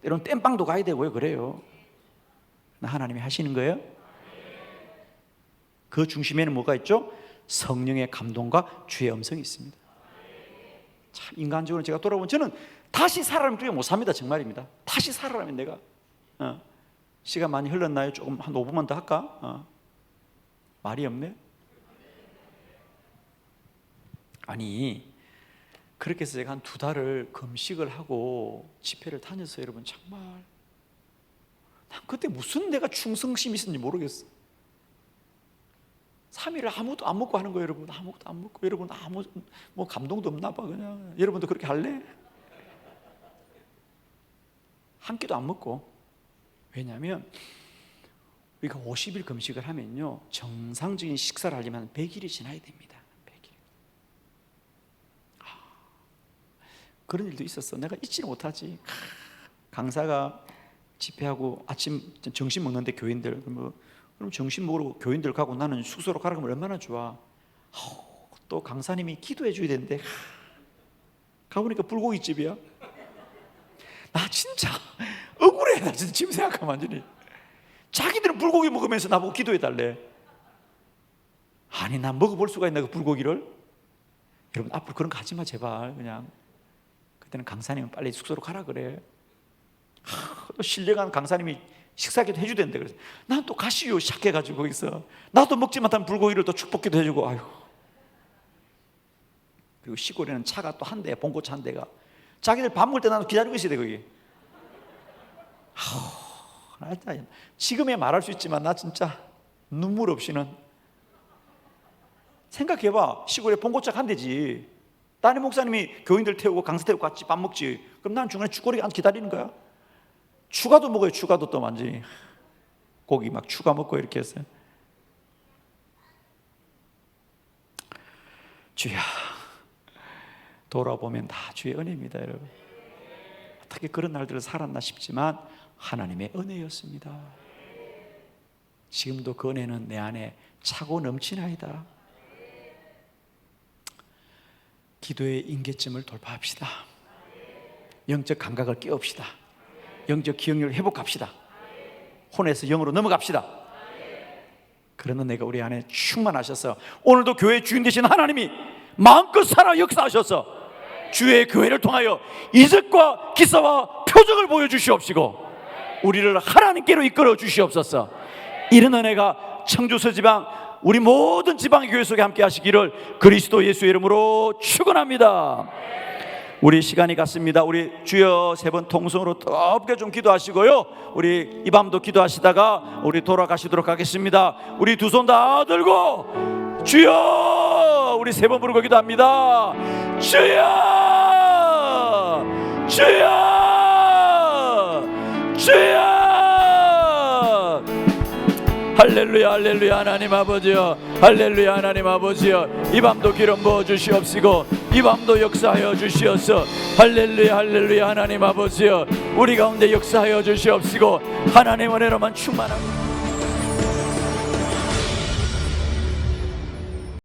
때로는 땜빵도 가야 되고요. 그래요. 하나님이 하시는 거예요. 그 중심에는 뭐가 있죠? 성령의 감동과 주의 음성이 있습니다. 참 인간적으로 제가 돌아보면 저는 다시 살아라면 그렇게 못 삽니다. 정말입니다. 다시 살아라면 내가 시간 많이 흘렀나요? 조금 한 5분만 더 할까? 말이 없네. 아니 그렇게 해서 제가 한 2달을 금식을 하고 집회를 다녔어요. 여러분 정말 난 그때 무슨 내가 충성심이 있었는지 모르겠어. 3일을 아무것도 안 먹고 하는 거예요. 여러분 아무것도 안 먹고. 여러분 아무 뭐 감동도 없나 봐. 그냥 여러분도 그렇게 할래? 한 끼도 안 먹고. 왜냐하면 우리가 50일 금식을 하면요 정상적인 식사를 하려면 100일이 지나야 됩니다. 100일. 그런 일도 있었어. 내가 잊지는 못하지. 강사가 집회하고 아침 점심 먹는데 교인들 그럼 점심 먹으러 교인들 가고 나는 숙소로 가라 그러면 얼마나 좋아. 또 강사님이 기도해 줘야 되는데 가보니까 불고기집이야. 나 진짜 억울해. 나 진짜 지금 생각하면 완전히. 자기들은 불고기 먹으면서 나보고 기도해 달래. 아니 난 먹어볼 수가 있나 그 불고기를. 여러분 앞으로 그런 거 하지 마 제발. 그냥 그때는 강사님은 빨리 숙소로 가라 그래. 또 신뢰가는 강사님이 식사기도 해주던데. 그래서 난 또 가시요 시작해가지고 거기서 나도 먹지 못한 불고기를 또 축복기도 해주고. 아유. 그리고 시골에는 차가 또 한 대, 봉고차 한 대가 자기들 밥 먹을 때 나도 기다리고 있어야 돼 거기. 지금에 말할 수 있지만 나 진짜 눈물 없이는 생각해봐. 시골에 봉고짝 한 대지. 담임 목사님이 교인들 태우고 강사 태우고 같이 밥 먹지. 그럼 난 중간에 죽거리 앉아 기다리는 거야. 추가도 먹어요. 추가도 또 많지. 고기 막 추가 먹고 이렇게 했어요. 주야, 돌아보면 다 주의 은혜입니다, 여러분. 어떻게 그런 날들을 살았나 싶지만 하나님의 은혜였습니다. 지금도 그 은혜는 내 안에 차고 넘치나이다. 기도의 임계점을 돌파합시다. 영적 감각을 깨웁시다. 영적 기억력을 회복합시다. 혼에서 영으로 넘어갑시다. 그런 은혜가 우리 안에 충만하셔서 오늘도 교회 주인 되신 하나님이 마음껏 살아 역사하셔서 주의 교회를 통하여 이적과 기사와 표적을 보여주시옵시고 우리를 하나님께로 이끌어 주시옵소서. 이런 은혜가 청주서 지방 우리 모든 지방의 교회 속에 함께 하시기를 그리스도 예수의 이름으로 축원합니다. 우리 시간이 갔습니다. 우리 주여 세 번 통성으로 뜨겁게 좀 기도하시고요. 우리 이 밤도 기도하시다가 우리 돌아가시도록 하겠습니다. 우리 두 손 다 들고 주여 우리 세 번 부르고 기도합니다. 주여 주여 주여. 할렐루야 할렐루야. 하나님 아버지여, 할렐루야 하나님 아버지여, 이 밤도 기름 부어 주시옵시고 이 밤도 역사하여 주시옵소서. 할렐루야 할렐루야. 하나님 아버지여, 우리 가운데 역사하여 주시옵시고 하나님 은혜로만 충만합니다.